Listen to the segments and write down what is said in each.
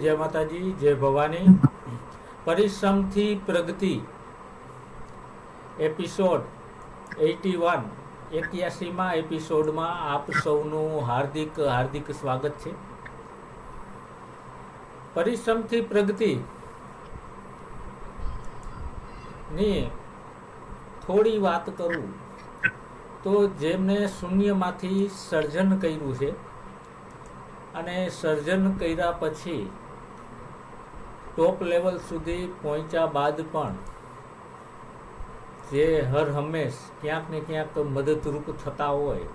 જય માતાજી, જય ભવાની. પરિશ્રમથી પ્રગતિ એપિસોડ 81 એપિસોડમાં આપ સૌનું હાર્દિક હાર્દિક સ્વાગત છે. પરિશ્રમથી પ્રગતિ ની થોડી વાત કરું તો જેમને શૂન્યમાંથી સર્જન કર્યું છે અને સર્જન કર્યા પછી ટોપ લેવલ સુધી પહોંચ્યા બાદ પણ જે હર હંમેશ ક્યાંક ને ક્યાંક મદદરૂપ થતા હોય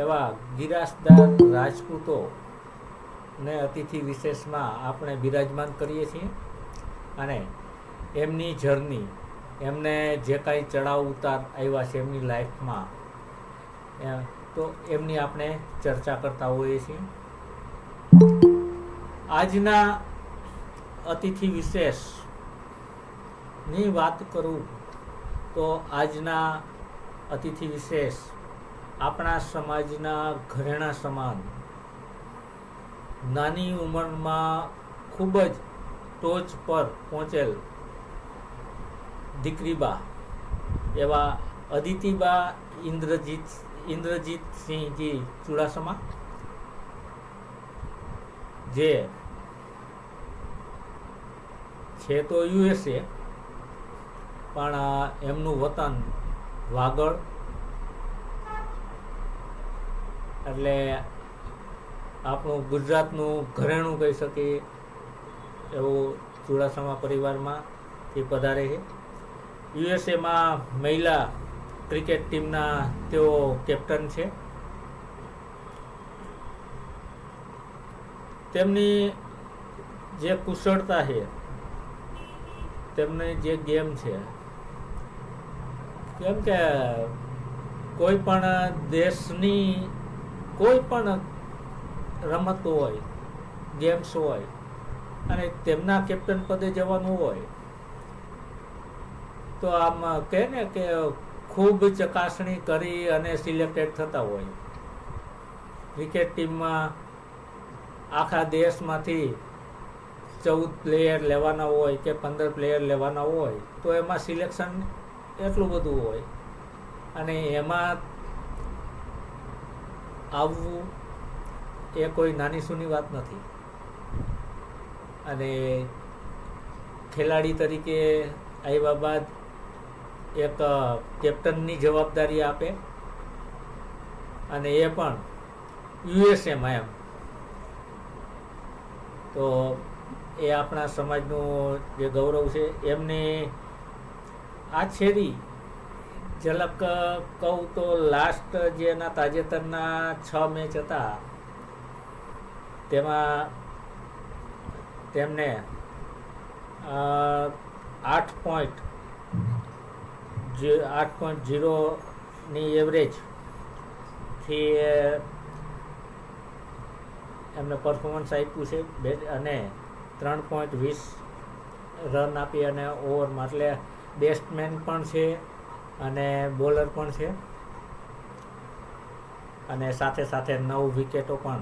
એવા ગિરાસદાર રાજપૂતો ને અતિથિ વિશેષમાં આપણે બિરાજમાન કરીએ છીએ અને એમની જર્ની, એમને જે કાંઈ ચડાવ ઉતાર આવ્યા છે એમની લાઈફમાં, તો એમની આપણે ચર્ચા કરતા હોઈએ છીએ. આજના અતિથિ વિશેષની વાત કરું તો આજના અતિથિ વિશેષ આપણા સમાજના ઘરેણા સમાન, નાની ઉંમરમાં ખૂબ જ ટોચ પર પહોંચેલ દીકરીબા એવા અદિતિબા ઇન્દ્રજીતસિંહજી ચુડાસમા, જે છે તો USA પણ એમનું વતન વાગડ, એટલે આપણું ગુજરાતનું ઘરેણું કહી શકીએ એવું ચુડાસમા પરિવારમાંથી પધારે છે. USAમાં મહિલા ક્રિકેટ ટીમના તેઓ કેપ્ટન છે. તેમની જે કુશળતા છે, તેમની જે ગેમ છે, કેમ કે કોઈ પણ દેશની કોઈ પણ રમત હોય, ગેમ્સ હોય અને તેમના કેપ્ટન પદે જવાનું હોય તો આમ કહે ને કે ખૂબ ચકાસણી કરી અને સિલેક્ટેડ થતા હોય. ક્રિકેટ ટીમમાં આખા દેશમાંથી 14 પ્લેયર લેવાના હોય કે 15 પ્લેયર લેવાના હોય તો એમાં સિલેક્શન એટલું બધું હોય અને એમાં આવવું એ કોઈ નાની સૂની વાત નથી. અને ખેલાડી તરીકે આવ્યા બાદ એક કેપ્ટનની જવાબદારી આપે અને એ પણ USAમાં એમ, તો એ આપણા સમાજનું જે ગૌરવ છે. એમને આ છેડી ઝલક કહું તો લાસ્ટ જે એના તાજેતરના 6 મેચ હતા તેમાં તેમને 8.0ની એવરેજથી એમને પરફોર્મન્સ આપ્યું છે અને 3.20 રન આપી અને ઓવરમાં, એટલે બેસ્ટમેન પણ છે અને બોલર પણ છે અને સાથે સાથે 9 વિકેટો પણ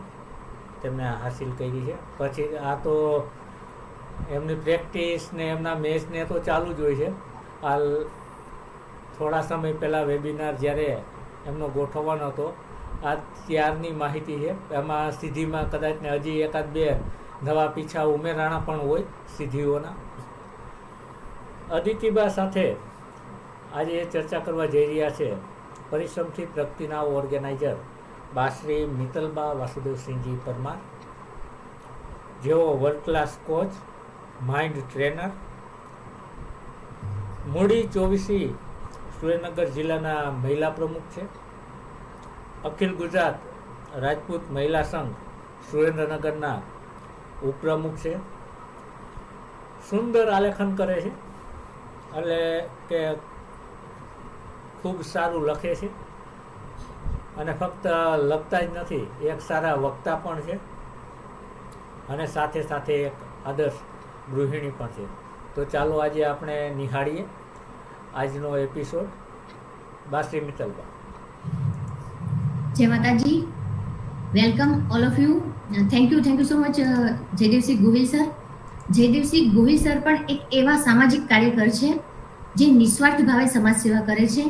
તેમને હાસિલ કરી છે. પછી આ તો એમની પ્રેક્ટિસ ને એમના મેચને તો ચાલુ જ હોય છે. હાલ થોડા સમય પહેલાં વેબિનાર જ્યારે એમનો ગોઠવવાનો હતો, આ ત્યારની માહિતી છે. એમાં સિદ્ધિમાં કદાચ ને હજી 1-2 નવા પીછા ઉમેરાણા પણ હોય સિદ્ધિઓના. અદિતિબા સાથે આજે ચર્ચા કરવા જઈ રહ્યા છે પરિશ્રમથી પ્રગતિના ઓર્ગેનાઇઝર બાશ્રી મિત્તલબા વાસુદેવસિંહજી પરમાર, જેઓ world class coach, mind trainer, મૂડી 24 સુરેન્દ્રનગર જિલ્લાના મહિલા પ્રમુખ છે, અખિલ ગુજરાત રાજપૂત મહિલા સંઘ સુરેન્દ્રનગરના ઉપપ્રમુખ છે. સુંદર આલેખન કરે છે, એટલે કે ખૂબ સારું લખે છે અને ફક્ત લખતા જ નથી, એક સારા વક્તા પણ છે અને સાથે સાથે એક આદર્શ ગૃહિણી પણ છે. તો ચાલો આજે આપણે નિહાળીએ આજનો એપિસોડ. બાશ્રી મિત્તલબા. જય માતાજી. Welcome all of you. Thank you so much, Jaydevsinh Gohil sir. Jaydevsinh Gohil sir પણ એક એવા સામાજિક કાર્યકર છે જે નિસ્વાર્થ ભાવે સમાજ સેવા કરે છે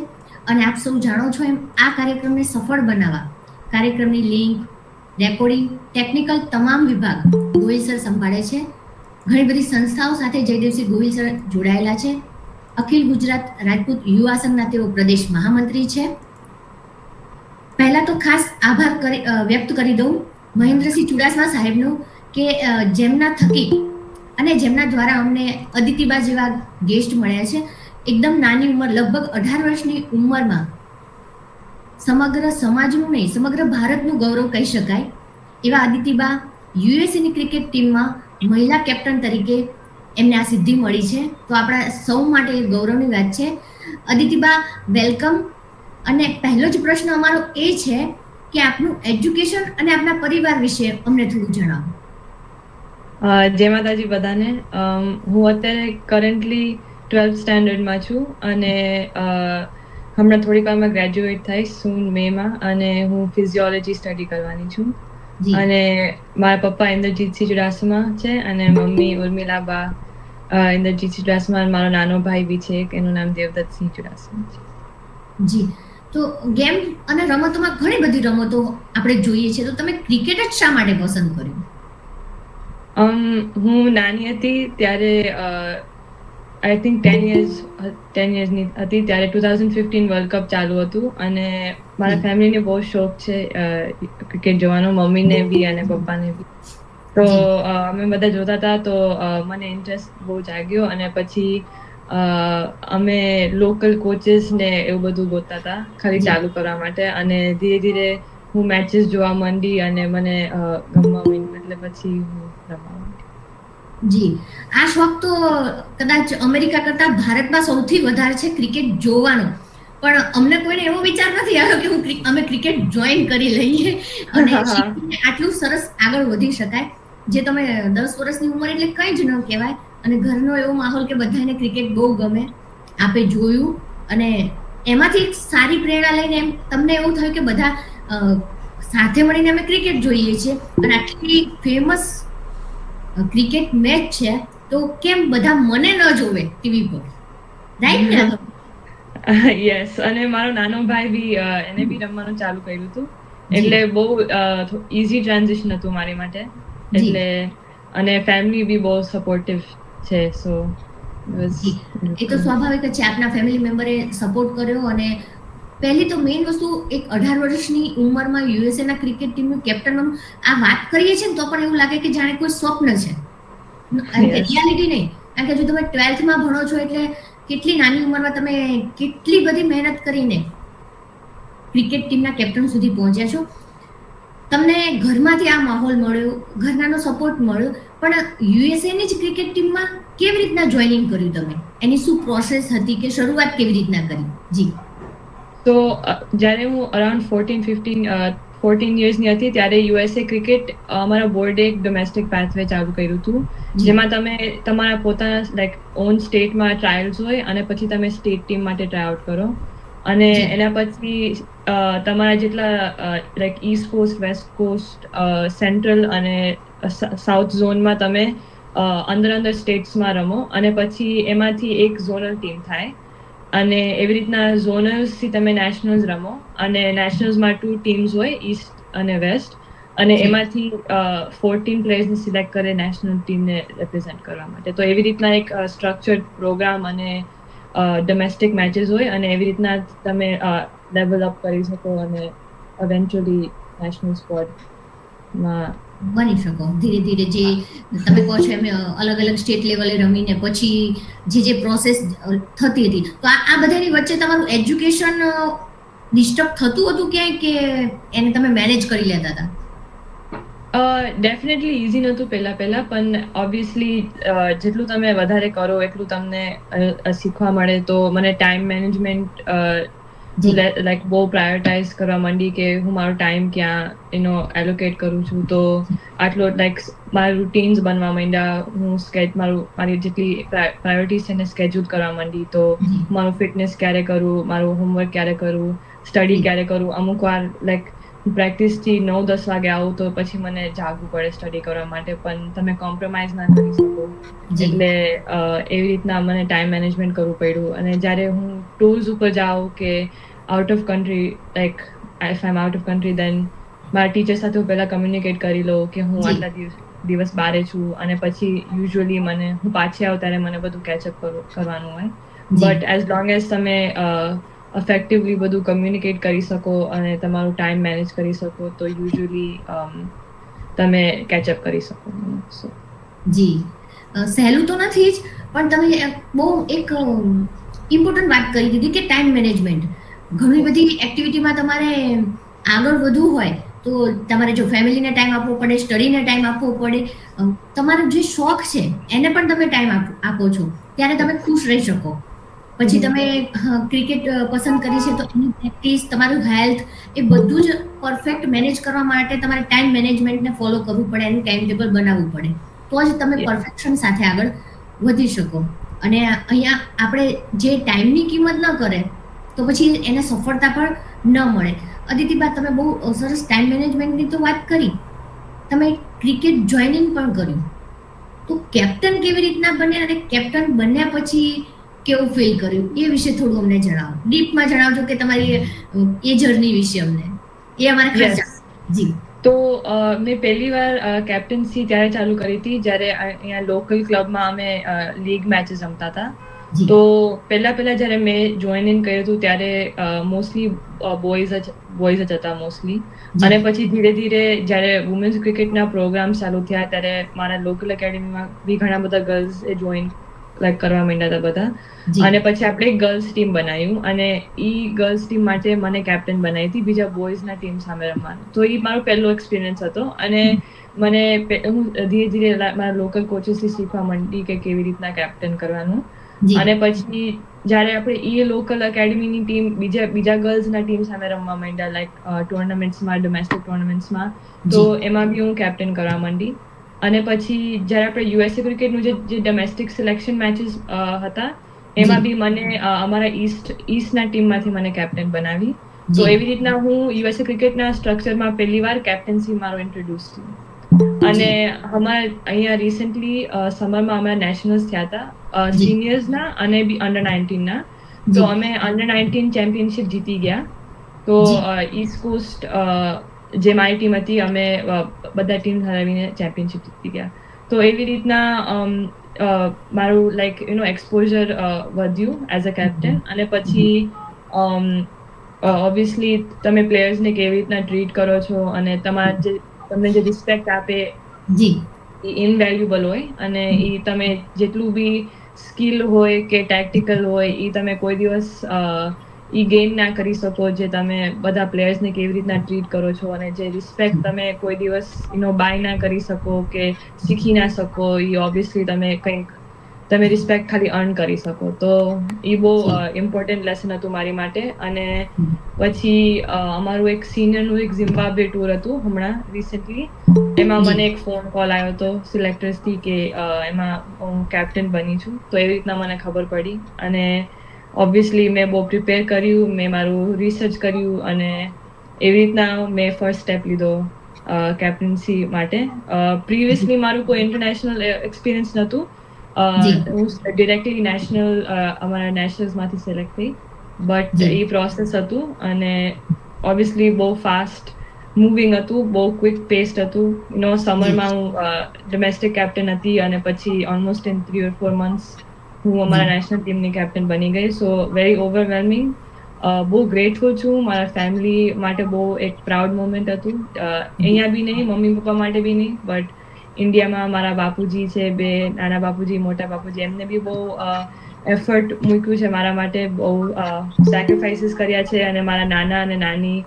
અને આપ સૌ જાણો છો એમ આ કાર્યક્રમને સફળ બનાવવા કાર્યક્રમની લિંક, રેકોર્ડિંગ, ટેકનિકલ તમામ વિભાગ ગોહિલ સર સંભાળે છે. ઘણી બધી સંસ્થાઓ સાથે જયદેવસિંહ ગોહિલ સર જોડાયેલા છે. અખિલ ગુજરાત રાજપૂત યુવા સંઘના તેઓ પ્રદેશ મહામંત્રી છે. પહેલા તો ખાસ આભાર વ્યક્ત કરી દઉં મહેન્દ્રસિંહ ચુડાસમા સાહેબનો કે જેમના થકી અને જેમના દ્વારા અમને અદિતિબા જેવા ગેસ્ટ મળ્યા છે. એકદમ નાની ઉંમર, લગભગ 18 વર્ષની ઉંમરમાં સમગ્ર સમાજનું નહીં, સમગ્ર ભારતનું ગૌરવ કહી શકાય એવા અદિતિબા યુએસએની ક્રિકેટ ટીમમાં મહિલા કેપ્ટન તરીકે એમને આ સિદ્ધિ મળી છે. તો આપણા સૌ માટે ગૌરવની વાત છે. અદિતિબા, વેલકમ. અને પહેલો જ પ્રશ્ન અમારો એ છે કે આપનું એજ્યુકેશન અને આપના પરિવાર વિશે અમને થોડું જણાવો. જય માતાજી બધાને. હું અત્યારે કરન્ટલી 12th સ્ટેન્ડર્ડમાં છું અને હમણાં થોડીક વારમાં ગ્રેજ્યુએટ થઈશ સૂન મેમાં, અને હું ફિઝિયોલોજી સ્ટડી કરવાની છું. અને મારા પપ્પા ઇન્દ્રજીતસિંહ ચુડાસમા છે અને મમ્મી ઉર્મિલાબા ઇન્દ્રજીતસિંહ ચુડાસમા. મારો નાનો ભાઈ બી છે, એનું નામ દેવદત્તસિંહ ચુડાસમા છે. જી, તો ગેમ અને રમતોમાં ઘણી બધી રમતો આપણે જોઈએ છે, તો તમે ક્રિકેટ જ શા માટે પસંદ કર્યું? હું નાની હતી ત્યારે આઈ થિંક 10 yearsની હતી ત્યારે 2015 વર્લ્ડ કપ ચાલુ હતું અને મારા ફેમિલીને બહુ શોખ છે ક્રિકેટ જોવાનો, મમ્મીને બી અને પપ્પાને બી. તો અમે બધા જોતા હતા, તો મને ઇન્ટરેસ્ટ બહુ જાગ્યો અને પછી અમે લોકલ કોચિસ ને એવું બધું ગોતતા હતા ખાલી ચાલુ કરવા માટે, અને ધીરે ધીરે હું મેચીસ જોવા માંડી અને મને ગમવા માંડી, એટલે પછી હું રમવા માંડી. જી, આ શોખ તો કદાચ અમેરિકા કરતા ભારતમાં સૌથી વધારે છે ક્રિકેટ જોવાનો, પણ અમને કોઈને એવો વિચાર નથી આવ્યો કે અમે ક્રિકેટ જોઈન કરી લઈએ અને આટલું સરસ આગળ વધી શકાય. જે તમે 10 વર્ષની ઉંમર એટલે કંઈ જ ન કહેવાય, અને ઘરનો એવો માહોલ કે બધાને ક્રિકેટ બહુ ગમે, આપે જોયું અને એમાંથી એક સારી પ્રેરણા લઈને એમ તમને એવું થયું કે બધા સાથે મળીને અમે ક્રિકેટ જોઈએ છીએ અને આટલી ફેમસ ક્રિકેટ મેચ છે તો કેમ બધા મને ન જોવે ટીવી પર, રાઈટ ને? યસ, અને મારો નાનો ભાઈ બી એને બી રમવાનું ચાલુ કર્યું હતું, એટલે બહુ ઈઝી ટ્રાન્ઝિશન હતું મારી માટે. એટલે અને ફેમિલી બી બહુ સપોર્ટિવ છે, સો એ તો સ્વાભાવિક જ છે. આપના ફેમિલી મેમ્બરે સપોર્ટ કર્યો અને પહેલી તો મેઇન વસ્તુ, એક 18 વર્ષની ઉંમરમાં યુએસએના ક્રિકેટ ટીમનું કેપ્ટન બનવું, આ વાત કરીએ છીએ ને તો પણ એવું લાગે કે જાણે કોઈ સ્વપ્ન છે, રિયાલિટી નહીં. કારણ કે જો તમે 12thમાં ભણો છો એટલે કેટલી નાની ઉંમરમાં તમે કેટલી બધી મહેનત કરીને ક્રિકેટ ટીમના કેપ્ટન સુધી પહોંચ્યા છો. તમને ઘરમાંથી આ માહોલ મળ્યો, ઘરનાનો સપોર્ટ મળ્યો, પણ યુએસએની જ ક્રિકેટ ટીમમાં કેવી રીતના જોઈનિંગ કર્યું તમે? એની શું પ્રોસેસ હતી કે શરૂઆત કેવી રીતના કરી? જી, તો જ્યારે હું અરાઉન્ડ 14 yearsની હતી ત્યારે યુએસએ ક્રિકેટ અમારા બોર્ડે એક ડોમેસ્ટિક પાથવે ચાલુ કર્યું હતું, જેમાં તમે તમારા પોતાના લાઈક ઓન સ્ટેટમાં ટ્રાયલ્સ હોય અને પછી તમે સ્ટેટ ટીમ માટે ટ્રાયઆઉટ કરો, અને એના પછી તમારા જેટલા like east coast, west coast, central અને સાઉથ ઝોનમાં તમે અંદર સ્ટેટ્સમાં રમો, અને પછી એમાંથી એક ઝોનલ ટીમ થાય, અને એવી રીતના ઝોનલ્સથી તમે નેશનલ્સ રમો, અને નેશનલ્સમાં 2 ટીમ્સ હોય, ઈસ્ટ અને વેસ્ટ, અને એમાંથી 14 પ્લેયર્સને સિલેક્ટ કરે નેશનલ ટીમને રિપ્રેઝેન્ટ કરવા માટે. તો એવી રીતના એક સ્ટ્રક્ચર્ડ પ્રોગ્રામ અને ડોમેસ્ટિક મેચીસ હોય, અને એવી રીતના તમે લેવલ અપ કરી શકો અને ઇવેન્ચ્યુઅલી નેશનલ સ્ક્વોડમાં બની શકો. ધીરે ધીરે જે તમે કહો છો એમ અલગ અલગ સ્ટેટ લેવલે રમીને પછી જે પ્રોસેસ થતી હતી, તો આ બધાની વચ્ચે તમારું એજ્યુકેશન ડિસ્ટર્બ થતું હતું ક્યાંય કે એને તમે મેનેજ કરી લેતા હતા? ડેફિનેટલી ઇઝી નહોતું પહેલા, પણ ઓબ્વિયસલી જેટલું તમે વધારે કરો એટલું તમને શીખવા મળે. તો મને ટાઈમ મેનેજમેન્ટ લાઈક બહુ પ્રાયોરિટાઇઝ કરવા માંડી કે હું મારો ટાઈમ ક્યાં એલોકેટ કરું છું. તો આટલો લાઈક મારા રૂટીન્સ બનવા માંડ્યા, હું મારી જેટલી પ્રાયોરિટીઝ છે એને સ્કેડ્યુલ કરવા માંડી. તો મારું ફિટનેસ ક્યારે કરું, મારું હોમવર્ક ક્યારે કરું, સ્ટડી ક્યારે કરું. અમુક વાર લાઈક પ્રેક્ટિસથી 9-10 વાગે આવું તો પછી મને જાગવું પડે સ્ટડી કરવા માટે, પણ તમે કોમ્પ્રોમાઇઝ ના કરી શકો. એટલે એવી રીતના મને ટાઈમ મેનેજમેન્ટ કરવું પડ્યું. અને જ્યારે હું ટૂર્સ ઉપર જાઉં કે out of country, like if I am out of country, then મારા ટીચર સાથે હું પહેલાં કમ્યુનિકેટ કરી લઉં કે હું આટલા દિવસ બહાર છું, અને પછી યુઝ્યુઅલી હું પાછી આવું ત્યારે મને બધું કેચઅપ કરવાનું હોય. બટ એઝ લોંગ એઝ તમે ઇફેક્ટિવલી બધું કમ્યુનિકેટ કરી શકો અને તમારું ટાઈમ મેનેજ કરી શકો તો યુઝ્યુઅલી તમે કેચઅપ કરી શકો. જી, સહેલું તો નથી જ, પણ તમે બહુ એક ઇમ્પોર્ટન્ટ વાત કરી દીધી કે ટાઈમ મેનેજમેન્ટ. ઘણી બધી એક્ટિવિટીમાં તમારે આગળ વધવું હોય તો તમારે જો ફેમિલીને ટાઈમ આપવો પડે, સ્ટડીને ટાઈમ આપવો પડે, તમારો જે શોખ છે એને પણ તમે ટાઈમ આપો છો, ત્યારે તમે ખુશ રહી શકો. પછી તમે ક્રિકેટ પસંદ કરી છે તો એની પ્રેક્ટિસ, તમારું હેલ્થ, એ બધું જ પરફેક્ટ મેનેજ કરવા માટે તમારે ટાઈમ મેનેજમેન્ટને ફોલો કરવું પડે, એનું ટાઈમ ટેબલ બનાવવું પડે, તો જ તમે પરફેક્શન સાથે આગળ વધી શકો. અને અહીંયા આપણે જે ટાઈમની કિંમત ન કરે તો પછી એને સફળતા પણ ન મળે. અદિતિબા, તમે બહુ સરસ ટાઈમ મેનેજમેન્ટની તો વાત કરી, તમે ક્રિકેટ જોઈનિંગ પણ કર્યું, તો કેપ્ટન કેવી રીતના બને અને કેપ્ટન બન્યા પછી કેવું ફીલ કર્યું એ વિશે થોડું અમને જણાવો, ડીપમાં જણાવજો કે તમારી એ જર્ની વિશે અમને, એ અમારે ખાસ. જી. તો મેં પહેલી વાર કેપ્ટન્સી ત્યારે ચાલુ કરી હતી જ્યારે અહીંયા લોકલ ક્લબમાં અમે લીગ મેચીસ રમતા હતા. તો પહેલા જ્યારે મેં જોઈન ઇન કર્યું હતું ત્યારે મોસ્ટલી બોયઝ જ હતા મોસ્ટલી. અને પછી ધીરે ધીરે જ્યારે વુમેન્સ ક્રિકેટના પ્રોગ્રામ ચાલુ થયા ત્યારે મારા લોકલ એકેડેમીમાં બી ઘણા બધા ગર્લ્સ જોઈન કરવા માંડ્યા હતા બધા. અને પછી આપણે ગર્લ્સ ટીમ બનાવ્યું અને એ ગર્લ્સ ટીમ માટે મને કેપ્ટન બનાવી હતી બીજા બોયઝના ટીમ સામે રમવાનું. તો એ મારો પહેલો એક્સપિરિયન્સ હતો અને મને હું ધીરે ધીરે મારા લોકલ કોચીસથી શીખવા માંડી કે કેવી રીતના કેપ્ટન કરવાનું. અને પછી જ્યારે આપણે એ લોકલ એકેડેમીની ટીમ બીજા ગર્લ્સના ટીમ સામે રમવા માંડ્યા, લાઈક ટુર્નામેન્ટ્સમાં, ડોમેસ્ટિક ટુર્નામેન્ટ્સમાં, તો એમાં બી હું કેપ્ટન કરવા માંડી. અને પછી જ્યારે આપણે યુએસએ ક્રિકેટનું જે ડોમેસ્ટિક સિલેક્શન મેચીસ હતા એમાં બી મને અમારા ઈસ્ટના ટીમમાંથી મને કેપ્ટન બનાવી. તો એવી રીતના હું યુએસએ ક્રિકેટના સ્ટ્રક્ચરમાં પહેલી વાર કેપ્ટન્સી મારો ઇન્ટ્રોડ્યુસ થયું. અને અમારા અહીંયા રિસેન્ટલી સમરમાં અમારા નેશનલ્સ થયા હતા સિનિયર્સના અને બી અંડર 19ના. તો અમે અંડર 19 ચેમ્પિયનશિપ જીતી ગયા. તો ઈસ્ટ કોસ્ટ જે મારી ટીમ હતી અમે બધા ટીમ હરાવીને ચેમ્પિયનશિપ જીતી ગયા. તો એવી રીતના મારું લાઈક એક્સપોઝર વધ્યું એઝ અ કેપ્ટન. અને પછી ઓબ્વિયસલી તમે પ્લેયર્સને કેવી રીતના ટ્રીટ કરો છો અને તમને જે રિસ્પેક્ટ આપે એ ઇનવેલ્યુબલ હોય. અને એ તમે જેટલું બી સ્કિલ હોય કે ટેક્ટિકલ હોય એ તમે કોઈ દિવસ એ ગેઇન ના કરી શકો જે તમે બધા પ્લેયર્સને કેવી રીતના ટ્રીટ કરો છો. અને જે રિસ્પેક્ટ તમે કોઈ દિવસ બાય ના કરી શકો કે શીખી ના શકો, એ ઓબ્વિયસલી તમે રિસ્પેક્ટ ખાલી અર્ન કરી શકો. તો એ બહુ ઇમ્પોર્ટન્ટ લેસન હતું મારી માટે. અને પછી અમારું એક સિનિયરનું એક ઝિમ્બાબ્વે ટૂર હતું હમણાં રિસેન્ટલી, એમાં મને એક ફોન કોલ આવ્યો હતો સિલેક્ટર્સથી કે એમાં હું કેપ્ટન બની છું. તો એવી રીતના મને ખબર પડી અને ઓબ્વિયસલી મેં બહુ પ્રિપેર કર્યું, મેં મારું રિસર્ચ કર્યું અને એવી રીતના મેં ફર્સ્ટ સ્ટેપ લીધો કેપ્ટન્સી માટે. પ્રીવિયસલી મારું કોઈ ઇન્ટરનેશનલ એક્સપિરિયન્સ નહોતું. હું ડિરેક્ટલી અમારા નેશનલ્સમાંથી સિલેક્ટ થઈ. બટ એ પ્રોસેસ હતું અને ઓબ્વિયસલી બહુ ફાસ્ટ મૂવિંગ હતું, બહુ ક્વિક પેસ્ડ હતું. સમરમાં હું ડોમેસ્ટિક કેપ્ટન હતી અને પછી ઓલમોસ્ટ ઇન 3 or 4 months હું અમારા નેશનલ ટીમની કેપ્ટન બની ગઈ. So very overwhelming. બહુ ગ્રેટફુલ છું. મારા ફેમિલી માટે બહુ એક પ્રાઉડ મોમેન્ટ હતું. અહીંયા બી નહીં, મમ્મી પપ્પા માટે બી નહીં, બટ ઇન્ડિયામાં મારા બાપુજી છે, 2 નાના બાપુજી, મોટા બાપુજી, એમને બી બહુ એફર્ટ મૂક્યું છે મારા માટે, બહુ સેક્રિફાઈસીસ કર્યા છે. અને મારા નાના અને નાની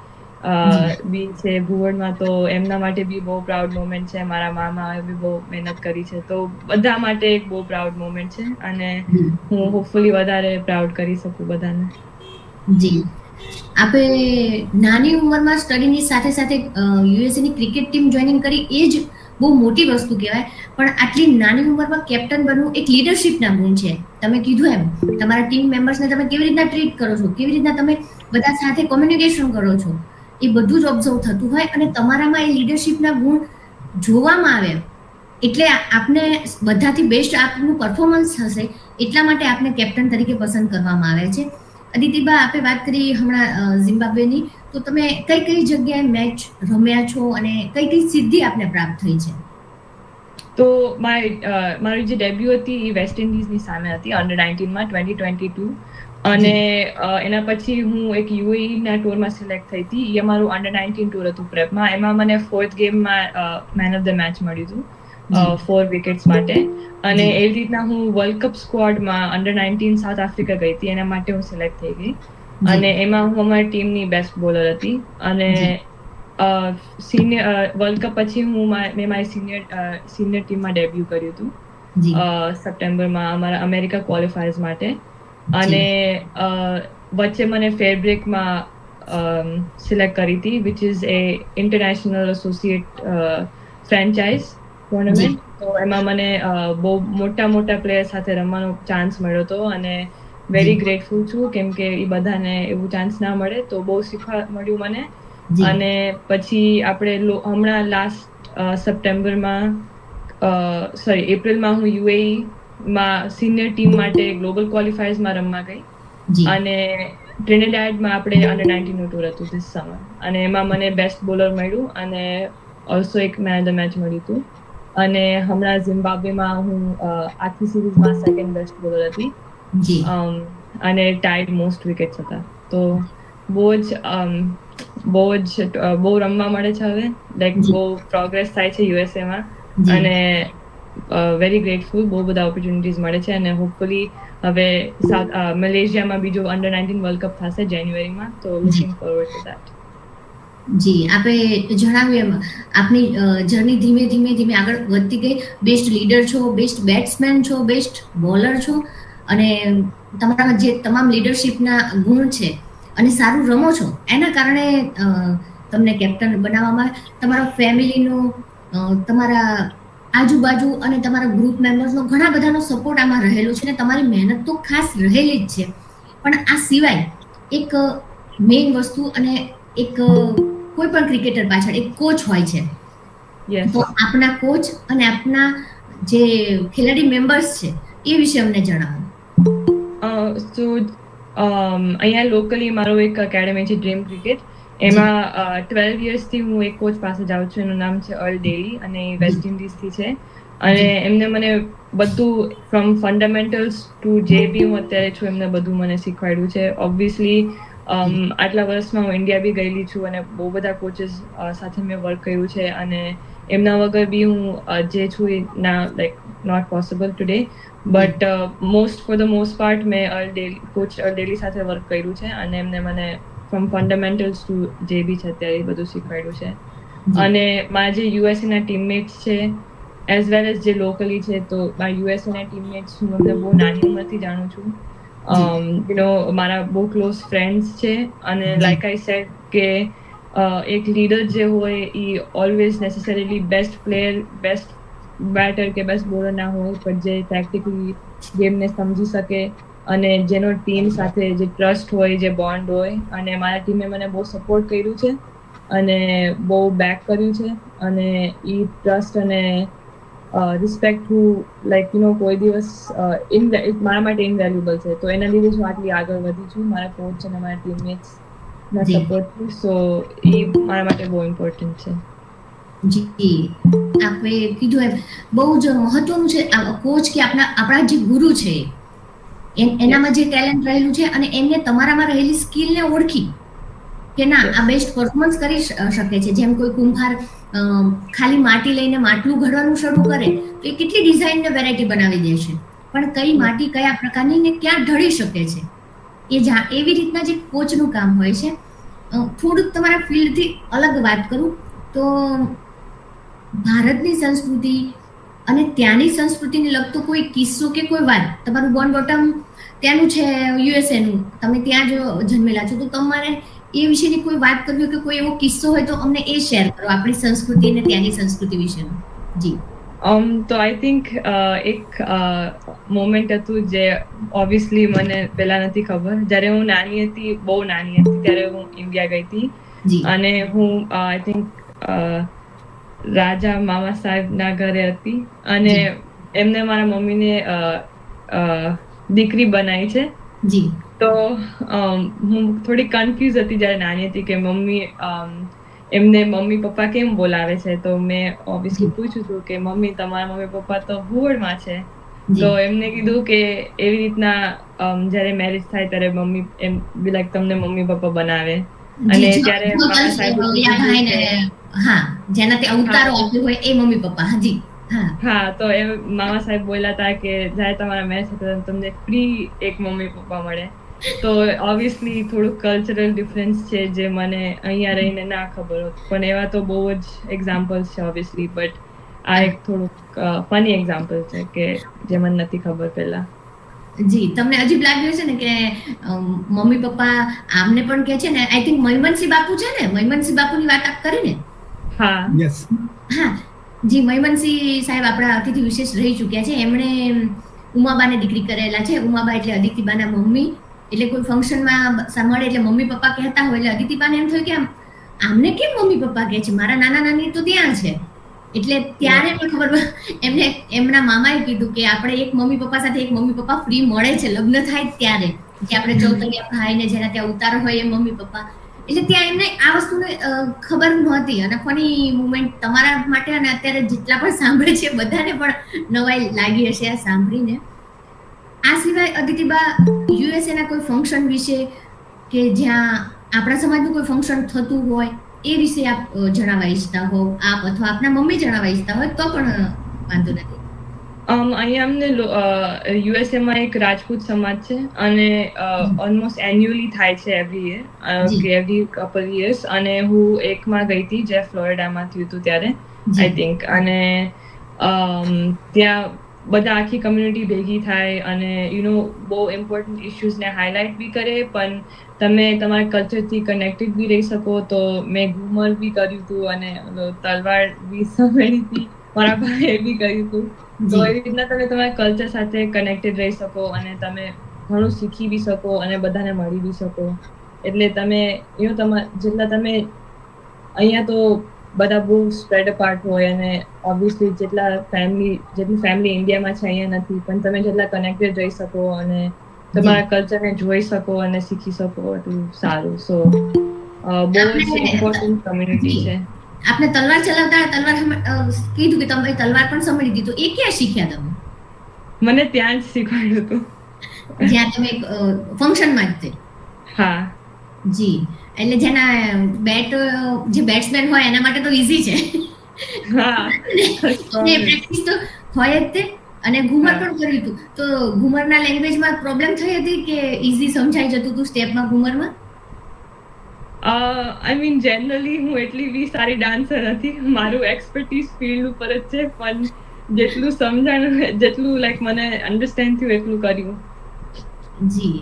બી છે ભુવનમાં, તો એમના માટે બી બહુ પ્રાઉડ મોમેન્ટ છે. મારા મામાએ બી બહુ મહેનત કરી છે. તો બધા માટે એક બહુ પ્રાઉડ મોમેન્ટ છે અને હું હોપફુલી વધારે પ્રાઉડ કરી શકું બધાને. જી, આપણે નાની ઉંમરમાં સ્ટડીની સાથે સાથે યુએસએની ક્રિકેટ ટીમ જોઈનિંગ કરી એ જ બહુ મોટી વસ્તુ કહેવાય. પણ આટલી નાની ઉંમરમાં કેપ્ટન બનવું એક લીડરશિપના ગુણ છે. તમે કીધું એમ તમારા ટીમ મેમ્બર્સને તમે કેવી રીતના ટ્રીટ કરો છો, કેવી રીતના તમે બધા સાથે કોમ્યુનિકેશન કરો છો, એ બધું જ ઓબ્ઝર્વ થતું હોય અને તમારામાં એ લીડરશિપના ગુણ જોવામાં આવે એટલે આપને બધાથી બેસ્ટ આપનું પરફોર્મન્સ હશે એટલા માટે આપને કેપ્ટન તરીકે પસંદ કરવામાં આવે છે. અદિતિબા, આપે વાત કરી હમણાં ઝિમ્બાબ્વેની, તો તમે કઈ કઈ જગ્યાએ મેચ રમ્યા છો અને કઈ કઈ સિદ્ધિ આપને પ્રાપ્ત થઈ છે? તો મારી જે ડેબ્યુ હતી એ વેસ્ટ ઇન્ડિઝની સામે હતી અંડર 19માં 2022, અને એના પછી હું એક યુએઈ ના ટૂરમાં સિલેક્ટ થઈ હતી. એ અમારું અંડર 19 ટૂર હતું પ્રેપમાં. એમાં મને 4th ગેમમાં મેન ઓફ ધ મેચ મળ્યું હતું 4 વિકેટ્સ માટે. અને એવી રીતના હું વર્લ્ડ કપ સ્ક્વોડમાં અંડર 19 સાઉથ આફ્રિકા ગઈ હતી, એના માટે હું સિલેક્ટ થઈ ગઈ. અને એમાં હું અમારી ટીમની બેસ્ટ બોલર હતી. અને વર્લ્ડ કપ પછી મેં મારી સિનિયર ટીમમાં ડેબ્યુ કર્યું હતું સપ્ટેમ્બરમાં અમારા અમેરિકા ક્વોલિફાયર્સ માટે. અને વચ્ચે મને ફેર બ્રેકમાં સિલેક્ટ કરી હતી, which is A international associate franchise tournament. તો એમાં મને બહુ મોટા પ્લેયર સાથે રમવાનો ચાન્સ મળ્યો હતો, અને વેરી ગ્રેટફુલ છું કેમ કે એ બધાને એવું ચાન્સ ના મળે. તો બહુ શીખવા મળ્યું મને. અને પછી આપણે હમણાં લાસ્ટ એપ્રિલમાં હું યુએઈ માં સિનિયર ટીમ માટે ગ્લોબલ ક્વોલિફાયર્સમાં રમવા ગઈ. અને ટ્રિનિડાડમાં આપણે અંડર 19 નું ટૂર હતું ધીસ સમર, અને એમાં મને બેસ્ટ બોલર મળ્યું અને ઓલ્સો એક મેન ઓફ ધ મેચ મળ્યું હતું. અને હમણાં ઝિમ્બાબ્વેમાં હું આખી સિરીઝમાં સેકન્ડ બેસ્ટ બોલર હતી, અને ટાઈડ મોસ્ટ વિકેટ્સ હતા. તો બહુ રમવા મળે છે હવે, લાઈક બહુ પ્રોગ્રેસ થાય છે યુએસએમાં, અને વેરી ગ્રેટફુલ. બહુ બધા ઓપોર્ચ્યુનિટીઝ મળે છે, અને હોપફુલી હવે મલેશિયામાં બીજો અંડર 19 વર્લ્ડ કપ થશે જાન્યુઆરીમાં. તો લુકિંગ ફોરવર્ડ ટુ ધેટ. જી, આપે જણાવ્યું એમ આપની જર્ની ધીમે ધીમે આગળ વધતી ગઈ. બેસ્ટ લીડર છો, બેસ્ટ બેટ્સમેન છો, બેસ્ટ બોલર છો, અને તમારા જે તમામ લીડરશિપના ગુણ છે અને સારું રમો છો, એના કારણે તમને કેપ્ટન બનાવવામાં તમારા ફેમિલીનો, તમારા આજુબાજુ અને તમારા ગ્રુપ મેમ્બર્સનો ઘણા બધાનો સપોર્ટ આમાં રહેલો છે, અને તમારી મહેનત તો ખાસ રહેલી જ છે. પણ આ સિવાય એક મેઇન વસ્તુ, અને એક કોઈ પણ ક્રિકેટર પાછળ એક કોચ હોય છે. તો આપના કોચ અને આપના જે ખેલાડી મેમ્બર્સ છે એ વિશે અમને જણાવો. સો અહીંયા લોકલી મારો એક એકેડમી છે ડ્રીમ ક્રિકેટ. એમાં 12 યર્સથી હું એક કોચ પાસે જાઉં છું. એનું નામ છે અર્લ ડેલી, અને વેસ્ટ ઇન્ડિઝથી છે. અને એમને મને બધું ફ્રોમ ફંડામેન્ટલ્સ ટુ જે બી હું અત્યારે છું એમને બધું મને શીખવાડ્યું છે. ઓબ્વિયસલી આટલા વર્ષમાં હું ઇન્ડિયા બી ગયેલી છું, અને બહુ બધા કોચીસ સાથે મેં વર્ક કર્યું છે, અને એમના વગર બી હું જે છું એ like not possible today. But for the most part મેં કોચ અર્લ ડેલી સાથે વર્ક કર્યું છે, અને એમને મને ફ્રોમ ફંડામેન્ટલ્સ ટુ જે બી છે અત્યારે એ બધું શીખવાડ્યું છે. અને મારા જે યુએસએના ટીમમેટ્સ છે એઝ વેલ એઝ જે લોકલી છે, તો મારા યુએસએના ટીમમેટ્સ હું અમને બહુ નાની ઉંમરથી જાણું છું. મારા બહુ ક્લોઝ ફ્રેન્ડ્સ છે. અને લાઈક આઈ સેડ કે એક લીડર જે હોય એ always necessarily best player, best batter કે બેસ્ટ બોલર ના હોય, પણ જે ટેક્ટિકલી ગેમને સમજી શકે, અને જેનો ટીમ સાથે જે ટ્રસ્ટ હોય, જે બોન્ડ હોય. અને મારા ટીમે મને બહુ સપોર્ટ કર્યું છે, અને બહુ બેક કર્યું છે, અને એ ટ્રસ્ટ અને રિસ્પેક્ટ હું કોઈ દિવસ મારા માટે ઇનવેલ્યુબલ છે. તો એના લીધે હું આટલી આગળ વધી છું મારા કોચ અને મારા ટીમમેટ્સના સપોર્ટથી. સો એ મારા માટે બહુ ઇમ્પોર્ટન્ટ છે. જી, આપણે કીધું એમ બહુ જ મહત્વનું છે કોચ, કે આપણા જે ગુરુ છે એનામાં જે ટેલેન્ટ રહેલું છે, અને એમને તમારામાં રહેલી સ્કિલને ઓળખી કે ના આ બેસ્ટ પરફોર્મન્સ કરી શકે છે. જેમ કોઈ કુંભાર ખાલી માટી લઈને માટલું ઘડવાનું શરૂ કરે તો એ કેટલી ડિઝાઇન ને વેરાયટી બનાવી દે છે, પણ કઈ માટી કયા પ્રકારની ને ક્યાં ઢળી શકે છે એવી રીતના જે કોચનું કામ હોય છે. થોડુંક તમારા ફિલ્ડથી અલગ વાત કરું તો ભારતની સંસ્કૃતિ અને ત્યાંની સંસ્કૃતિને લગતો કોઈ કિસ્સો કે કોઈ વાત, તમારું બોર્ન બોટમ ત્યાંનું છે યુએસએનું, તમે ત્યાં જો જન્મેલા છો, તો તમારે એ વિશેની કોઈ વાત કરવી હોય કે કોઈ એવો કિસ્સો હોય તો અમને એ શેર કરો આપણી સંસ્કૃતિ અને ત્યાંની સંસ્કૃતિ વિશેનું. જી. તો આઈ થિંક એક મોમેન્ટ હતું જે ઓબ્વિયસલી મને પહેલા નથી ખબર. જ્યારે હું નાની હતી, બહુ નાની હતી, ત્યારે હું ઇન્ડિયા ગઈ હતી, જી અને હું આઈ થિંક રાજા મામા સાહેબના ઘરે હતી અને એમને મારા મમ્મીને દીકરી બનાવી છે. જી તો હું થોડી કન્ફ્યુઝ હતી જ્યારે નાની હતી કે મમ્મી એમને મમ્મી પપ્પા કેમ બોલાવે છે. તો મેં ઓબ્વિયસલી પૂછ્યું હતું કે મમ્મી તમારા મમ્મી પપ્પા તો ભુવડમાં છે. તો એમને કીધું કે એવી રીતના જ્યારે મેરેજ થાય ત્યારે મમ્મી એમ બી લાઈક તમને મમ્મી પપ્પા બનાવે. અને ત્યારે મામા સાહેબ હા જેનાથી અવતારો આપ્યો હોય એ મમ્મી પપ્પા. હાજી હા તો એ મામા સાહેબ બોલ્યા હતા કે જ્યારે તમારા મેરેજ થતા તમને ફ્રી એક મમ્મી પપ્પા મળે. તો ઓબ્વિયસલી થોડુંક કલ્ચરલ ડિફરન્સ છે જે મને અહીંયા રહીને ના ખબર હોત, પણ એવા તો બહુ જ એક્ઝામ્પલ્સ છે ઓબ્વિયસલી. બટ આ એક થોડુંક ફની એક્ઝામ્પલ છે કે જે મને નથી ખબર પહેલા. જી તમને અજીબ લાગ્યું છે ને કે મમ્મી પપ્પા આમને પણ કે છે ને, આઈ થિંક મૈમનસિંહ બાપુ છે ને, મૈમનસિંહ બાપુની વાત આપ કરી ને? હા યસ હા જી મૈમનસિંહ સાહેબ આપણા અતિથિ વિશેષ રહી ચૂક્યા છે. એમણે ઉમાબાને દીકરી કરેલા છે. ઉમાબા એટલે અદિતિબાના મમ્મી. એટલે કોઈ ફંક્શનમાં મળે એટલે મમ્મી પપ્પા કહેતા હોય એટલે અદિતિબાને એમ થયું કે આમને કેમ મમ્મી પપ્પા કહે છે, મારા નાના નાની તો ત્યાં છે. એટલે ત્યારે પણ ખબર એમને એમના મામાએ કીધું કે આપણે એક મમ્મી પપ્પા સાથે એક મમ્મી પપ્પા ફ્રી મળે છે લગ્ન થાય ત્યારે, કે આપણે ચૌતરિયા ભાઈને જેના ત્યાં ઉતારો હોય એ મમ્મી પપ્પા. એટલે ત્યાં એમને આ વસ્તુને ખબર નહોતી. અને ફની મુમેન્ટ તમારા માટે અને અત્યારે જેટલા પણ સાંભળે છે બધાને પણ નવાઈ લાગી હશે આ સાંભળીને. આ સિવાય અદિતિબા યુએસએ ના કોઈ ફંક્શન વિશે કે જ્યાં આપણા સમાજનું કોઈ ફંક્શન થતું હોય એ વિશે આપ જણાવવા ઈચ્છતા હો, આપ અથવા આપના મમ્મી જણાવવા ઈચ્છતા હોય તો પણ વાંધો નથી. અહીંયા અમને યુએસએમાં એક રાજપૂત સમાજ છે અને ઓલમોસ્ટ એન્યુઅલી થાય છે એવરી યર કે એવરી કપલ યર્સ. અને હું એકમાં ગઈ હતી જે ફ્લોરિડામાં થયું હતું ત્યારે આઈ થિંક. અને ત્યાં બધા આખી કમ્યુનિટી ભેગી થાય અને બહુ ઇમ્પોર્ટન્ટ ઇશ્યુઝને હાઇલાઇટ બી કરે, પણ તમે તમારા કલ્ચરથી કનેક્ટેડ બી રહી શકો. તો મેં ઘુમર બી કર્યું હતું અને તલવાર બી સંભળી હતી, મારા ભાઈએ બી કર્યું હતું. તો એવી રીતના તમે તમારા કલ્ચર સાથે કનેક્ટેડ રહી શકો અને તમે ઘણું શીખી બી શકો અને બધાને મળી બી શકો. એટલે તમે જેટલા તમે અહીંયા તો બધા બહુ સ્પ્રેડ અપાર્ટ હોય અને ઓબ્વિયસલી જેટલી ફેમિલી ઇન્ડિયામાં છે અહીંયા નથી, પણ તમે જેટલા કનેક્ટેડ રહી શકો અને તમારા કલ્ચરને જોઈ શકો અને શીખી શકો એટલું સારું. સો બહુ જ ઇમ્પોર્ટન્ટ કમ્યુનિટી છે. આપને તલવાર ચલાવતા કીધું કે તમે તલવાર પણ સંભળી દીધું, એ ક્યાં શીખ્યા તમે? મને ત્યાં જ શીખવાડ્યું હતું જ્યાં તમે ફંક્શનમાં જ? હા જી એટલે જેના જે બેટ્સમેન હોય એના માટે તો ઈઝી છે. હા પ્રેક્ટિસ તો હોય જ તે. અને ઘુમર પણ કર્યું હતું, તો ઘુમરના લેંગ્વેજમાં પ્રોબ્લેમ થઈ હતી કે ઈઝી સમજાઈ જતું હતું સ્ટેપમાં ઘુમરમાં? આઈ મીન જનરલી હું એટલી બી સારી ડાન્સર નથી, મારું એક્સપર્ટીઝ ફિલ્ડ ઉપર જ છે, પણ જેટલું સમજાણું જેટલું લાઈક મને અન્ડરસ્ટેન્ડ થયું એટલું કર્યું. જી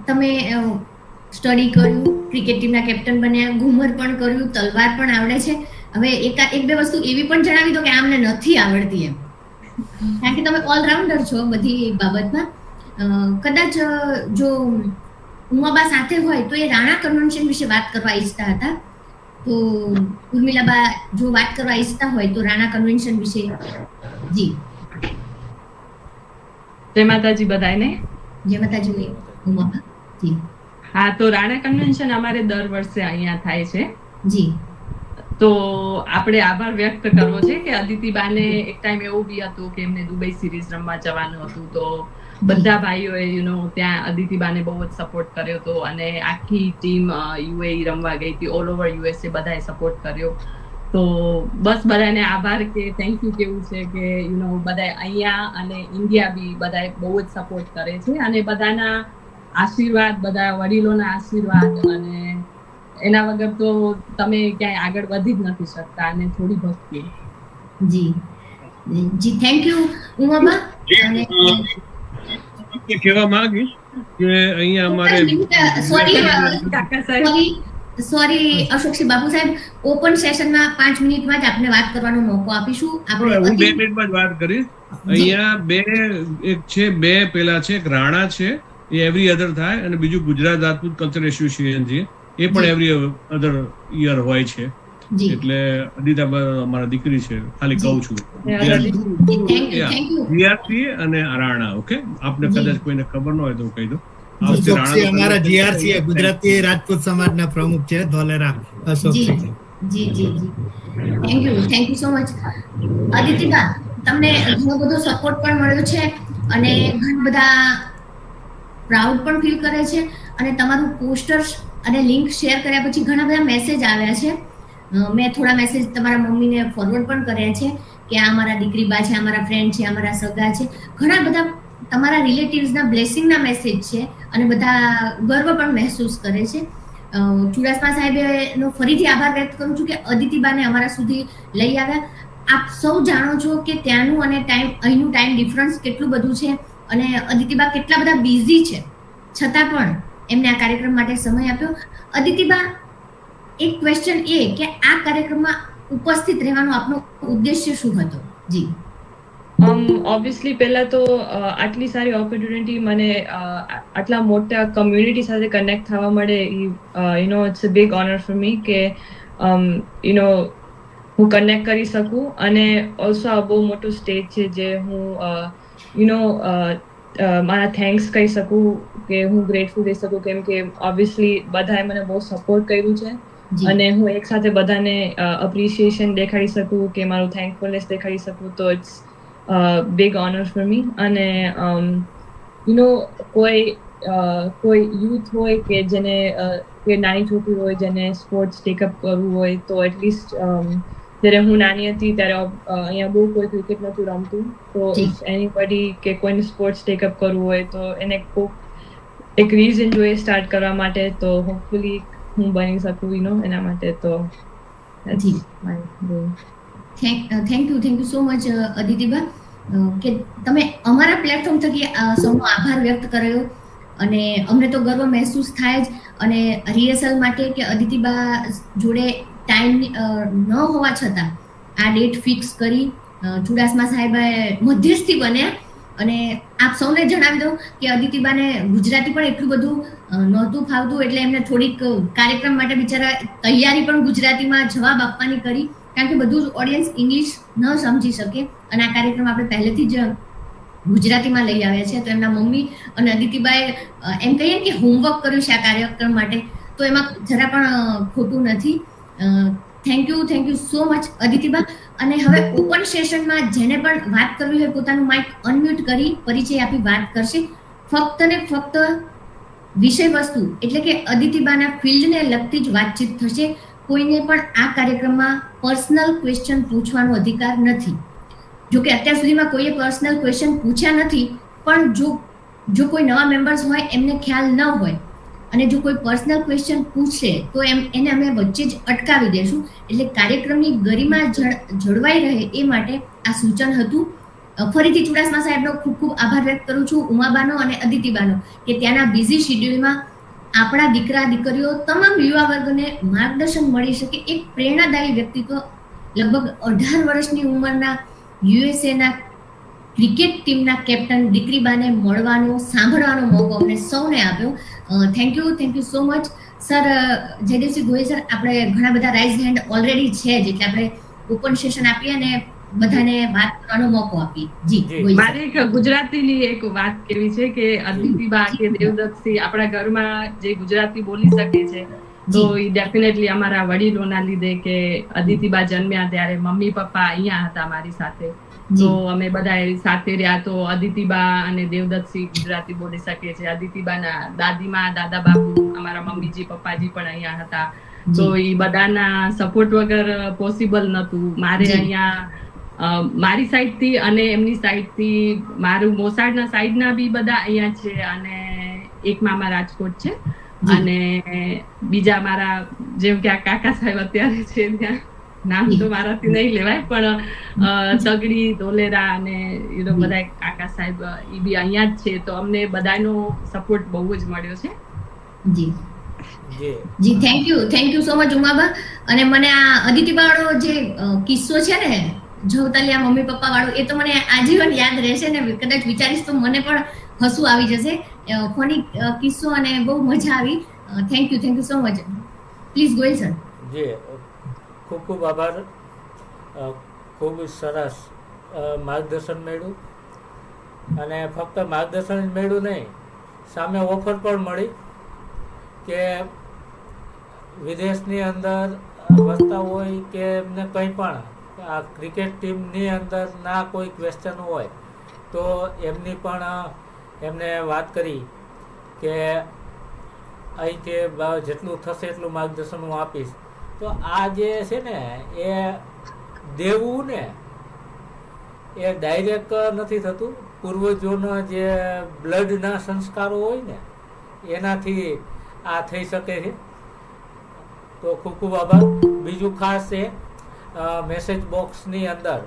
તમે સ્ટડી કર્યું, ક્રિકેટ ટીમના કેપ્ટન બન્યા, ઘુમર પણ કર્યું, તલવાર પણ આવડે છે. હવે એક બે વસ્તુ એવી પણ જણાવી દો કે આમને નથી આવડતી એમ, કારણ કે તમે ઓલરાઉન્ડર છો બધી બાબતમાં. કદાચ જો ઉમાબા સાથે હોય તો એ રાણા કન્વેન્શન વિશે વાત કરવા ઈચ્છતા હતા. તો ઉર્મિલાબા જો વાત કરવા ઈચ્છતા હોય તો રાણા કન્વેન્શન વિશે. જી જય માતાજી બધાને. જય માતાજી ઉમાબા. જી હા, તો રાણા કન્વેન્શન અમારે દર વર્ષે અહીંયા થાય છે. જી તો આપણે આભાર વ્યક્ત કરવો છે કે અદિતિબાને એક ટાઈમ એવું બી હતું કે એમને દુબઈ સિરીઝ રમવા જવાનું હતું, તો બધા ભાઈઓએ ત્યાં અદિતિબાને બહુ જ સપોર્ટ કર્યો હતો અને આખી ટીમ યુએઈ રમવા ગઈ હતી. ઓલ ઓવર યુએસએ બધાએ સપોર્ટ કર્યો. તો બસ બધાને આભાર કે થેન્ક યુ કેવું છે કે બધા અહીંયા અને ઇન્ડિયા બી બધાએ બહુ જ સપોર્ટ કરે છે અને બધાના આશીર્વાદ, બધા વડીલોના આશીર્વાદ, અને એના વગર તો તમે ક્યાંય આગળ વધી જ નથી શકતા. અને થોડી ભક્તિ. જી જી થેન્ક યુ ઉમાબા. અને કહેવા માંગીશ કે અહીંયા અમારે સોરી અશોકસિંહ બાપુ સાહેબ, ઓપન સેશનમાં 5 મિનિટમાં જ આપને વાત કરવાનો મોકો આપીશું. હું 2 મિનિટમાં જ વાત કરીશ. અહીંયા બે પેલા છે, એક રાણા છે, એ એવરી અધર થાય, અને બીજું ગુજરાત રાજપૂત કલ્ચર એસોસિએશન છે. એ પણ એવરી અધર યર હોય છે. જી એટલે અદિતિબા અમારા દીકરી છે, ખાલી કહું છું. થેન્ક યુ જીઆરસી અને રાણા. ઓકે, આપને જી. કદાચ કોઈને ખબર ન હોય તો હું કહી દઉં. આ વખતે અશોકસિંહ રાણાનો અમારા કદાચ જીઆરસી ગુજરાતી રાજપૂત સમાજના પ્રમુખ છે, ધોલેરા અશોકસિંહ. જી જી જી થેન્ક યુ સો મચ. અદિતિબા, તમને ઘણો બધો સપોર્ટ પણ મળ્યો છે અને ઘણા બધા પ્રાઉડ પણ ફીલ કરે છે, અને તમારું પોસ્ટર્સ અને લિંક શેર કર્યા પછી ઘણા બધા મેસેજ આવ્યા છે. મેં થોડા મેસેજ તમારા મમ્મીને ફોરવર્ડ પણ કર્યા છે કે આ અમારા દીકરી બા છે, અમારા ફ્રેન્ડ છે, અમારા સગા છે. ઘણા બધા તમારા રિલેટિવ્સના બ્લેસિંગના મેસેજ છે અને બધા ગર્વ પણ મહેસૂસ કરે છે. ચુડાસમા સાહેબનો ફરીથી આભાર વ્યક્ત કરું છું કે અદિતિબાને અમારા સુધી લઈ આવ્યા. આપ સૌ જાણો છો કે ત્યાંનું અને અહીંનું ટાઈમ ડિફરન્સ કેટલું બધું છે, અને અદિતિબા કેટલા બધા બિઝી છે, છતાં પણ એમને આ કાર્યક્રમ માટે સમય આપ્યો. અદિતિબા, એક ક્વેશ્ચન એ કે આ કાર્યક્રમમાં ઉપસ્થિત રહેવાનો આપનો ઉદ્દેશ્ય શું હતો? જી. ઓબ્વિયસલી પહેલા તો આટલી સારી ઓપોર્ચ્યુનિટી મને આટલા મોટા કમ્યુનિટી સાથે કનેક્ટ થવા મળે, it's a big honour for me કે હું કનેક્ટ કરી શકું. અને ઓલ્સો આ બહુ મોટું સ્ટેજ છે જે હું મારા થેન્ક્સ કહી શકું, કે હું ગ્રેટફુલ કહી શકું, કેમ કે ઓબ્વિયસલી બધાએ મને બહુ સપોર્ટ કર્યું છે અને હું એક સાથે બધાને અપ્રિશિએશન દેખાડી શકું, કે મારું થેન્કફુલનેસ દેખાડી શકું, તો it's big honor for me. અને કોઈ યુથ હોય કે જેને કે નાની છોકરી હોય જેને સ્પોર્ટ્સ ટેકઅપ કરવું હોય, તો એટલીસ્ટ જ્યારે હું નાની હતી ત્યારે અહીંયા બહુ કોઈ ક્રિકેટ નહોતું રમતું, તો એનીબડી કે કોઈને સ્પોર્ટ્સ ટેકઅપ કરવું હોય તો એને એક રીઝન જોઈએ સ્ટાર્ટ કરવા માટે, તો હોપફુલી હું બની શકું એના માટે. તો થેન્ક યુ સો મચ અદિતિબા, કે તમે અમારા પ્લેટફોર્મ થકી સૌનો આભાર વ્યક્ત કર્યો, અને અમને તો ગર્વ મહેસૂસ થાય જ. અને રિહર્સલ માટે કે અદિતિબા જોડે ટાઈમ ન હોવા છતાં આ ડેટ ફિક્સ કરી ચુડાસમા સાહેબે મધ્યસ્થી બન્યા. અને આપ સૌને જણાવી દઉં કે અદિતિબાને ગુજરાતી પણ એટલું બધું નહોતું ફાવતું, એટલે એમને થોડીક કાર્યક્રમ માટે બિચારા તૈયારી પણ ગુજરાતીમાં જવાબ આપવાની કરી, કારણ કે બધું જ ઓડિયન્સ ઇંગ્લિશ ન સમજી શકે. અને આ કાર્યક્રમ આપણે પહેલેથી જ ગુજરાતીમાં લઈ આવ્યા છે, તો એમના મમ્મી અને અદિતિબાએ એમ કહીએ કે હોમવર્ક કર્યું છે આ કાર્યક્રમ માટે, તો એમાં જરા પણ ખોટું નથી. થેન્ક યુ સો મચ અદિતિબા. અને હવે ઓપન સેશનમાં જેને પણ વાત કરવી હોય પોતાનું માઇક અનમ્યુટ કરી પરિચય આપી વાત કરશે. ફક્ત ને ફક્ત વિષય વસ્તુ એટલે કે અદિતિબાના ફિલ્ડને લગતી જ વાતચીત થશે. કોઈને પણ આ કાર્યક્રમમાં પર્સનલ ક્વેશ્ચન પૂછવાનો અધિકાર નથી. જો કે અત્યાર સુધીમાં કોઈએ પર્સનલ ક્વેશ્ચન પૂછ્યા નથી, પણ જો કોઈ નવા મેમ્બર્સ હોય એમને ખ્યાલ ન હોય અને જો કોઈ પર્સનલ ક્વેશ્ચન પૂછશે તો એને અમે વચ્ચે જ અટકાવી દેશું. એટલે કાર્યક્રમની ગરિમા જળવાઈ રહે એ માટે આ સૂચન હતું. ફરીથી ચુડાસમા સાહેબનો ખૂબ ખૂબ આભાર વ્યક્ત કરું છું, ઉમાબાનો અને અદિતિબાનો, કે ત્યાંના બિઝી શિડ્યુલમાં આપણા દીકરા દીકરીઓ તમામ યુવા વર્ગને માર્ગદર્શન મળી શકે. એક પ્રેરણાદાયી વ્યક્તિત્વ લગભગ 18 વર્ષની ઉંમરના યુએસએના ક્રિકેટ ટીમના કેપ્ટન દીકરીબાને મળવાનો સાંભળવાનો મોકો અમને સૌને આપ્યો. Thank you so much sir. Jaydevsinh Gohil sir, આપણે ઘણા બધા રાઇઝ હેન્ડ ઓલરેડી છે જ, એટલે આપણે ઓપન સેશન આપીએ અને બધાને વાત કરવાનો મોકો આપીએ. જી, મારે એક ગુજરાતીની એક વાત કેવી છે કે અદિતિબા કે દેવદત્તસિંહ આપણા ઘરમાં જે ગુજરાતી બોલી શકે છે, તો એ ડેફિનેટલી અમારા વડીલોના લીધે, કે અદિતિબા જન્મ્યા ત્યારે મમ્મી પપ્પા અહીંયા હતા મારી સાથે, તો અમે બધા સાથે રહ્યા, તો અદિતિબા અને દેવદત્તસિંહ ગુજરાતી બોલી શકે છે. અદિતિબાના દાદીમા દાદા બાપુ અમારા મમ્મીજી પપ્પાજી પણ અહીંયા હતા, તો એ બધાના સપોર્ટ વગર પોસિબલ નહોતું. મારે અહીંયા મારી સાઈડથી અને એમની સાઈડથી, મારું મોસાળના સાઈડના બી બધા અહીંયા છે, અને એક મામા રાજકોટ છે, અને બીજા મારા જેમ કે આ કાકા સાહેબ અત્યારે છે ત્યાં, નામ તો મારાથી નહીં લેવાય, પણ સગડી ધોલેરા અને બધા કાકા સાહેબ એ બી અહીંયા જ છે, તો અમને બધાનો સપોર્ટ બહુ જ મળ્યો છે. જી thank you so much Umaba. અને મને આ અદિતિબા વાળો જે કિસ્સો છે ને, જવતલિયા મમ્મી પપ્પા વાળું, એ તો મને આજીવન યાદ રહેશે ને. કદાચ વિચારીશ તો મને પણ હસવું આવી જશે. ફની કિસ્સો અને બહુ મજા આવી. Thank you so much. Please Goyal sir. જી ખૂબ ખૂબ આભાર. ખૂબ સરસ માર્ગદર્શન મળ્યું, અને ફક્ત માર્ગદર્શન જ મળ્યું નહીં, સામે ઓફર પણ મળી કે વિદેશની અંદર વસતા હોય કે એમને કંઈ પણ આ ક્રિકેટ ટીમની અંદર ના કોઈ ક્વેશ્ચન હોય તો એમની પણ એમને વાત કરી કે અહીંથી જેટલું થશે એટલું માર્ગદર્શન હું આપીશ. તો આ જે છે ને એ દેવું ને એ ડાયરેક્ટ નથી થતું, પૂર્વજોના જે બ્લડના સંસ્કારો હોય ને એનાથી આ થઈ શકે છે. તો ખૂબ ખૂબ આભાર. બીજું ખાસ છે મેસેજ બોક્સની અંદર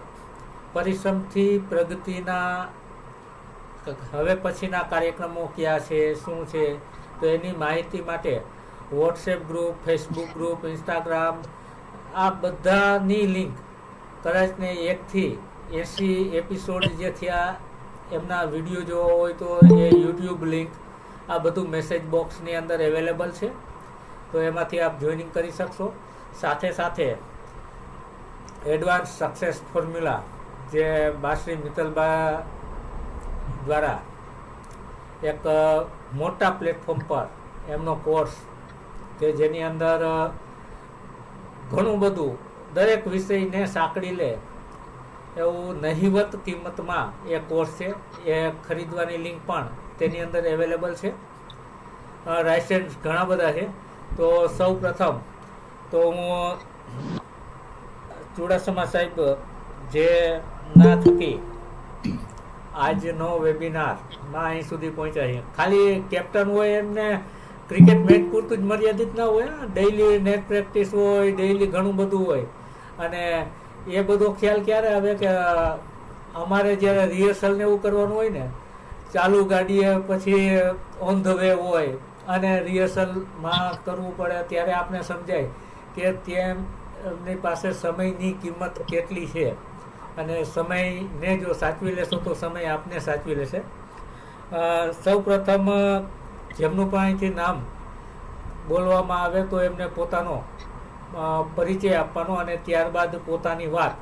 પરિશ્રમથી પ્રગતિના હવે પછીના કાર્યક્રમો ક્યાં છે, શું છે, તો એની માહિતી માટે WhatsApp group, Facebook group, Instagram, આ બધાની લિંક કદાચ ને 1 થી 80 એપિસોડ જે થયા એમના વિડીયો જોવા હોય તો એ યુટ્યુબ લિંક, આ બધું મેસેજ બોક્સની અંદર અવેલેબલ છે. તો એમાંથી આપ જોઈનિંગ કરી શકશો. સાથે સાથે એડવાન્સ સક્સેસ ફોર્મ્યુલા જે બાશ્રી મિત્તલબા દ્વારા એક મોટા પ્લેટફોર્મ પર એમનો કોર્સ કે જેની અંદર ઘણું બધું દરેક વિષયને સાંકળી લે એવું નહિવત કિંમતમાં એ કોર્સ છે. એ ખરીદવાની લિંક પણ તેની અંદર અવેલેબલ છે. લાઇસન્સ ઘણા બધા છે. તો સૌ પ્રથમ તો હું ચુડાસમા સાહેબ જે ના થકી આજનો વેબિનારમાં અહીં સુધી પહોંચ્યા છે. ખાલી કેપ્ટન હોય એમને ક્રિકેટ મેચ પૂરતું જ મર્યાદિત ના હોય, ડેઈલી નેટ પ્રેક્ટિસ હોય, ડેઈલી ઘણું બધું હોય. અને એ બધો ખ્યાલ ક્યારે આવે કે અમારે જ્યારે રિહર્સલ ને એવું કરવાનું હોય ને, ચાલુ ગાડીએ પછી ઓન ધ વે હોય અને રિહર્સલમાં કરવું પડે, ત્યારે આપણે સમજાય કે તેમની પાસે સમયની કિંમત કેટલી છે, અને સમયને જો સાચવી લેશો તો સમય આપને સાચવી લેશે. સૌ પ્રથમ જેમનું પણ અહીંથી નામ બોલવામાં આવે તો એમને પોતાનો પરિચય આપવાનો, અને ત્યારબાદ પોતાની વાત,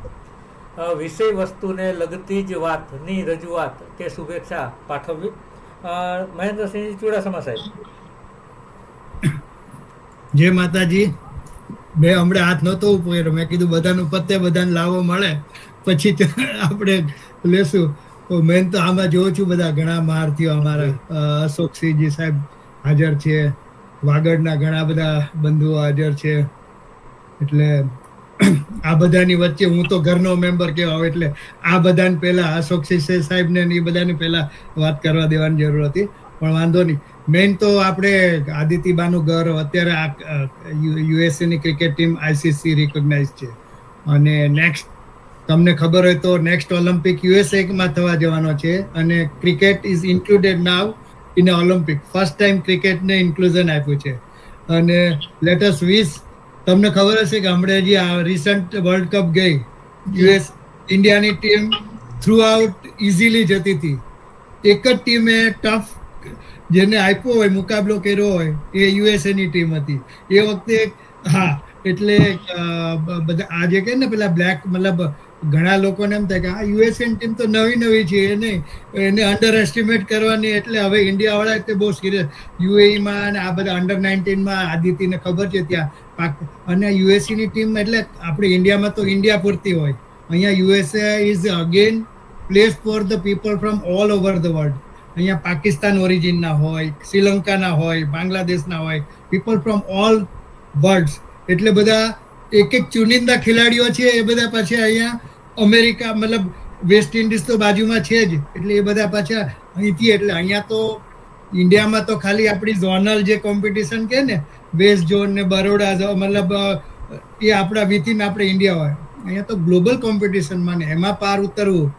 વિષય વસ્તુને લગતી જ વાતની રજૂઆત કે શુભેચ્છા પાઠવવી. મહેન્દ્રસિંહ ચુડાસમા સાહેબ. જય માતાજી. મેં હમણાં હાથ નહોતો ઉપાડ્યો, મેં કીધું બધાનું પતે બધાને લાવો મળે પછી આપણે લેશું. તો મેન તો આમાં જોઉં છું બધા ઘણા મહારથીઓ અમારા અશોકસિંહજી સાહેબ હાજર છે, વાગડના ઘણા બધા બંધુઓ હાજર છે. એટલે આ બધાની વચ્ચે હું તો ઘરનો મેમ્બર કહેવાય, એટલે આ બધાને પહેલા અશોકસિંહ સાહેબને એ બધાને પહેલા વાત કરવા દેવાની જરૂર હતી. પણ વાંધો નહીં. મેઇન તો આપણે આદિતિબાનું ઘર અત્યારે આ યુએસએની ક્રિકેટ ટીમ આઈસીસી રિકોગ્નાઇઝ છે, અને નેક્સ્ટ તમને ખબર હોય તો નેક્સ્ટ ઓલિમ્પિક યુએસએમાં થવા જવાનો છે, અને cricket is included now in Olympic. First time ક્રિકેટને ઇન્ક્લુઝન આપ્યું છે. અને લેટ અસ વિશ, તમને ખબર હશે કે હમણાં જે આ રિસન્ટ વર્લ્ડ કપ ગઈ, યુએસ ઇન્ડિયાની ટીમ થ્રુ આઉટ ઇઝીલી જતી હતી. એક જ ટીમે ટફ જેને આપ્યો હોય, મુકાબલો કર્યો હોય, એ યુએસએની ટીમ હતી એ વખતે. હા, એટલે બધા આજે કહે ને પેલા બ્લેક, મતલબ ઘણા લોકોને એમ થાય કે આ યુએસએની ટીમ તો નવી છે, એને અંડર એસ્ટિમેટ કરવાની. એટલે હવે ઇન્ડિયાવાળા તે બહુ સિરિયસ યુએઈમાં અને આ બધા અંડર 19માં આદિત્યને ખબર છે ત્યાં પાક. અને યુએસએની ટીમ એટલે આપણે ઇન્ડિયામાં તો ઇન્ડિયા પૂરતી હોય, અહીંયા USA is again place for the people from all over the world. અહીંયા પાકિસ્તાન ઓરિજિનના હોય, શ્રીલંકાના હોય, બાંગ્લાદેશના હોય, પીપલ ફ્રોમ ઓલ વર્લ્ડ્સ. એટલે બધા એક ચુનિંદા ખેલાડીઓ છે, એ બધા પાછા અહીંયા અમેરિકા, મતલબ વેસ્ટ ઇન્ડિઝ તો બાજુમાં છે જ, એટલે એ બધા પાછા અહીંથી. એટલે અહીંયા તો ઇન્ડિયામાં તો ખાલી આપણી ઝોનલ જે કોમ્પિટિશન કે ને, વેસ્ટ ઝોન ને બરોડા, મતલબ એ આપણા વિથિન આપણે ઇન્ડિયા હોય. અહીંયા તો ગ્લોબલ કોમ્પિટિશનમાં ને એમાં પાર ઉતરવું,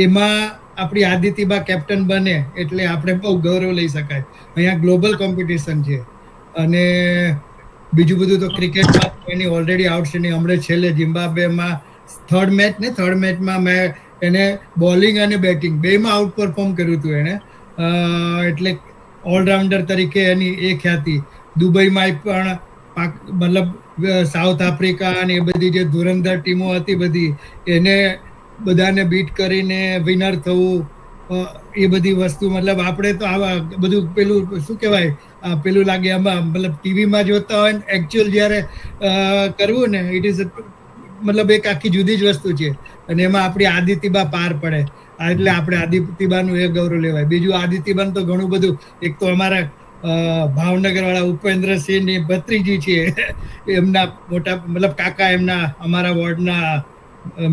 એમાં આપણી આદિતિબા કેપ્ટન બને એટલે આપણે બહુ ગૌરવ લઈ શકાય. અહીંયા ગ્લોબલ કોમ્પિટિશન છે. અને બીજું બધું તો ક્રિકેટમાં એની ઓલરેડી આઉટસ્ટેન્ડિંગ. હમણાં છેલ્લે ઝિમ્બાબ્વેમાં થર્ડ મેચમાં મેં એને બોલિંગ અને બેટિંગ બેમાં આઉટ પરફોર્મ કર્યું હતું એને. એટલે ઓલરાઉન્ડર તરીકે એની એ ખ્યાતિ. દુબઈમાં પણ મતલબ સાઉથ આફ્રિકા અને એ બધી જે ધુરંધર ટીમો હતી બધી એને બધાને બીટ કરીને વિનર થવું, એ બધી વસ્તુ મતલબ આપણે તો આવા બધું પેલું શું કહેવાય પેલું લાગે આમાં મતલબ ટીવીમાં જોતા હોય ને એકચ્યુઅલ જ્યારે કરવું ને ઇટ ઇઝ મતલબ એક આખી જુદી જ વસ્તુ છે અને એમાં આપણી આદિત્યબા પાર પડે. એટલે આપણે આદિત્યબાનું એ ગૌરવ લેવાય. બીજું આદિત્યબાનું તો ઘણું બધું, એક તો અમારા ભાવનગર વાળા ઉપેન્દ્રસિંહ ની ભત્રીજી છે, એમના મોટા મતલબ કાકા એમના અમારા વોર્ડના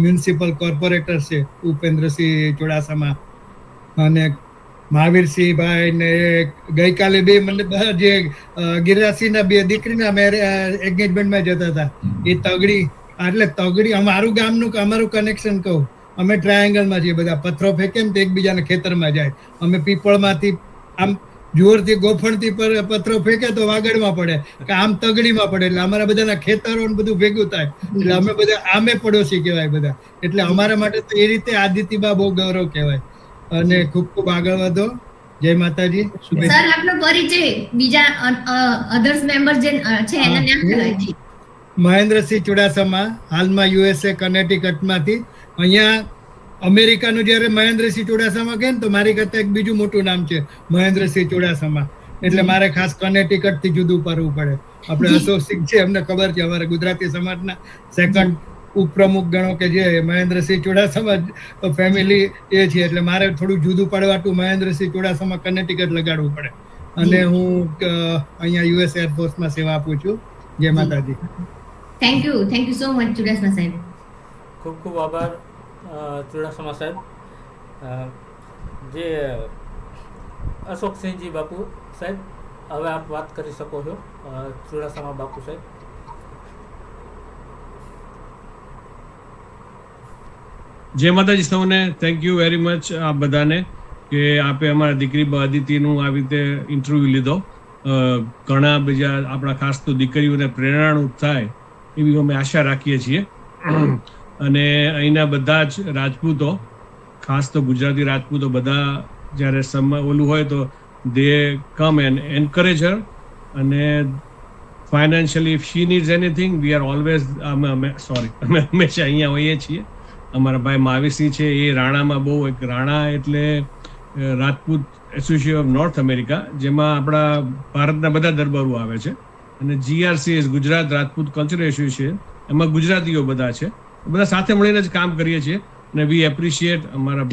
મ્યુનિસિપલ કોર્પોરેટર છે ઉપેન્દ્રસિંહ ચુડાસમા, અને મહાવીરસિંહભાઈ ને ગઈકાલે બે મતલબ જે ગિરિરાજસિંહના બે દીકરીના એંગેજમેન્ટમાં જતા હતા એ તગડી, એટલે તગડી અમારું ગામનું અમારું કનેક્શન કહું, અમે ટ્રાયેંગલમાં છીએ, બધા પથ્થરો ફેંકે ને તો એકબીજાના ખેતરમાં જાય, અમે પીપળમાંથી આમ જોરથી ગોફણથી પથ્થરો ફેંકે તો વાગડમાં પડે કે આમ તગડીમાં પડે, એટલે અમારા બધાના ખેતરો બધું ભેગું થાય, એટલે અમે બધા આમે પડોશી કહેવાય બધા, એટલે અમારા માટે તો એ રીતે આદિત્યબા બહુ ગૌરવ કહેવાય. અને ખૂબ ખૂબ આગળ વધો. જય માતાજી. સર આપનો પરિચય બીજા અધર્સ મેમ્બર જે છે એના નામ જણાવજો. મહેન્દ્રસિંહ ચુડાસમા, હાલમાં યુએસએ કનેટિકટમાંથી. અહીંયા અમેરિકાનું જ્યારે મહેન્દ્રસિંહ ચુડાસમા કહે ને તો મારી કરતા એક બીજું મોટું નામ છે મહેન્દ્રસિંહ ચુડાસમા, એટલે મારે ખાસ કનેટિકટ થી જુદું પડવું પડે. આપણે અશોક સિંહ છે એમને ખબર છે, અમારા ગુજરાતી સમાજના સેકન્ડ ઉપપ્રમુખ ગણો કે જે મહેન્દ્રસિંહ ચુડાસમા ફેમિલી એ છે, એટલે મારે થોડું જુદું પાડવાટું મહેન્દ્રસિંહ ચુડાસમા કનેટિકટ લગાડવું પડે. અને હું અહીંયા યુએસ એરફોર્સમાં સેવા આપું છું. જય માતાજી. Thank you so much Chudasama સાહેબ. ખૂબ ખૂબ આભાર ચુડાસમા સાહેબ. જે અશોકસિંહજી બાપુ સાહેબ, હવે આપ વાત કરી શકો છો. ચુડાસમા બાપુ સાહેબ. જય માતાજી સૌને. થેન્ક યુ વેરી મચ આ બધાને કે આપે અમારા દીકરી અદિતિનું આવી રીતે ઇન્ટરવ્યુ લીધો. ઘણા બીજા આપણા ખાસ તો દીકરીઓને પ્રેરણારૂપ થાય એવી અમે આશા રાખીએ છીએ. અને અહીંના બધા જ રાજપૂતો, ખાસ તો ગુજરાતી રાજપૂતો બધા જ્યારે ઓલું હોય તો દે કમ એન્ડ એન્કરેજ હર, અને financially if she needs anything we are always અમે હંમેશા અહીંયા હોઈએ છીએ. અમારા ભાઈ મહાવીરસિંહ છે એ રાણામાં બહુ એક રાણા એટલે Rajput association of north America, જેમાં આપણા ભારતના બધા દરબારો આવે છે, અને GRCS Gujarat Rajput culture association, એમાં ગુજરાતીઓ બધા છે, બધા સાથે મળીને જ કામ કરીએ છીએ. અને વી એપ્રિશિએટ અમારા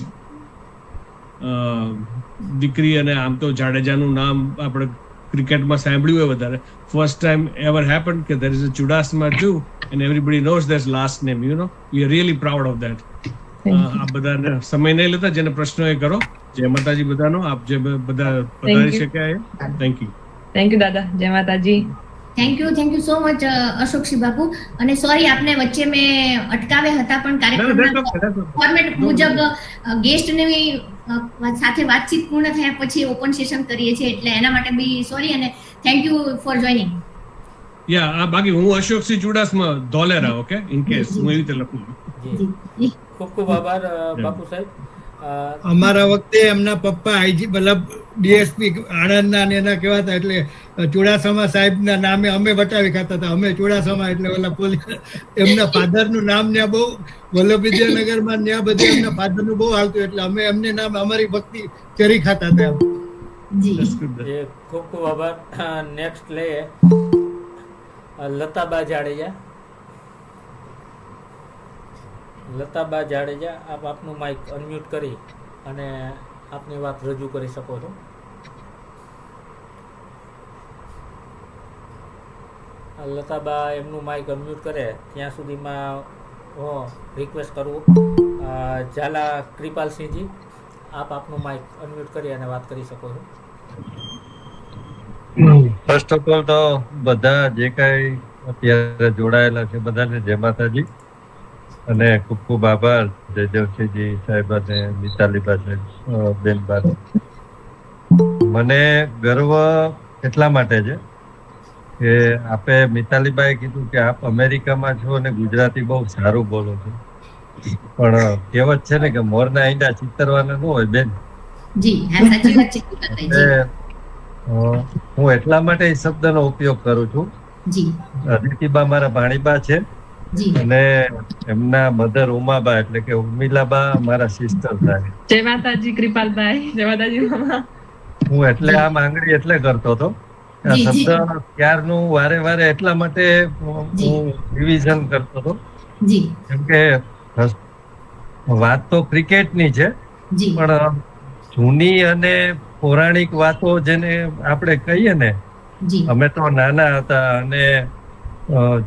દીકરી, અને આમ તો જાડેજાનું નામ આપણે ક્રિકેટમાં સાંભળ્યું હોય વધારે, ફર્સ્ટ ટાઈમ એવર હેપન કે there is a Chudasama too and everybody knows their last name, you know, we are really proud of that. આ બધાને સમય નહીં લેતા, જેને પ્રશ્નો એ કરો. જય માતાજી બધાનો. આપ જે બધા પધારી શક્યા એ થેન્ક યુ દાદા. જય માતાજી. Thank you so much Ashoksinh બાપુ. અને સોરી આપને વચ્ચે મેં અટકાવ્યા હતા, પણ કાર્યક્રમના ફોર્મેટ મુજબ ગેસ્ટની સાથે વાતચીત પૂર્ણ થયા પછી ઓપન સેશન કરીએ છીએ, એટલે એના માટે બી સોરી અને થેન્ક યુ ફોર જોઈનિંગ. યા બાકી હું Ashoksinh Chudasama Dholera, okay, in case હું એવી રીતે લખું. ખૂબ ખૂબ આભાર બાપુ સાહેબ. અમારા વખતે એમના પપ્પા આઈજી મતલબ ડીએસપી આણંદના અને એના કહેવાતા, એટલે ચુડાસમા સાહેબના નામે અમે વટાવી ખાતા હતા. અમે ચુડાસમા એટલે ઓલા પોલીસ, એમના ફાધરનું નામ ત્યાં બહુ વલ્લભવિદ્યાનગરમાં ત્યાં બધે એમના ફાધરનું બહુ હાલતું, એટલે અમે એમને નામ અમારી ભક્તિ ચરી ખાતા હતા. ખૂબ ખૂબ આભાર. નેક્સ્ટ લઈએ લતાબા જાડેજા. લતાબા જાડેજા, આપ આપનું માઇક અનમ્યુટ કરી અને આપની વાત રજૂ કરી શકો છો. લતાબા એમનું માઇક અનમ્યુટ કરે ત્યાં સુધીમાં હું રિક્વેસ્ટ કરું ઝાલા કૃપાલસિંહજી, આપ આપનું માઇક અનમ્યુટ કરી અને વાત કરી શકો છો. ફર્સ્ટ ઓફ ઓલ તો બધા જે કઈ અત્યારે જોડાયેલા છે બધાને જય માતાજી, અને ખૂબ ખૂબ આભાર જયદેવસિંહજી સાહેબ અને મિતાલીબા સાહેબ બેનબા. મને ગર્વ એટલા માટે છે કે આપે મિતાલીબાએ કીધું કે આપ અમેરિકામાં છો અને ગુજરાતી બહુ સારું બોલો છો, પણ કહેવત છે ને કે મોરના ઈંડા ચિતરવાના ન હોય બેન. હું એટલા માટે એ શબ્દનો ઉપયોગ કરું છું. જી અદિતિબા મારા ભાણીબા છે જી અને એમના મધર ઉમાબા એટલે કે ઉર્મિલાબા મારા સિસ્ટર થાય. જય માતાજી કૃપાલભાઈ, જય માતાજી મામા. હું એટલે આમ આંગળી એટલે કરતો હતો. આ જી, જી. શબ્દ ક્યારનું વારે વારે એટલા માટે જી. હું રિવિઝન કરતો હતો જી કેમ કે વાત તો ક્રિકેટની છે જી પણ જૂની અને પૌરાણિક વાતો જેને આપણે કહીએ ને, જી અમે તો નાના હતા અને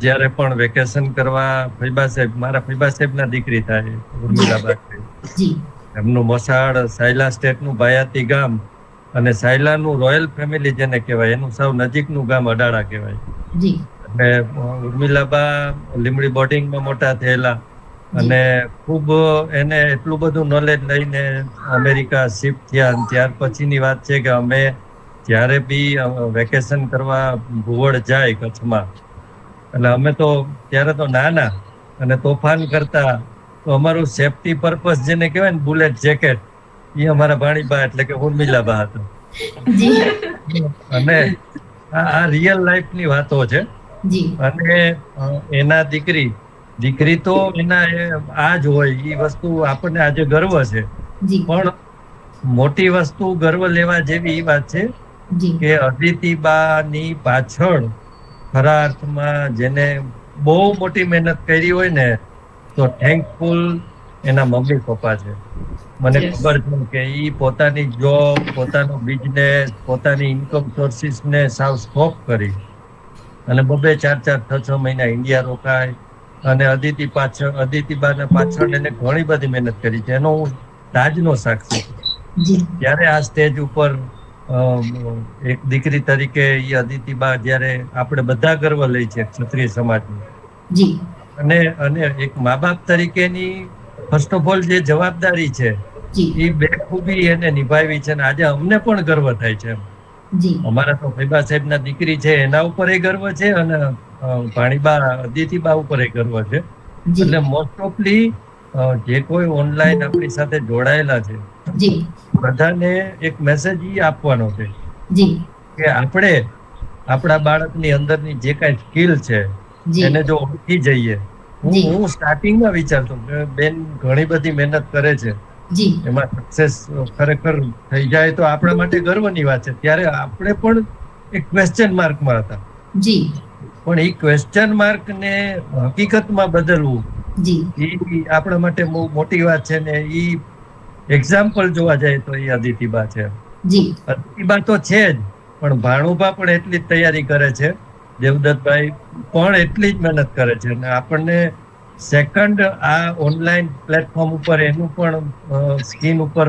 જ્યારે પણ વેકેશન કરવા ફૈબા સાહેબ, મારા ફૈબા સાહેબના દીકરી થાય ઉર્મિલાબા છે. જી એમનું મસાડ સાયલા સ્ટેટનું બાયાતી ગામ અને સાયલાનું રોયલ ફેમિલી જેને કહેવાય એનું સાવ નજીકનું ગામ અડાળા કહેવાય. જી અને ઉર્મિલાબા લીમડી બોર્ડિંગમાં મોટા થયેલા અને ખૂબ એને એટલું બધું નોલેજ લઈને અમેરિકા શિફ્ટ થયા. અને ત્યાર પછીની વાત છે કે અમે જ્યારે બી વેકેશન કરવા ભુવડ જાય કચ્છમાં, એટલે અમે તો ત્યારે તો નાના અને તોફાન કરતા, તો અમારું સેફટી પર્પસ જેને કહેવાય ને બુલેટ જેકેટ, એ અમારા ભાણીબા એટલે કે ઉર્મિલાબા હતા. જી અને આ રિયલ લાઈફની વાતો છે. જી અને એના દીકરી તો એના આ જ હોય, એ વસ્તુ આપણને આજે ગર્વ છે. જી પણ મોટી વસ્તુ ગર્વ લેવા જેવી એ વાત છે જી કે અદિતિબાની પાછળ ખરા અર્થમાં જેને બહુ મોટી મહેનત કરી હોય ને, તો થેન્કફુલ એના મમ્મી પપ્પા છે. મને Yes. ખબર છે કે ઈ પોતાની જોબ, પોતાનો બિઝનેસ, પોતાની ઇન્કમ સોર્સિસ ને સાવ સ્ટોપ કરી અને 2-4-6 મહિના ઇન્ડિયા રોકાય અને અદિતિબાના પાછળ એને ઘણી બધી મહેનત કરી છે. એનો હું તાજનો સાક્ષી છું. જી ત્યારે આ સ્ટેજ ઉપર એક દીકરી તરીકે એ અદિતિબા જ્યારે આપણે બધા ગર્વ લઈ છે ક્ષત્રિય સમાજની, જી અને એક મા બાપ તરીકેની ફર્સ્ટ ઓફ ઓલ જે જવાબદારી છે જી એ બેખૂબી એને નિભાવી છે. અને આજે અમને પણ ગર્વ થાય છે. જી અમારા તો ફૈબા સાહેબના દીકરી છે એના ઉપર એ ગર્વ છે અને ભાણીબા અદિતિબા ઉપર એ ગર્વ છે. જી એટલે મોસ્ટ ઓફલી જે કોઈ ઓનલાઈન આપણી સાથે જોડાયેલા છે જી બધાને એક મેસેજ ઈ આપવાનો છે જી કે આપણે આપણા બાળકની અંદરની જે કાંઈ સ્કિલ છે જી એને જો ઓળખી જઈએ. જી. હું સ્ટાર્ટિંગમાં વિચારતો કે બેન ઘણી બધી મહેનત કરે છે, જી એમાં સક્સેસ ખરેખર થઈ જાય તો આપણા માટે ગર્વની વાત છે. ત્યારે આપણે પણ એક ક્વેશ્ચન માર્કમાં હતા, જી પણ એ ક્વેશ્ચન માર્કને હકીકતમાં બદલવું જી એ આપણા માટે બહુ મોટી વાત છે. ને એ એક્ઝામ્પલ જોવા જાય તો એ અદિતિબા છે. જી અદિતિબા તો છે જ, પણ ભાણુબા પણ એટલી જ તૈયારી કરે છે, દેવદત્તભાઈ પણ એટલી જ મહેનત કરે છે. અને આપણને સેકન્ડ આ ઓનલાઈન પ્લેટફોર્મ ઉપર એનું પણ સ્ક્રીન ઉપર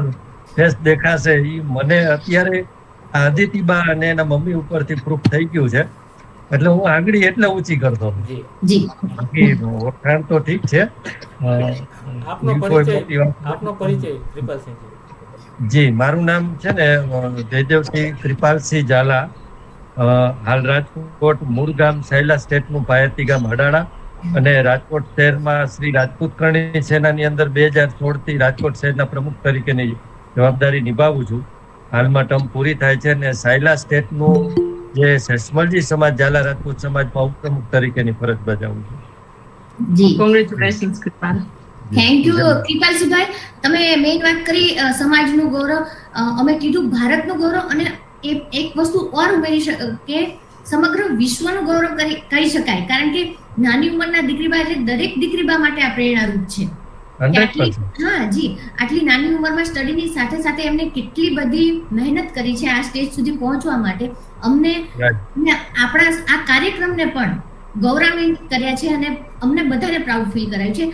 ફેસ દેખાશે, એ મને અત્યારે આ અદિતિબા અને એના મમ્મી ઉપરથી પ્રૂફ થઈ ગયું છે. એટલે હું આંગળી એટલે ઊંચી કરતો હતો. જી જી બાકી ઓળખાણ તો ઠીક છે. આપનો બીજું કોઈ પરિચય મોટી વાત આપનો પરિચય કૃપાલસિંહજી. જી, મારું નામ છે ને જયદેવસિંહ કૃપાલસિંહ ઝાલા. હાલ રાજકોટ મૂળ ગામ સાયલા સ્ટેટનું પાયતી ગામ હડાળા અને રાજકોટ શહેરમાં શ્રી રાજપૂત કરણી સેનાની અંદર 2016 થી રાજકોટ શહેરના પ્રમુખ તરીકેની જવાબદારી નિભાવું છું. હાલમાં ટર્મ પૂરી થાય છે અને સાયલા સ્ટેટનું જે સેસમલજી સમાજ ઝાલા રાજપૂત સમાજમાં ઉપપ્રમુખ તરીકેની ફરજ બજાવું છું. જી કોંગ્રેચ્યુલેશન્સ કૃપાલ. થેન્ક યુ કૃપાલસિંહભાઈ, તમે મેઇન વાત કરી સમાજનું ગૌરવ, અમે કીધું ભારતનું ગૌરવ, અને એક વસ્તુ ઓર ઉમેરી કે સમગ્ર વિશ્વનું ગૌરવ કહી શકાય, કારણ કે નાની ઉંમરના દીકરીબા એટલે દરેક દીકરીબા માટે આ પ્રેરણારૂપ છે. 100%. હા જી, આટલી નાની ઉંમરમાં સ્ટડીની સાથે સાથે એમને કેટલી બધી મહેનત કરી છે આ સ્ટેજ સુધી પહોંચવા માટે. અમને આપણા આ કાર્યક્રમને પણ ગૌરવાન્વિત કર્યા છે અને અમને બધાને પ્રાઉડ ફીલ કરાયું છે.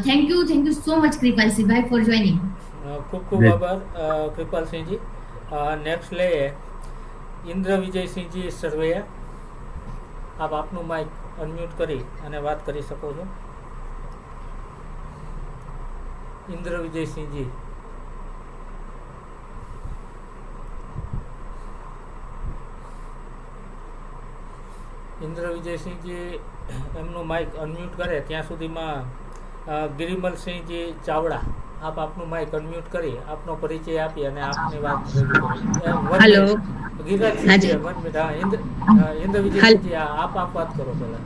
થેન્ક યુ સો મચ કૃપાલસિંહભાઈ ફોર જોઈનિંગ. ખૂબ ખૂબ આભાર કૃપાલસિંહજી. નેક્સ્ટ લઈએ ઇન્દ્ર વિજયસિંહજી સરવૈયા. આપ આપનું માઇક અનમ્યુટ કરી અને વાત કરી શકો છો. ઇન્દ્ર વિજયસિંહજી. ઇન્દ્ર વિજયસિંહજી એમનું માઇક અનમ્યુટ કરે ત્યાં સુધીમાં ગિરિમલસિંહજી ચાવડા, આપ આપનું માઇક અનમ્યુટ કરી આપનો પરિચય આપી અને આપની વાત હેલો. ગિરિરાજ હાજી. સિંહજી, 1 મિનિટ. હા, ઇન્દ્ર વિજયસિંહજી, આપ વાત કરો પહેલા.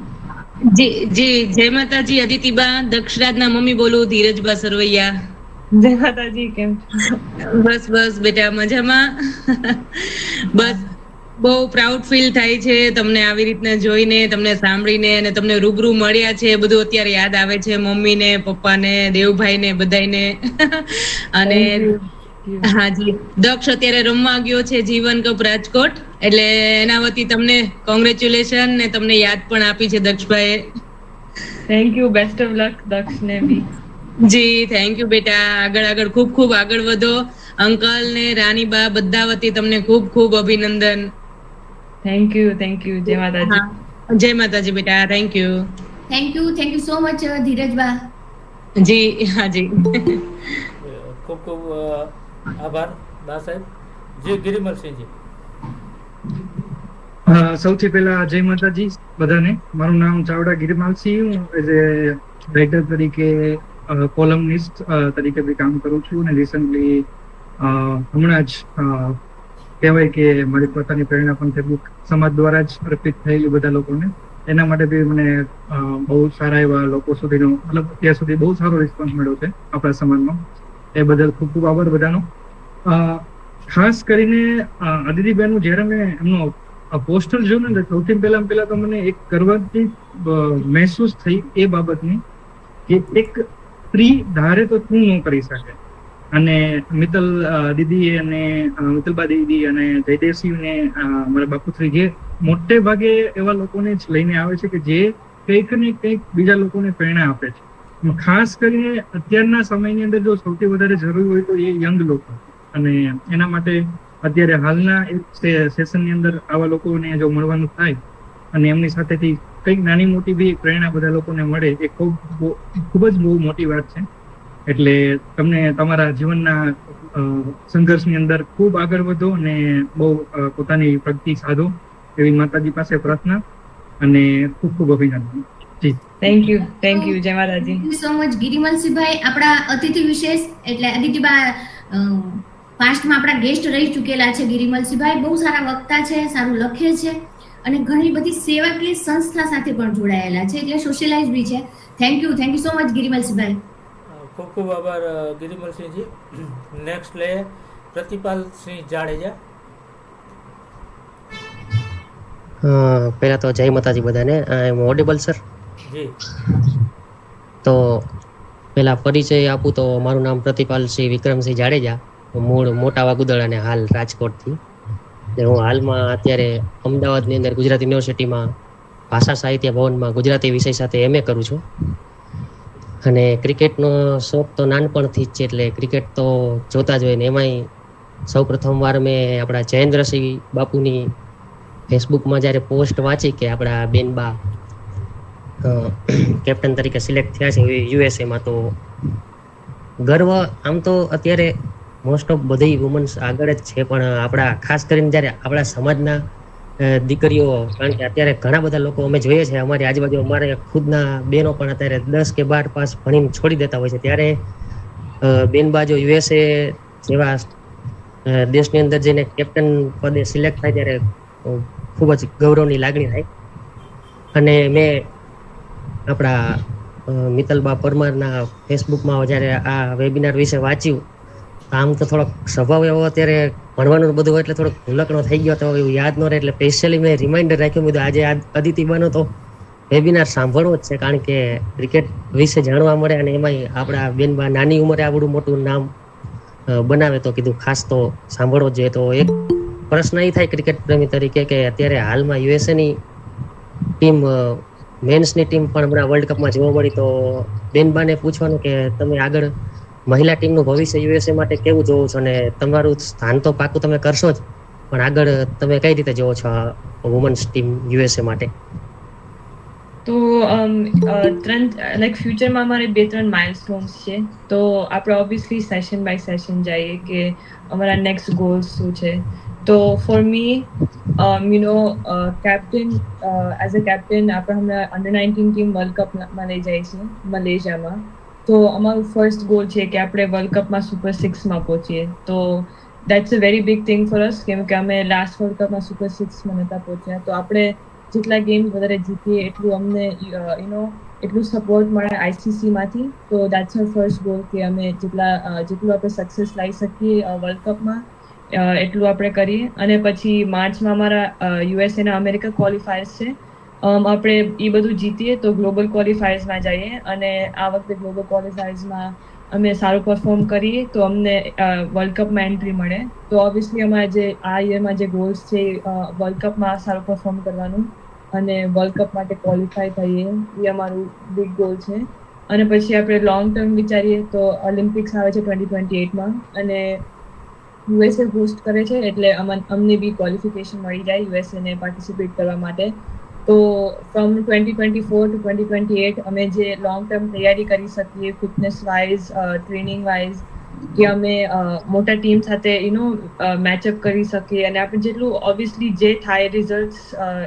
જી જય માતાજી. અદિતિબા, દક્ષરાજના મમ્મી બોલું, ધીરજબા સરવૈયા. જય માતાજી, કેમ છો? બસ બેટા મજામાં. બસ બહુ પ્રાઉડ ફીલ થાય છે તમને આવી રીતના જોઈને, તમને સાંભળીને, અને તમને રૂબરૂ મળ્યા છે બધું અત્યારે યાદ આવે છે, મમ્મીને, પપ્પાને, દેવભાઈને, બધાયને. અને હાજી, દક્ષ અત્યારે રમવા ગયો છે જીવન કપ રાજકોટ, એટલે એના વતી તમને કોંગ્રેચ્યુલેશન, ને તમને યાદ પણ આપી છે દક્ષભાઈએ. Thank you, best of luck દક્ષને બી. જી થેન્ક યુ બેટા. આગળ ખૂબ આગળ વધો. અંકલ ને રાનીબા બધા વતી તમને ખૂબ અભિનંદન. Thank you. જય માતાજી. હા, જય માતાજી બેટા. થેન્ક યુ સો મચ ધીરજબા. જી. હાજી. ખૂબ આભાર દા સાહેબ. જી ગિરિમલસિંહજી. સૌથી પહેલા જય માતાજી બધાને. મારું નામ ચાવડા ગિરિમાલસિંહ. હું એઝ એ રાઇટર તરીકે, કોલમનિસ્ટ તરીકે બી કામ કરું છું, અને રિસન્ટલી હમણાં જ કહેવાય કે મારી પોતાની પ્રેરણા પણ ફેસબુક સમાજ દ્વારા જ અર્પિત થયેલી બધા લોકોને. એના માટે બી મને બહુ સારા એવા લોકો સુધીનો, મતલબ અત્યાર સુધી બહુ સારો રિસ્પોન્સ મળ્યો છે આપણા સમાજમાં. એ બદલ ખૂબ આભાર બધાનો. ખાસ કરીને અદિતિબેનનું જ્યારે મેં એમનો પોસ્ટર જોયું ને, સૌથી પહેલા તો મને એક કરવાથી મહેસૂસ થઈ એ બાબતની કે એક સ્ત્રી ધારે તો શું ન કરી શકે. અને મિત્તલ દીદી અને મિત્તલબા દીદી અને જયદેવસિંહને મારા બાપુશ્રી જે મોટે ભાગે એવા લોકોને જ લઈને આવે છે કે જે કંઈક ને કંઈક બીજા લોકોને પ્રેરણા આપે છે. ખાસ કરીને અત્યારના સમયની અંદર જો સૌથી વધારે જરૂરી હોય તો એ યંગ લોકો. અને એના માટે અત્યારે હાલના એક સેશનની અંદર આવા લોકોને જો મળવાનું થાય અને એમની સાથેથી કંઈક નાની મોટી બી પ્રેરણા બધા લોકોને મળે, એ ખૂબ જ બહુ મોટી વાત છે. એટલે તમને તમારા જીવનના સંઘર્ષની અંદર ખૂબ આગળ વધો અને બહુ પોતાની પ્રગતિ સાધો, એવી માતાજી પાસે પ્રાર્થના, અને ખૂબ અભિનંદન. જી થેન્ક યુ. જય માતાજી. થેન્ક યુ સો મચ ગિરિમલસિંહભાઈ. આપણા અતિથિ વિશેષ એટલે અદિતિબા પાસ્ટમાં આપણા ગેસ્ટ રહી ચૂકેલા છે. ગિરિમલસિંહભાઈ બહુ સારા વક્તા છે, સારું લખે છે, અને ઘણી બધી સેવાકીય સંસ્થા સાથે પણ જોડાયેલા છે, એટલે સોશિયલાઇઝ બી છે. થેન્ક યુ સો મચ ગિરિમલસિંહભાઈ. ખૂબ આભાર ગિરિમલસિંહજી. નેક્સ્ટ લે પ્રતિપાલસિંહ જાડેજા. પહેલા તો જય માતાજી બધાને. આઈ એમ ઓડિબલ સર? જી. તો પહેલા પરિચય આપું તો મારું નામ પ્રતિપાલસિંહ વિક્રમસિંહ જાડેજા, મૂળ મોટા વાગુદળ અને હાલ રાજકોટથી. હું હાલમાં અત્યારે અમદાવાદની અંદર ગુજરાત યુનિવર્સિટીમાં ભાષા સાહિત્ય ભવનમાં ગુજરાતી વિષય સાથે MA કરું છું. અને ક્રિકેટનો શોખ તો નાનપણથી જ છે, એટલે ક્રિકેટ તો જોતા જ હોય ને. એમાંય સૌ પ્રથમવાર મેં આપણા જયેન્દ્રસિંહ બાપુની ફેસબુકમાં જ્યારે પોસ્ટ વાંચી કે આપણા બેનબા કેપ્ટન તરીકે સિલેક્ટ થયા છે USA માં, તો ગર્વ આમ તો અત્યારે મોસ્ટ ઓફ બધી વુમન્સ આગળ જ છે, પણ આપણા ખાસ કરીને જ્યારે આપણા સમાજના દીકરીઓ, કારણ કે અત્યારે ઘણા બધા લોકો અમે જોઈએ છે અમારી આજુબાજુ, અમારે ખુદના બહેનો પણ અત્યારે 10 કે 12 પાસ ભણીને છોડી દેતા હોય છે, ત્યારે બેનબા જો USA જેવા દેશની અંદર જઈને કેપ્ટન પદે સિલેક્ટ થાય ત્યારે ખૂબ જ ગૌરવની લાગણી થાય. અને મેં આપણા મિત્તલબા પરમારના ફેસબુકમાં જ્યારે આ વેબિનાર વિશે વાંચ્યું, આમ તો થોડોક સ્વભાવ એવો અત્યારે ભણવાનું બધું એટલે થોડોક ભૂલકણો થઈ ગયો, તો એવું યાદ ન રહે, એટલે સ્પેશિયલી મેં રિમાઇન્ડર રાખ્યું બધું આજે અદિતિબાનો તો વેબિનાર સાંભળવો જ છે, કારણ કે ક્રિકેટ વિશે જાણવા મળે, અને એમાંય આપણા બેનબા નાની ઉંમરે આવડું મોટું નામ બનાવે, તો કીધું ખાસ તો સાંભળવો જ જોઈએ. તો એક પ્રશ્ન એ થાય ક્રિકેટ પ્રેમી તરીકે કે અત્યારે હાલમાં USAની ટીમ, મેન્સની ટીમ પણ હમણાં વર્લ્ડ કપમાં જોવા મળી, તો બેનબાને પૂછવાનું કે તમે આગળ મહિલા ટીમનું ભવિષ્ય USA માટે કેવું જોવો છો, અને તમારું સ્થાન તો પાકું તમે કરશો જ, પણ આગળ તમે કઈ રીતે જોવો છો આ વુમન્સ ટીમ USA માટે? તો ફ્યુચરમાં અમારે 2-3 માઇલસ્ટોન્સ છે, તો આપણે ઓબ્વિયસલી સેશન બાય સેશન જઈએ કે અમારા નેક્સ્ટ ગોલ્સ શું છે. તો for me captain, as a captain આપણે હમણાં અંડર-19 ટીમ વર્લ્ડ કપમાં લઈ જાય છે મલેશિયામાં, તો અમારું ફર્સ્ટ ગોલ છે કે આપણે વર્લ્ડ કપમાં સુપર 6માં પહોંચીએ. તો that's a very big thing for us, કેમ કે અમે લાસ્ટ વર્લ્ડ કપમાં સુપર 6માં નહોતા પહોંચ્યા. તો આપણે જેટલા ગેમ્સ વધારે જીતીએ એટલું અમને એટલું સપોર્ટ મળે ICCમાંથી. તો દેટ્સ અર ફર્સ્ટ ગોલ કે અમે જેટલું આપણે સક્સેસ લાવી શકીએ વર્લ્ડ કપમાં એટલું આપણે કરીએ. અને પછી માર્ચમાં અમારા USA ના અમેરિકા ક્વોલિફાયર્સ છે. આપણે એ બધું જીતીએ તો ગ્લોબલ ક્વોલિફાયર્સમાં જઈએ, અને આ વખતે ગ્લોબલ ક્વોલિફાયર્સમાં અમે સારું પરફોર્મ કરીએ તો અમને વર્લ્ડ કપમાં એન્ટ્રી મળે. તો ઓબ્વિયસલી અમારા જે આ યરમાં જે ગોલ્સ છે વર્લ્ડ કપમાં સારું પરફોર્મ કરવાનું અને વર્લ્ડ કપ માટે ક્વોલિફાય થઈએ, એ અમારું બિગ ગોલ છે. અને પછી આપણે લોંગ ટર્મ વિચારીએ તો ઓલિમ્પિક્સ આવે છે 2028માં, અને USA હોસ્ટ કરે છે, એટલે અમને બી ક્વોલિફિકેશન મળી જાય USA ને પાર્ટિસિપેટ કરવા માટે. તો ફ્રોમ 2024 to 2028 અમે જે લોંગ ટર્મ તૈયારી કરી શકીએ ફિટનેસ વાઇઝ, ટ્રેનિંગ વાઇઝ, કે અમે મોટા ટીમ સાથે મેચઅપ કરી શકીએ. અને આપણે જેટલું ઓબ્વિયસલી જે થાય રિઝલ્ટ્સ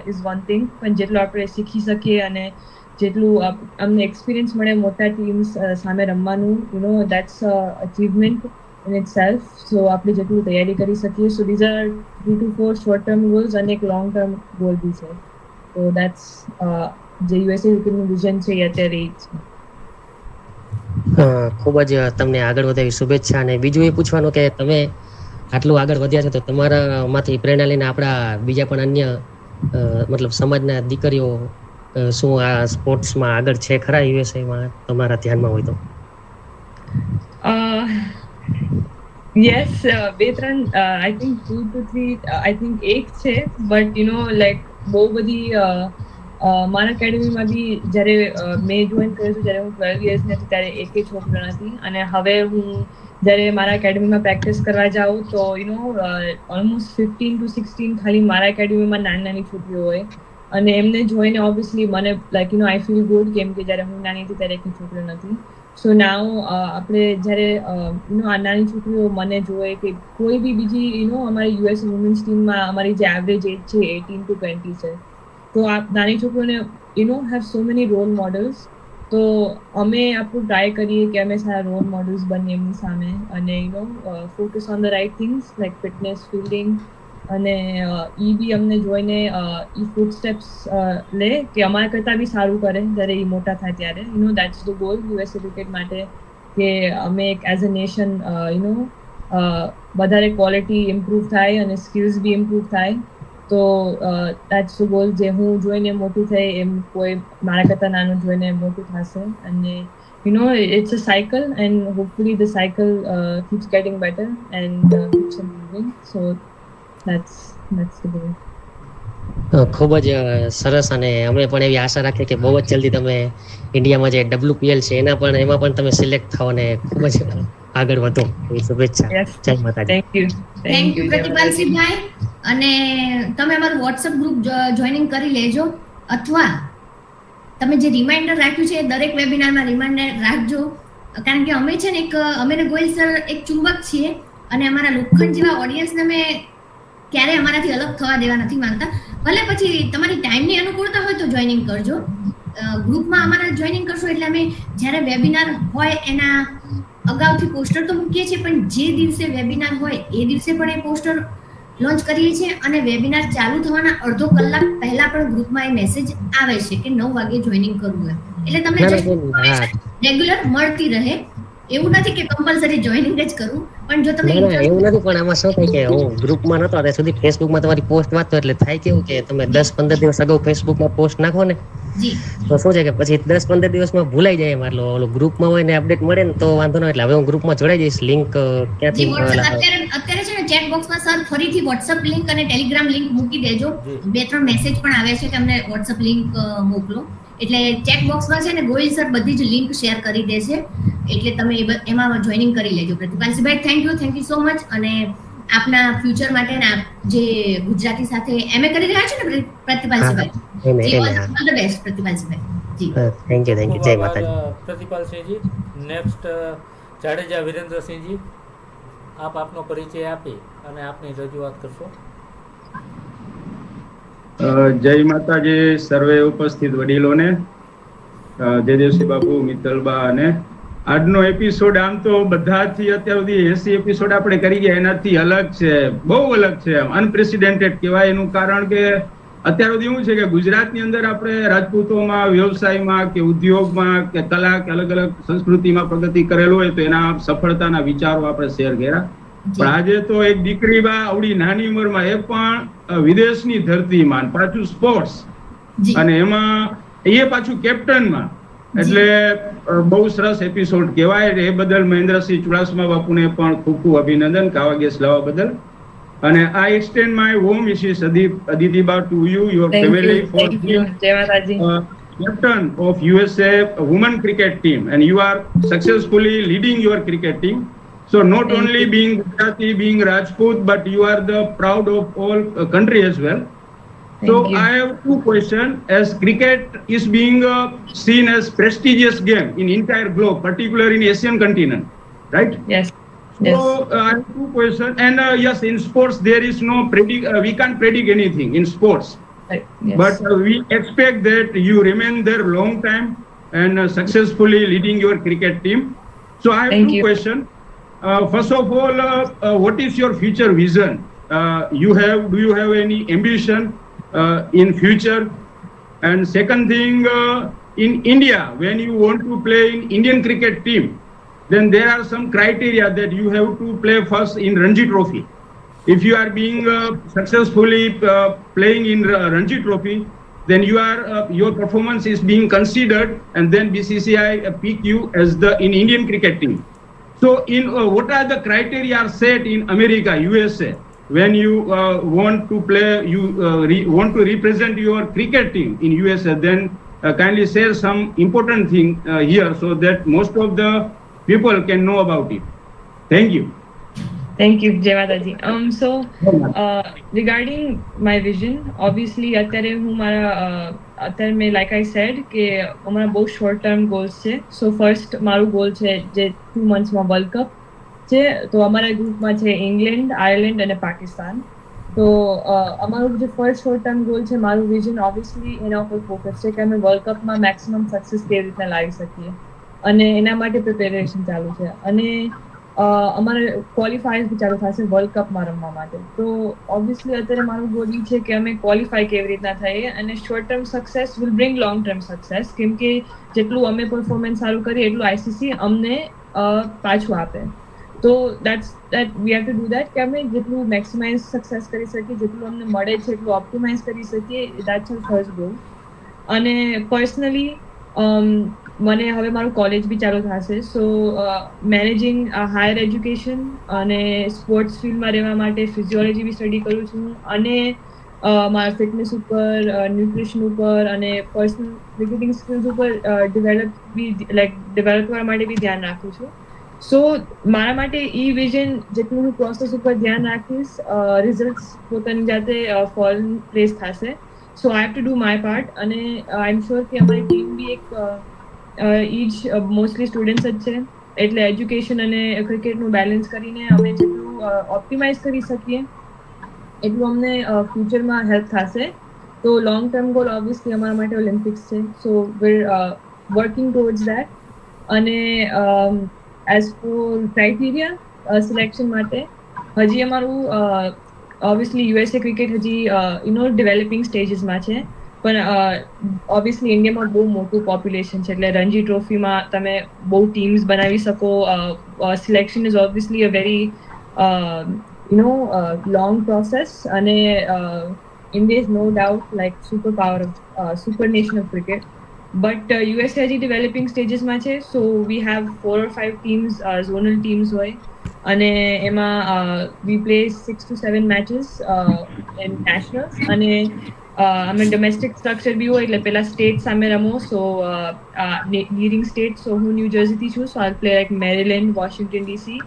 ઇઝ વન થિંગ, પણ જેટલું આપણે શીખી શકીએ અને જેટલું અમને એક્સપિરિયન્સ મળે મોટા ટીમ્સ સામે રમવાનું, that's achievement in itself. So આપણે જેટલું તૈયારી કરી શકીએ. So these are 3 to 4 short term goals અને એક લોંગ ટર્મ ગોલ બી છે. તો દેટ્સ જે USA ક્રિકેટનું વિઝન છે એ અત્યારે એ છે. ખૂબ જ તમને આગળ વધાવી શુભેચ્છા. અને બીજું એ પૂછવાનું કે તમે આટલું આગળ વધ્યા છો તો તમારામાંથી પ્રેરણા લઈને આપણા બીજા પણ અન્ય મતલબ સમાજના દીકરીઓ શું આ સ્પોર્ટ્સમાં આગળ છે ખરા યુએસએમાં તમારા ધ્યાનમાં હોય તો? Yes, 2-3 I think 2 to 3 I think એક છે, બટ લાઈક બહુ બધી મારા એકેડમીમાં બી જ્યારે મેં જોઈન કર્યું હતું જ્યારે હું 12 યર્સની હતી ત્યારે એકે છોકરા નથી. અને હવે હું જ્યારે મારા એકેડમીમાં પ્રેક્ટિસ કરવા જાઉં તો ઓલમોસ્ટ 15 to 16 ખાલી મારા એકેડમીમાં નાની છોકરીઓ હોય, અને એમને જોઈને ઓબ્વિયસલી મને લાઈક આઈ ફીલ ગુડ, કેમ કે જ્યારે હું નાની હતી ત્યારે એક છોકરીઓ નથી. સો નાઉ આપણે જ્યારે આ નાની છોકરીઓ મને જોવે કે કોઈ બી બીજી અમારી US વુમેન્સ ટીમમાં અમારી જે એવરેજ એજ છે 18 to 20 છે, તો આ નાની છોકરીઓને have so many role models. તો અમે આપણું ટ્રાય કરીએ કે અમે સારા રોલ મોડલ્સ બનીએ એમની સામે, અને focus on the right things like fitness, fielding, અને એ બી અમને જોઈને એ ફૂટસ્ટેપ્સ લે કે અમારા કરતાં બી સારું કરે જ્યારે એ મોટા થાય ત્યારે. That's the goal USA cricket માટે, કે અમે એક એઝ અ નેશન વધારે ક્વોલિટી ઇમ્પ્રૂવ થાય અને સ્કિલ્સ બી ઇમ્પ્રૂવ થાય. તો દેટ્સ ધ ગોલ જે હું જોઈને મોટું થાય એમ કોઈ મારા કરતાં નાનું જોઈને મોટું થશે. અને it's a cycle, and hopefully the cycle keeps getting better and keeps improving. So that's the goal. ખૂબ જ સરસ. અને અમે પણ એવી આશા રાખીએ કે બહુ જ જલ્દી તમે ઇન્ડિયામાં જે WPL છે એમાં પણ તમે સિલેક્ટ થાઓ અને ખૂબ જ આગળ વધો એવી શુભેચ્છા. જય માતાજી. થેન્ક યુ પ્રતિપાલસિંહભાઈ. અને તમે અમારું વોટ્સઅપ ગ્રુપ જોઈનિંગ કરી લેજો, અથવા તમે જે રિમાઇન્ડર રાખ્યું છે દરેક વેબિનારમાં રિમાઇન્ડર રાખજો, કારણ કે અમે છે ને અમે ગોયલ સર એક ચુંબક છીએ, અને અમારા લોખંડ જેવા ઓડિયન્સને અમે ક્યારેય અમારાથી અલગ થવા દેવા નથી માંગતા. ભલે પછી તમારી ટાઈમની અનુકૂળતા હોય તો જોઈનિંગ કરજો. ગ્રુપમાં અમારા જોઈનિંગ કરશો એટલે અમે જ્યારે વેબિનાર હોય એના અગાઉથી પોસ્ટર તો મૂકીએ છીએ, પણ જે દિવસે વેબિનાર હોય એ દિવસે પણ એ પોસ્ટર લોન્ચ કરીએ છીએ, અને વેબિનાર ચાલુ થવાના અડધો કલાક પહેલા પણ ગ્રુપમાં એ મેસેજ આવે છે કે 9 વાગે જોઈનિંગ કરવું હોય, એટલે તમને રેગ્યુલર મળતી રહે. એવું નથી કે કમ્પલસરી જોઈનિંગ જ કરવું, પણ જો તમે એવું નથી. પણ આમાં શું થાય કે હું ગ્રુપમાં નતો ત્યાં સુધી ફેસબુકમાં તમારી પોસ્ટ વાંચતો, એટલે થાય કેવું કે તમે 10-15 દિવસ અગાઉ ફેસબુકમાં પોસ્ટ નાખો ને તો શું છે કે પછી 10-15 દિવસમાં ભૂલાઈ જાય. એમાં ઓલો ગ્રુપમાં હોય ને અપડેટ મળે ને તો વાંધો ન. એટલે હવે હું ગ્રુપમાં જોડાઈ જઈશ. લિંક ક્યાંથી? અત્યારે છે ને ચેટ બોક્સમાં સર ફરીથી વોટ્સઅપ લિંક અને ટેલિગ્રામ લિંક મૂકી દેજો. 2-3 મેસેજ પણ આવે છે કે અમને વોટ્સઅપ લિંક મોકલો, એટલે ચેટ બોક્સમાં છે ને ગોયલ સર બધી જ લિંક શેર કરી દે છે, એટલે તમે એમાં જોઈનિંગ કરી લેજો. પ્રતિપાલસિંહભાઈ થેન્ક યુ સો મચ. અને આપના ફ્યુચર માટે ને આપ જે ગુજરાતી સાથે MA કરી રહ્યા છો ને પ્રતિપાલસિંહભાઈ, ઓલ ધ બેસ્ટ પ્રતિપાલસિંહભાઈ. જી થેન્ક યુ. જય માતાજી. પ્રતિપાલસિંહજી. નેક્સ્ટ જાડેજા વિરેન્દ્રસિંહજી, આપ આપનો પરિચય આપી અને આપની રજૂઆત કરશો. જય માતાજી સર્વે ઉપસ્થિત વડીલોને, જયદેવસિંહ બાપુ, મિત્તલબા અને આજનો એપિસોડ આમ તો બધાથી અત્યાર સુધી 80 એપિસોડ આપણે કરી ગયા એનાથી અલગ છે, બહુ અલગ છે, અનપ્રેસિડેન્ટેડ કહેવાય. એનું કારણ કે અત્યાર સુધી એવું છે કે ગુજરાતની અંદર આપણે રાજપૂતોમાં, વ્યવસાયમાં કે ઉદ્યોગમાં કે કલા કે અલગ અલગ સંસ્કૃતિમાં પ્રગતિ કરેલું હોય તો એના સફળતાના વિચારો આપણે શેર કર્યા. પણ આજે તો એક દીકરી બા આવડી નાની ઉંમરમાં એ પણ વિદેશની ધરતીમાં, પાછું સ્પોર્ટ્સ, અને એમાં એ પાછું કેપ્ટનમાં, એટલે બહુ સરસ એપિસોડ કહેવાય. એ બદલ મહેન્દ્રસિંહ ચુડાસમા બાપુને પણ ખૂબ ખૂબ અભિનંદન કાવા ગેસ લાવવા બદલ. અને I extend my warm wishes, Aditiba, to you, your family, for being captain of USA women cricket team, and you are successfully leading your cricket team. So not only being Gujarati, being Rajput, but you are the proud of all country as well. So I have two questions. As cricket is being seen as prestigious game in entire globe, particularly in Asian continent, right? Yes. So I have two questions. And yes, in sports there is no we can't predict anything in sports. Yes. But we expect that you remain there long time and successfully leading your cricket team. So I have two questions. First of all, what is your future vision? Do you have any ambition in future? And second thing, in India, when you want to play in Indian cricket team, then there are some criteria that you have to play first in Ranji Trophy. If you are being successfully playing in Ranji Trophy, then your performance is being considered, and then BCCI pick you as in Indian cricket team. So what are the criteria are set in America, USA, when you want to play, want to represent your cricket team in USA? Then kindly share some important thing here so that most of the people can know about it. Thank you. Thank you, Jai Mataji. So regarding my vision, obviously અત્યારે મેં like I said કે અમારા બહુ short term goals છે. So first મારું goal છે જે 2 monthsમાં world cup છે, તો અમારા ગ્રુપમાં છે ઇંગ્લેન્ડ, આયર્લેન્ડ અને પાકિસ્તાન. તો અમારું જે ફર્સ્ટ શોર્ટ ટર્મ ગોલ છે, મારું વિઝન ઓબ્વિયસલી એના ઉપર ફોકસ છે કે અમે વર્લ્ડ કપમાં મેક્સિમમ સક્સેસ કેવી રીતના લાવી શકીએ, અને એના માટે પ્રિપેરેશન ચાલુ છે. અને અમારે ક્વોલિફાયર્સ બી ચાલુ થશે વર્લ્ડ કપમાં રમવા માટે. તો ઓબ્વિયસલી અત્યારે મારું ગોલ એ છે કે અમે ક્વોલિફાય કેવી રીતના થઈએ, અને short term success will bring long term success, કેમ કે જેટલું અમે પરફોર્મન્સ સારું કરીએ એટલું ICC અમને પાછું આપે. તો that we have to do that કે અમે જેટલું મેક્સિમાઇઝ સક્સેસ કરી શકીએ, જેટલું અમને મળે છે એટલું ઓપ્ટિમાઇઝ કરી શકીએ. that's our first goal. અને પર્સનલી મને હવે મારું કોલેજ બી ચાલુ થશે, સો મેનેજિંગ હાયર એજ્યુકેશન અને સ્પોર્ટ્સ ફિલ્ડમાં રહેવા માટે ફિઝિયોલોજી બી સ્ટડી કરું છું, અને મારા ફિટનેસ ઉપર, ન્યુટ્રિશન ઉપર અને પર્સનલ ક્રિકેટિંગ સ્કિલ્સ ઉપર ડેવલપ કરવા માટે બી ધ્યાન રાખું છું. સો મારા માટે વિઝન જેટલું હું પ્રોસેસ ઉપર ધ્યાન રાખીશ, રિઝલ્ટ્સ પોતાની જાતે ફોરેન પ્લેસ થશે. So I have to do my part, અને આઈ એમ શ્યોર કે અમારી ટીમ બી એક મોસ્ટલી સ્ટુડન્ટ્સ જ છે, એટલે એજ્યુકેશન અને ક્રિકેટનું બેલેન્સ કરીને અમે જેટલું ઓપ્ટિમાઇઝ કરી શકીએ એટલું અમને ફ્યુચરમાં હેલ્પ થશે. તો લોંગ ટર્મ ગોલ ઓબ્વિયસલી અમારા માટે ઓલિમ્પિક્સ છે, સો વીર વર્કિંગ ટુવર્ડ્સ દેટ. અને એઝ ફોર ક્રાઇટેરિયા સિલેક્શન માટે હજી અમારું ઓબ્વિયસલી USA ક્રિકેટ હજી ડેવલપિંગ સ્ટેજીસમાં છે, પણ ઓબ્વિયસલી ઇન્ડિયામાં બહુ મોટું પોપ્યુલેશન છે, એટલે રણજી ટ્રોફીમાં તમે બહુ ટીમ્સ બનાવી શકો. Selection is obviously a very long process, અને India is no doubt like super nation of cricket. But USA હજી ડેવલપિંગ સ્ટેજીસમાં છે, so we have 4 or 5 teams, zonal teams હોય, અને એમાં we play 6 to 7 matches in nationals, અને અમે domestic structure બી હોય, એટલે પેલા સ્ટેટ સામે રમો. સો લીડિંગ સ્ટેટ, સો હું ન્યૂ જર્સીથી છું, so I play like Maryland, Washington DC,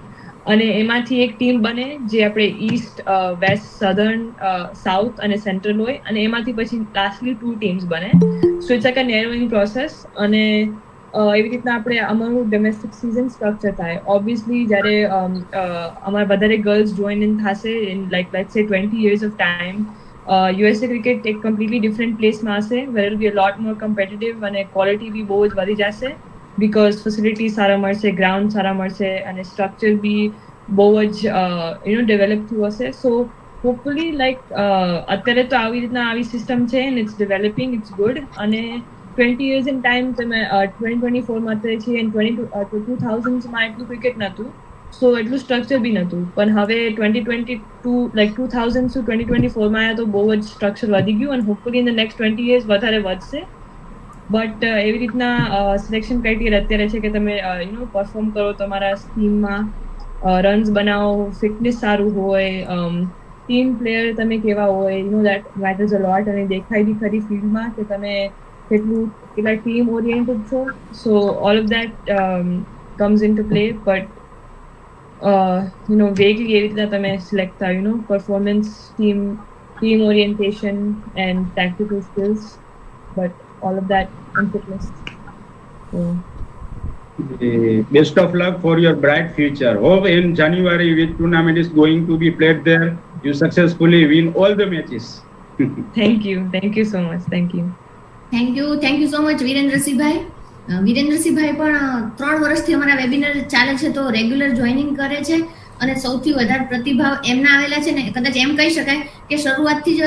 અને એમાંથી એક ટીમ બને જે આપણે ઈસ્ટ, વેસ્ટ, સધર્ન, સાઉથ અને સેન્ટ્રલ હોય, અને એમાંથી પછી લાસ્ટલી 2 ટીમ્સ બને. So it's like a narrowing process, અને એવી રીતના આપણે અમારું ડોમેસ્ટિક સિઝન સ્ટ્રક્ચર થાય. ઓબ્વિયસલી જ્યારે અમારા વધારે ગર્લ્સ જોઈન ઇન થશે in like let's say 20 years of time, USA cricket એક કમ્પ્લીટલી ડિફરન્ટ પ્લેસમાં હશે, where will be a lot more competitive, અને ક્વોલિટી બી બહુ જ વધી જશે. બીકોઝ ફેસિલિટી સારા મળશે, ગ્રાઉન્ડ સારા મળશે અને સ્ટ્રક્ચર બી બહુ જ ડેવલપ થયું હશે. સો હોપફુલી લાઈક અત્યારે તો આવી સિસ્ટમ છે and it's developing, it's good. અને 20 years in time તમે 2024 માં અત્યારે છીએ એન્ડ 2000s માં એટલું ક્રિકેટ નહોતું, સો એટલું સ્ટ્રક્ચર બી નહોતું. પણ હવે 2022 લાઈક 2000 to 2024 માં આવ્યા તો બહુ જ સ્ટ્રક્ચર વધી ગયું અને hopefully in the next 20 years વધારે વધશે. બટ એવી રીતના સિલેક્શન ક્રાઇટેરિયા અત્યારે છે કે તમે પરફોર્મ કરો તમારા ટીમમાં, રન્સ બનાવો, ફિટનેસ સારું હોય, ટીમ પ્લેયર તમે કેવા હોય, દેટ મેટર્સ અ લોટ. અને દેખાય બી ખરી ફિલ્ડમાં કે તમે કેટલા ટીમ ઓરિએન્ટેડ છો. So all of that comes in to play. But vaguely એવી રીતના તમે સિલેક્ટ થાય, performance, team orientation and tactical skills, but all of that and fitness. So best of luck for your bright future. Hope in January which tournament is going to be played there, you successfully win all the matches. Thank you so much. Thank you so much વિરેન્દ્રસિંહભાઈ. વિરેન્દ્રસિંહભાઈ પણ 3 વર્ષથી અમારા webinar ચાલે છે તો regular joining કરે છે અને સૌથી વધારે પ્રતિભાવ એમના આવેલા છે ને, કદાચ એમ કહી શકાય કે શરૂઆતથી જ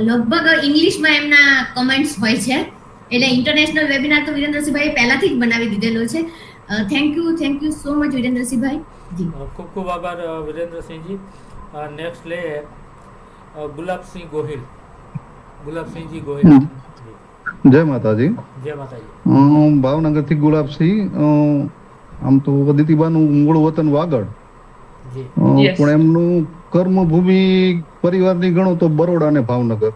લગભગ ઇંગ્લિશમાં એમના કમેન્ટ્સ હોય છે. એટલે ઇન્ટરનેશનલ વેબિનાર તો વિરેન્દ્રસિંહભાઈ પહેલાથી જ બનાવી દીધેલો છે. થેન્ક યુ સો મચ વિરેન્દ્રસિંહભાઈ. ખૂબ ખૂબ આભાર વિરેન્દ્રસિંહજી. નેક્સ્ટ લે ગુલાબસિંહ ગોહિલ. ગુલાબસિંહજી ગોહિલ. જય માતાજી. જય માતાજી. ભાવનગરથી ગુલાબસિંહ. આમ તો અદિતિબાનું મૂળ વતન વાગડ, પણ એમનું કર્મભૂમિ પરિવારની ગણો તો બરોડા અને ભાવનગર.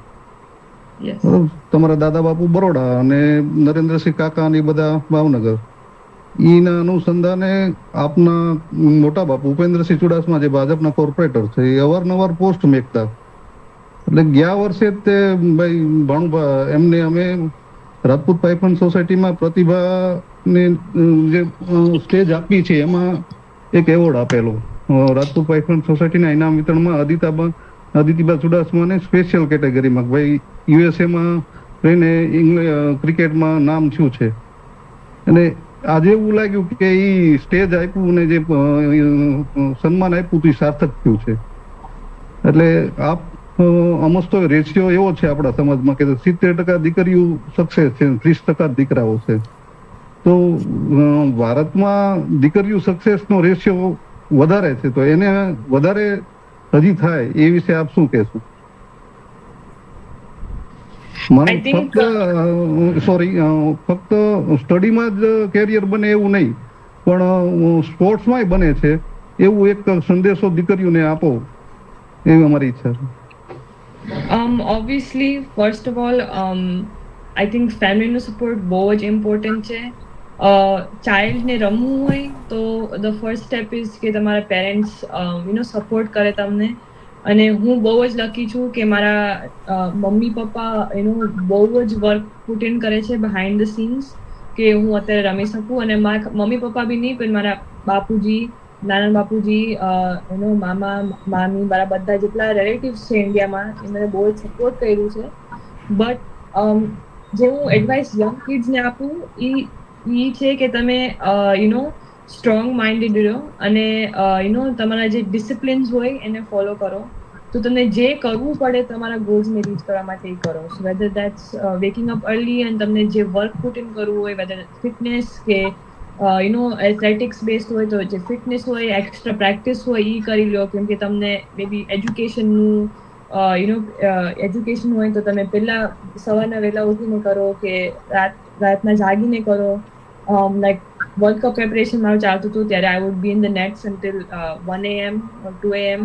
તમારા દાદા બાપુ બરોડા અને નરેન્દ્રસિંહ કાકા ને બધા ભાવનગર. એના અનુસંધાને આપના મોટા બાપુ ઉપેન્દ્રસિંહ ચુડાસમા જે ભાજપના કોર્પોરેટર છે એ અવારનવાર પોસ્ટ મેકતા. એટલે ગયા વર્ષે તે ભાઈ ભાણુભા એમને અમે રાજપૂત પાઇપન સોસાયટીમાં પ્રતિભાને જે સ્ટેજ આપી છે એમાં એક એવોર્ડ આપેલો. રાજપૂત પાઇપન સોસાયટીના ઇનામ વિતરણમાં અદિતિબા ચુડાસમાને સ્પેશિયલ કેટેગરીમાં ભાઈ યુએસએમાં રહીને ક્રિકેટમાં નામ થયું છે. અને આજે એવું લાગ્યું કે એ સ્ટેજ આપ્યું ને જે સન્માન આપ્યું તે સાર્થક થયું છે. એટલે આપ અમસ્તો રેશિયો એવો છે આપણા સમાજમાં કે 70% દીકરીઓ સક્સેસ છે, 30% દીકરાઓ છે. તો ભારતમાં દીકરીઓ સક્સેસનો રેશિયો વધારે છે, તો એને વધારે હજી થાય એ વિશે આપ શું કહેશો? ફક્ત સ્ટડીમાં જ કેરિયર બને એવું નહીં, પણ સ્પોર્ટ્સમાંય બને છે એવું એક સંદેશો દીકરીઓને આપો એવી અમારી ઈચ્છા છે. Obviously, first of all, I think family નો સપોર્ટ બહુ જ ઇમ્પોર્ટન્ટ છે. ચાઇલ્ડને રમવું હોય તો ધ ફર્સ્ટ સ્ટેપ ઇઝ કે તમારા પેરેન્ટ્સ સપોર્ટ કરે તમને. અને હું બહુ જ લકી છું કે મારા મમ્મી પપ્પા બહુ જ વર્ક પુટ ઇન કરે છે બિહાઇન્ડ ધ સીન્સ કે હું અત્યારે રમી શકું. અને મારા મમ્મી પપ્પા બી નહીં, પણ મારા બાપુજી, નાના બાપુજી, મામા મામી, મારા બધા જેટલા રિલેટિવ્સ છે ઇન્ડિયામાં એ મને બહુ જ સપોર્ટ કર્યું છે. બટ જે હું એડવાઇસ યંગ કિડ્સને આપું એ છે કે તમે સ્ટ્રોંગ માઇન્ડેડ રહો અને તમારા જે ડિસિપ્લિન્સ હોય એને ફોલો કરો. તો તમને જે કરવું પડે તમારા ગોલ્સને રીચ કરવા માટે એ કરો. સો વેધર દેટ્સ વેકિંગ અપ અર્લી અને તમને જે વર્ક પુટ ઇન કરવું હોય, વેધર ફિટનેસ કે એથ્લેટિક્સ બેસ્ડ હોય તો જે ફિટનેસ હોય, એક્સ્ટ્રા પ્રેક્ટિસ હોય એ કરી લો. કેમ કે તમને મે બી એજ્યુકેશનનું એજ્યુકેશન હોય તો તમે પહેલા સવારના વહેલા ઉઠીને કરો કે રાતના જાગીને કરો. લાઈક વર્લ્ડ કપ પ્રેપરેશન મારું ચાલતું હતું ત્યારે I would be in the nets until 1 AM or 2 AM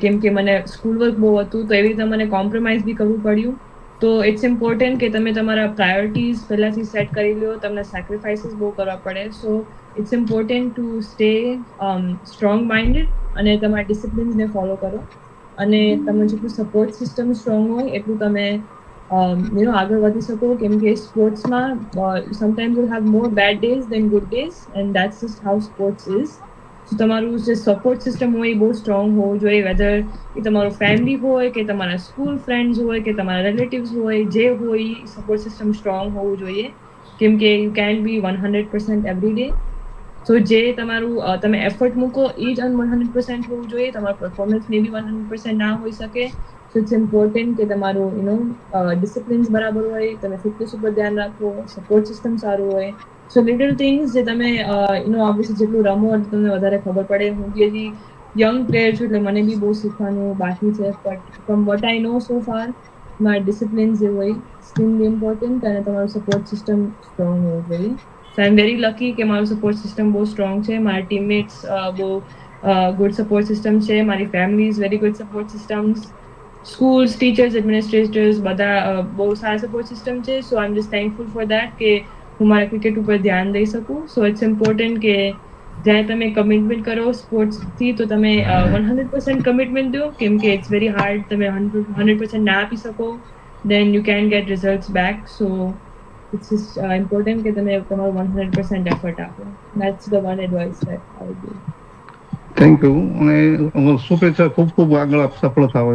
કેમ કે મને સ્કૂલ વર્ક બહુ હતું તો એવી રીતે મને કોમ્પ્રોમાઇઝ બી કરવું પડ્યું. તો ઇટ્સ ઇમ્પોર્ટન્ટ કે તમે તમારા પ્રાયોરિટીઝ પહેલાંથી સેટ કરી લો. તમને સેક્રિફાઇસીસ બહુ કરવા પડે. So it's important to stay strong minded અને તમારા ડિસિપ્લિન્સને ફોલો કરો. અને તમે જેટલું સપોર્ટ સિસ્ટમ સ્ટ્રોંગ હોય એટલું તમે આગળ વધી શકો. કેમ કે સ્પોર્ટ્સમાં sometimes you have more bad days than good days and that's just how sports is. So તમારું જે સપોર્ટ સિસ્ટમ હોય એ બહુ સ્ટ્રોંગ હોવું જોઈએ. વેધર એ તમારું ફેમિલી હોય કે તમારા સ્કૂલ ફ્રેન્ડ્સ હોય કે તમારા રિલેટિવ્સ હોય, જે હોય સપોર્ટ સિસ્ટમ સ્ટ્રોંગ હોવું જોઈએ. કેમ કે you can be 100% every day. So જે તમારું તમે એફર્ટ મૂકો એ જ 100% હોવું જોઈએ. તમારું પરફોર્મન્સ મે બી 100% ના હોઈ શકે. સો ઇટ્સ ઇમ્પોર્ટન્ટ કે તમારું ડિસિપ્લિન્સ બરાબર હોય, તમે ફિટનેસ ઉપર ધ્યાન રાખો, સપોર્ટ સિસ્ટમ સારું હોય. સો લિટલ થિંગ્સ જે તમે ઓબ્વિયસલી જેટલું રમો એટલે તમને વધારે ખબર પડે. હું બી હજી યંગ પ્લેયર છું એટલે મને બી બહુ શીખવાનું બાકી છે. But from what I know so far, મારા ડિસિપ્લિન્સ જે હોય એક્સ્ટ્રીમલી ઇમ્પોર્ટન્ટ અને તમારું સપોર્ટ સિસ્ટમ સ્ટ્રોંગ હોવું જોઈએ. સો આઈ એમ વેરી લકી કે મારું સપોર્ટ સિસ્ટમ બહુ સ્ટ્રોંગ છે. મારા ટીમમેટ્સ બહુ ગુડ સપોર્ટ સિસ્ટમ છે. મારી family is very good support systems. Schools, teachers, administrators બધા બહુ સારા સપોર્ટ સિસ્ટમ છે. So I am just thankful for that કે હું મારા ક્રિકેટ ઉપર ધ્યાન દઈ શકું. સો ઇટ્સ ઇમ્પોર્ટન્ટ કે જ્યારે તમે કમિટમેન્ટ કરો સ્પોર્ટ્સથી તો તમે 100% કમિટમેન્ટ દો, કેમ કે ઇટ્સ વેરી હાર્ડ. તમે 100% ના આપી શકો then you can get results back. So it's just important કે તમે તમારું 100% effort આપો. That's the one advice that I would give. Thank you. અને શુભેચ્છા, ખૂબ ખૂબ આગળ સફળ થાવ.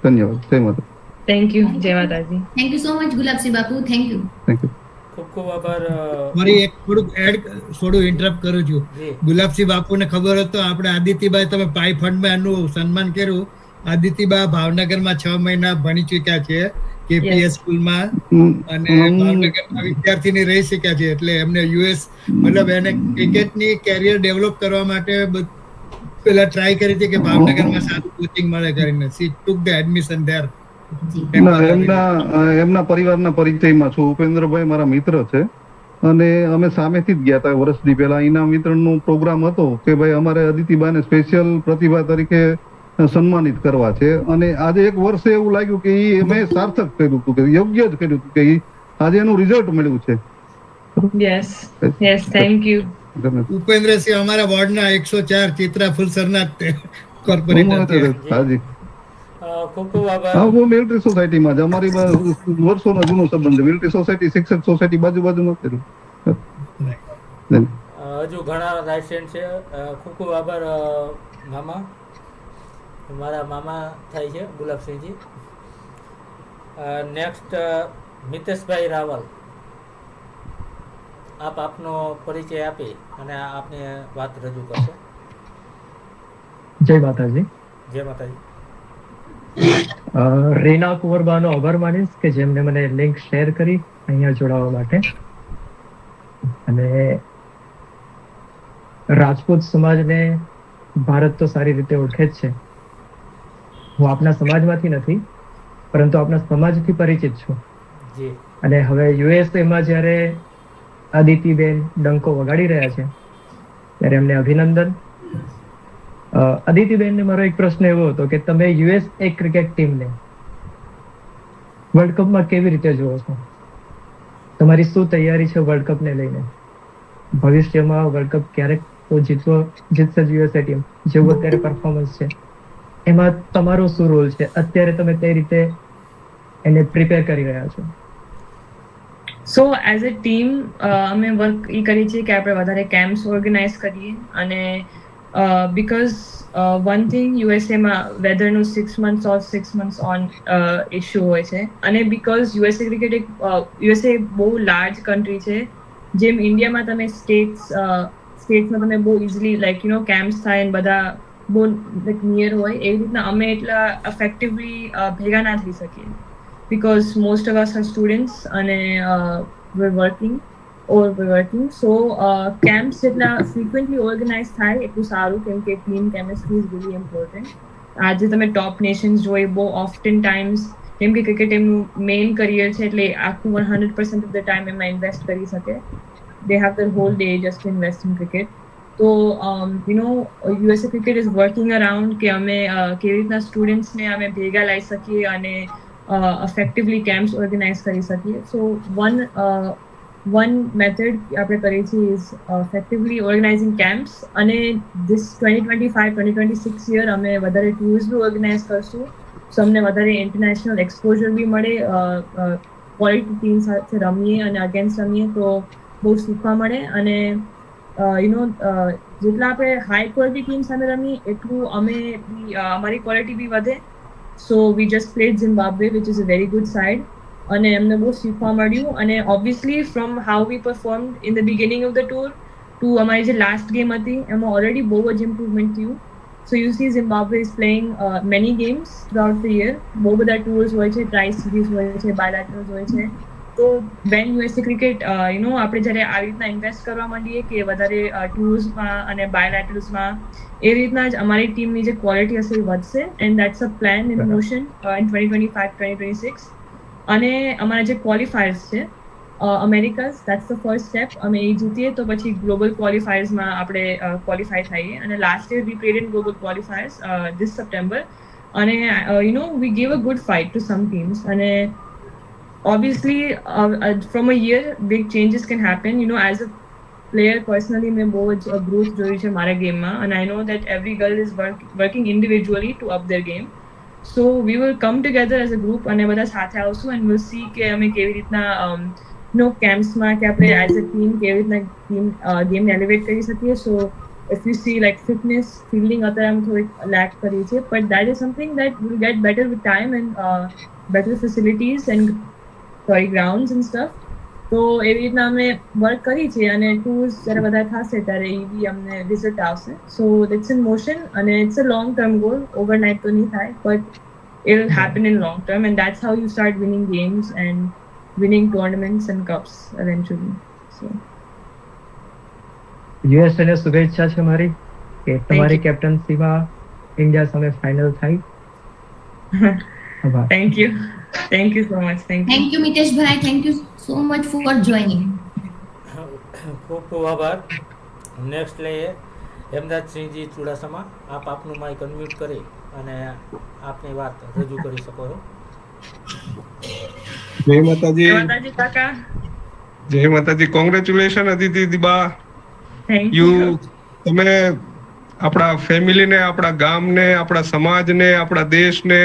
ધન્યવાદ. જય માતા. Thank you. જય માતાજી. Thank you so much Gulabsinh Bapu. Thank you. Thank you. ખૂબ ખૂબ આભાર. મારી એક થોડું ઇન્ટરપ્ટ કરું છું. ગુલાબસિંહ બાપુને ખબર હતો આપણે આદિત્યભાઈ તમે પાઈ ફંડમાં એનું સન્માન કર્યું. આદિત્યબા ભાવનગરમાં 6 મહિના ભણી ચૂક્યા છે કેપીએસ સ્કૂલમાં અને ભાવનગરમાં વિદ્યાર્થીની રહી શક્યા છે. એટલે એમને યુએસ મતલબ એને ક્રિકેટની કેરિયર ડેવલપ કરવા માટે પેલા ટ્રાય કરી હતી કે ભાવનગરમાં સારું કોચિંગ મળે કરીને. શી ટુક ધ એડમિશન ધેર. એમના પરિવારના પરિચયમાં છું. ઉપેન્દ્રભાઈ મારા મિત્ર છે અને અમે સામેથી જ ગયા હતા વર્ષની પહેલા. ઇનામ વિતરણનો પ્રોગ્રામ હતો કે ભાઈ અમારે અદિતિબાને સ્પેશિયલ પ્રતિભા તરીકે સન્માનિત કરવા છે. અને આજે એક વર્ષે એવું લાગ્યું કે મેં સાર્થક કર્યું હતું, કે યોગ્ય જ કર્યું હતું, કે આજે એનું રિઝલ્ટ મળ્યું છે. Yes thank you. ઉપેન્દ્રસિંહ અમારા વોર્ડના 104 ચિત્રા ફુલસરના કોર્પોરેટર. હાજી. ખૂબ ખૂબ આભાર. હા, હું મિલિટરી સોસાયટીમાં જ. અમારી વર્ષોનો જૂનો સંબંધ છે. મિલિટરી સોસાયટી, શિક્ષક સોસાયટી બાજુમાં જ. હજુ ઘણા લાયસન્સ છે. ખૂબ ખૂબ આભાર મામા. મારા મામા થાય છે ગુલાબસિંહજી. નેક્સ્ટ મિતેશભાઈ રાવલ, આપ આપનો પરિચય આપી અને આપને વાત રજૂ કરશો. જય માતાજી. જય માતાજી. રીના કુંવરબાનો આભાર માનીશ કે જેમને મને લિંક શેર કરી અહીંયા જોડાવા માટે. અને રાજપૂત સમાજને ભારત તો સારી રીતે ઓળખે જ છે. હું આપના સમાજમાંથી નથી, પરંતુ આપના સમાજથી પરિચિત છું. અને હવે યુએસએમાં જ્યારે અદિતિબેન ડંકો વગાડી રહ્યા છે ત્યારે એમને અભિનંદન. અદિતિબેનને મારો એક પ્રશ્ન એવો હતો કે તમે યુએસએ ક્રિકેટ ટીમને વર્લ્ડ કપમાં કેવી રીતે જુઓ છો? તમારી શું તૈયારી છે વર્લ્ડ કપને લઈને? ભવિષ્યમાં વર્લ્ડ કપ ક્યારેક જીતશે યુએસએ ટીમ, જેવું અત્યારે પરફોર્મન્સ છે એમાં તમારો શું રોલ છે? અત્યારે તમે કઈ રીતે એને પ્રિપેર કરી રહ્યા છો? સો એઝ અ ટીમ અમે વર્ક એ કરીએ છીએ કે આપણે વધારે કેમ્પ્સ ઓર્ગેનાઇઝ કરીએ. અને બીકોઝ વન થિંગ યુએસએમાં વેધરનું 6 months off 6 months on issue હોય છે. અને બીકોઝ યુએસએ ક્રિકેટ એક યુએસએ બહુ લાર્જ કન્ટ્રી છે. જેમ ઇન્ડિયામાં તમે સ્ટેટ્સમાં તમે બહુ ઇઝીલી લાઈક કેમ્પ્સ થાય બધા બહુ નિયર હોય, એવી રીતના અમે એટલા ઇફેક્ટિવલી ભેગા ના થઈ શકીએ because most of us are students અને we're working. So camps જેટલા frequently organize થાય એટલું સારું, કેમ કે team chemistry is really important. આજે તમે ટોપ નેશન્સ જોઈ બહુ ઓફ્ટન ટાઈમ્સ, કેમ કે ક્રિકેટ એમનું મેઇન કરિયર છે એટલે આખું 100% ઓફ ધ ટાઈમ એમાં ઇન્વેસ્ટ કરી શકે. they have their whole day just to invest in cricket. So USA cricket is working around કે અમે કેવી રીતના સ્ટુડન્ટ્સને અમે ભેગા લાવી શકીએ અને effectively camps organize કરી શકીએ. So one method આપણે કરીએ છીએ is effectively organizing camps. અને this 2025-2026 year અમે વધારે tours બી organize કરશું. So અમને વધારે international exposure બી મળે, quality team સાથે રમીએ અને against રમીએ તો બહુ શીખવા મળે. અને જેટલા આપણે હાઈ ક્વોલિટી ટીમ સામે રમીએ એટલું અમે અમારી ક્વોલિટી બી વધે. So we just played Zimbabwe, which is a very good side. અને એમને બહુ શીખવા મળ્યું. અને obviously from how we performed in the beginning of the tour to અમારી જે લાસ્ટ ગેમ હતી એમાં ઓલરેડી બહુ જ ઇમ્પ્રુવમેન્ટ થયું. So you see Zimbabwe is playing many games throughout the year. બહુ બધા ટૂર્સ હોય છે, ટ્રાઈ સિરીઝ હોય છે, બાયલેટરલ્સ હોય છે. તો વેન USA ક્રિકેટ આપણે જ્યારે આવી રીતના ઇન્વેસ્ટ કરવા માંડીએ કે વધારે ટૂર્સમાં અને બાયલેટરલ્સમાં, એ રીતના જ અમારી ટીમની જે ક્વોલિટી હશે એ વધશે. And that's a plan in motion in 2025-2026. અને અમારા જે ક્વોલિફાયર્સ છે America's, that's the first step. અમે એ જીતીએ તો પછી ગ્લોબલ ક્વોલિફાયર્સમાં આપણે ક્વોલિફાય થઈએ. અને last year we played in global qualifiers this September. અને we gave a good fight to some teams. અને obviously from a year big changes can happen. As a player personally મેં બહુ જ growth જોઈ છે મારા ગેમમાં. And I know that every girl is working individually to up their game. So we will come together as a group અને બધા સાથે આવશું and we'll see કે અમે કેવી રીતના camps-માં કે આપણે as a team કેવી રીતના game ને elevate કરી શકીએ. So if you see like fitness, fielding અત્યારે અમે થોડીક lack કરીએ છીએ, but that is something that will get better with time and better facilities and grounds and stuff. તો એવી રીતના અમે વર્ક કરી છે અને ટૂર્સ જ્યારે બધા થશે ત્યારે એ બી અમને રિઝલ્ટ આવશે. સો ઇટ્સ ઇન મોશન અને it's a long term goal. Overnight તો નહીં થાય, but it will happen in long term and that's how you start winning games and winning tournaments and cups eventually. So US ને શુભેચ્છા છે મારી કે તમારી કેપ્ટનસીમાં ઇન્ડિયા સામે ફાઇનલ થાય. Thank you. Thank you so much. Thank you Mitesh bhai, thank you so much for joining. ખૂબ ખૂબ આભાર. નેક્સ્ટ લઈએ હેમરાજસિંહજી ચુડાસમા. આપ આપનું માઇક અનમ્યુટ કરી અને આપની વાત રજૂ કરી શકો છો. જય માતાજી. જય માતાજી કાકા. જય માતાજી. કોંગ્રેચ્યુલેશન અદિતિ દીબા. Thank you. તમે આપણા ફેમિલીને, આપણા ગામને, આપણા સમાજને, આપણા દેશને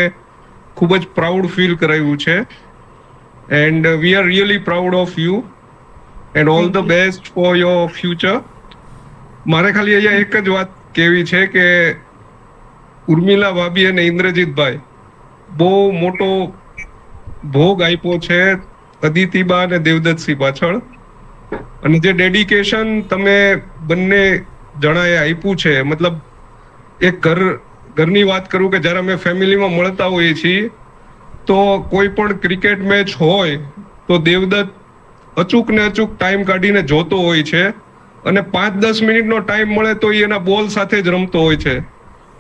ખૂબ જ પ્રાઉડ ફીલ કરાવ્યું છે. And we are really proud of you and all the best for your future. મારે ખાલી અહીંયા એક જ વાત કહેવી છે કે ઉર્મિલા ભાભી અને ઇન્દ્રજીતભાઈ બહુ મોટો ભોગ આપ્યો છે અદિતિબા અને દેવદત્તસિંહ પાછળ. અને જે ડેડિકેશન તમે બંને જણાએ આપ્યું છે, મતલબ એક ઘરની વાત કરું કે જ્યારે અમે ફેમિલીમાં મળતા હોઈએ છીએ તો કોઈ પણ ક્રિકેટ મેચ હોય તો દેવદત્ત અચૂક ને અચૂક ટાઈમ કાઢીને જોતો હોય છે અને 5-10 મિનિટનો ટાઈમ મળે તો એ એના બોલ સાથે જ રમતો હોય છે.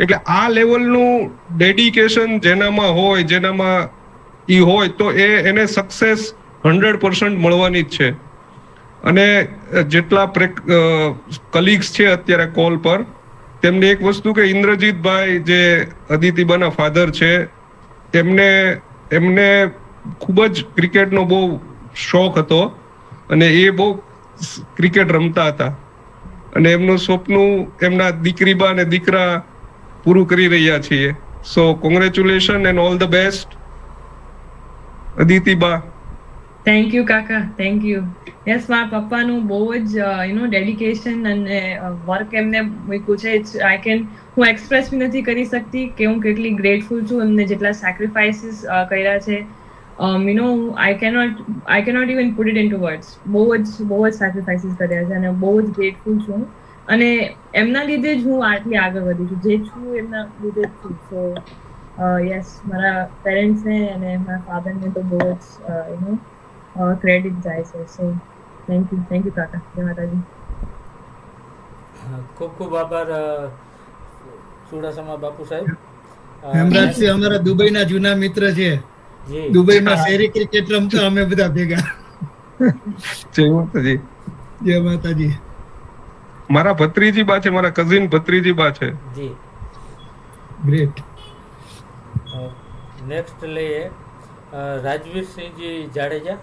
એટલે આ લેવલનું ડેડિકેશન જેનામાં હોય, જેનામાં ઈ હોય તો એને સક્સેસ 100% મળવાની જ છે. અને જેટલા કલીગ્સ છે અત્યારે કોલ પર, તેમને એક વસ્તુ કે ઇન્દ્રજીતભાઈ જે અદિતિબાના ફાધર છે, એમને ખૂબ જ ક્રિકેટનો બહુ શોખ હતો અને એ બહુ ક્રિકેટ રમતા હતા અને એમનું સપનું એમના દીકરીબા અને દીકરા પૂરું કરી રહ્યા છીએ. So congratulation and all the best અદિતિબા. થેન્ક યુ કાકા, થેન્ક યુ. યસ, મારા પપ્પાનું બહુ જ ડેડિકેશન અને વર્ક એમને મૂક્યું છે. હું એક્સપ્રેસ બી નથી કરી શકતી કે હું કેટલી ગ્રેટફુલ છું એમને જેટલા સેક્રિફાઈસીસ કર્યા છે. I cannot even put it into words. બહુ જ સેક્રિફાઈસીસ કર્યા છે અને બહુ જ ગ્રેટફુલ છું. અને એમના લીધે જ હું આટલી આગળ વધી છું. જે છું એમના લીધે જ છું. સો યસ, મારા પેરેન્ટ્સને અને મારા ફાધરને તો બહુ જ ક્રેડિટ જાય છે. સો થેન્ક યુ કાકા. જય માતાજી. ખૂબ ખૂબ આભાર ચુડાસમા બાપુ સાહેબ. હેમરાજસિંહ અમારા દુબઈના જૂના મિત્ર છે. દુબઈમાં શહેરી ક્રિકેટ રમતા અમે બધા ભેગા. જય માતાજી. જય માતાજી. મારા ભત્રીજી બા છે, મારા કઝિન ભત્રીજી બા છે. જી ગ્રેટ. નેક્સ્ટ લઈએ રાજવીરસિંહજી જાડેજા.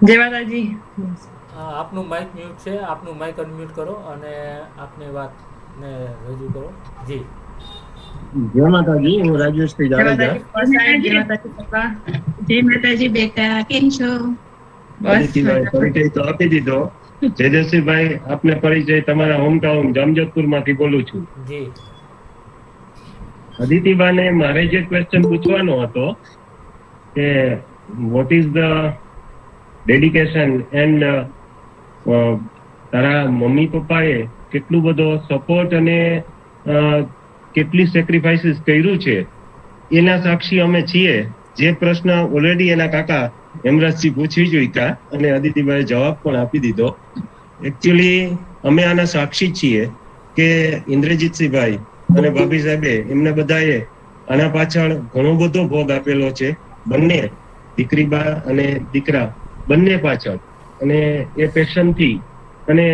જય માતાજી. આપનું માઇક મ્યુટ છે, આપનું માઇક અનમ્યુટ કરો અને આપની વાતને રજૂ કરો. જી. જય માતાજી. હું રાજવીરસિંહ જાડેજા. જય માતાજી બેટા, કેમ છો? પરિચય તો આપી દીધો. જેજસ્વીભાઈ, આપને પરિચય તમારા હોમટાઉન જામજોધપુર માંથી બોલું છું. જી. અદિતિબાને મારે જે ક્વેશ્ચન પૂછવાનો હતો કે what is the dedication and તારા મમ્મી પપ્પાએ કેટલું બધો સપોર્ટ અને કેટલી સેક્રિફાઈસીસ કર્યું છે એના સાક્ષી અમે છીએ. જે પ્રશ્ન ઓલરેડી એના કાકા હેમરાજસિંહ પૂછી ચૂક્યા અને અદિતિભાઈએ જવાબ પણ આપી દીધો. એકચ્યુઅલી અમે આના સાક્ષી છીએ કે ઇન્દ્રજીતસિંહભાઈ અને ભાભી સાહેબે એમને બધાએ આના પાછળ ઘણો બધો ભોગ આપેલો છે, બંને દીકરીબા અને દીકરા બંને પાછળ. અને એ પેશનથી અને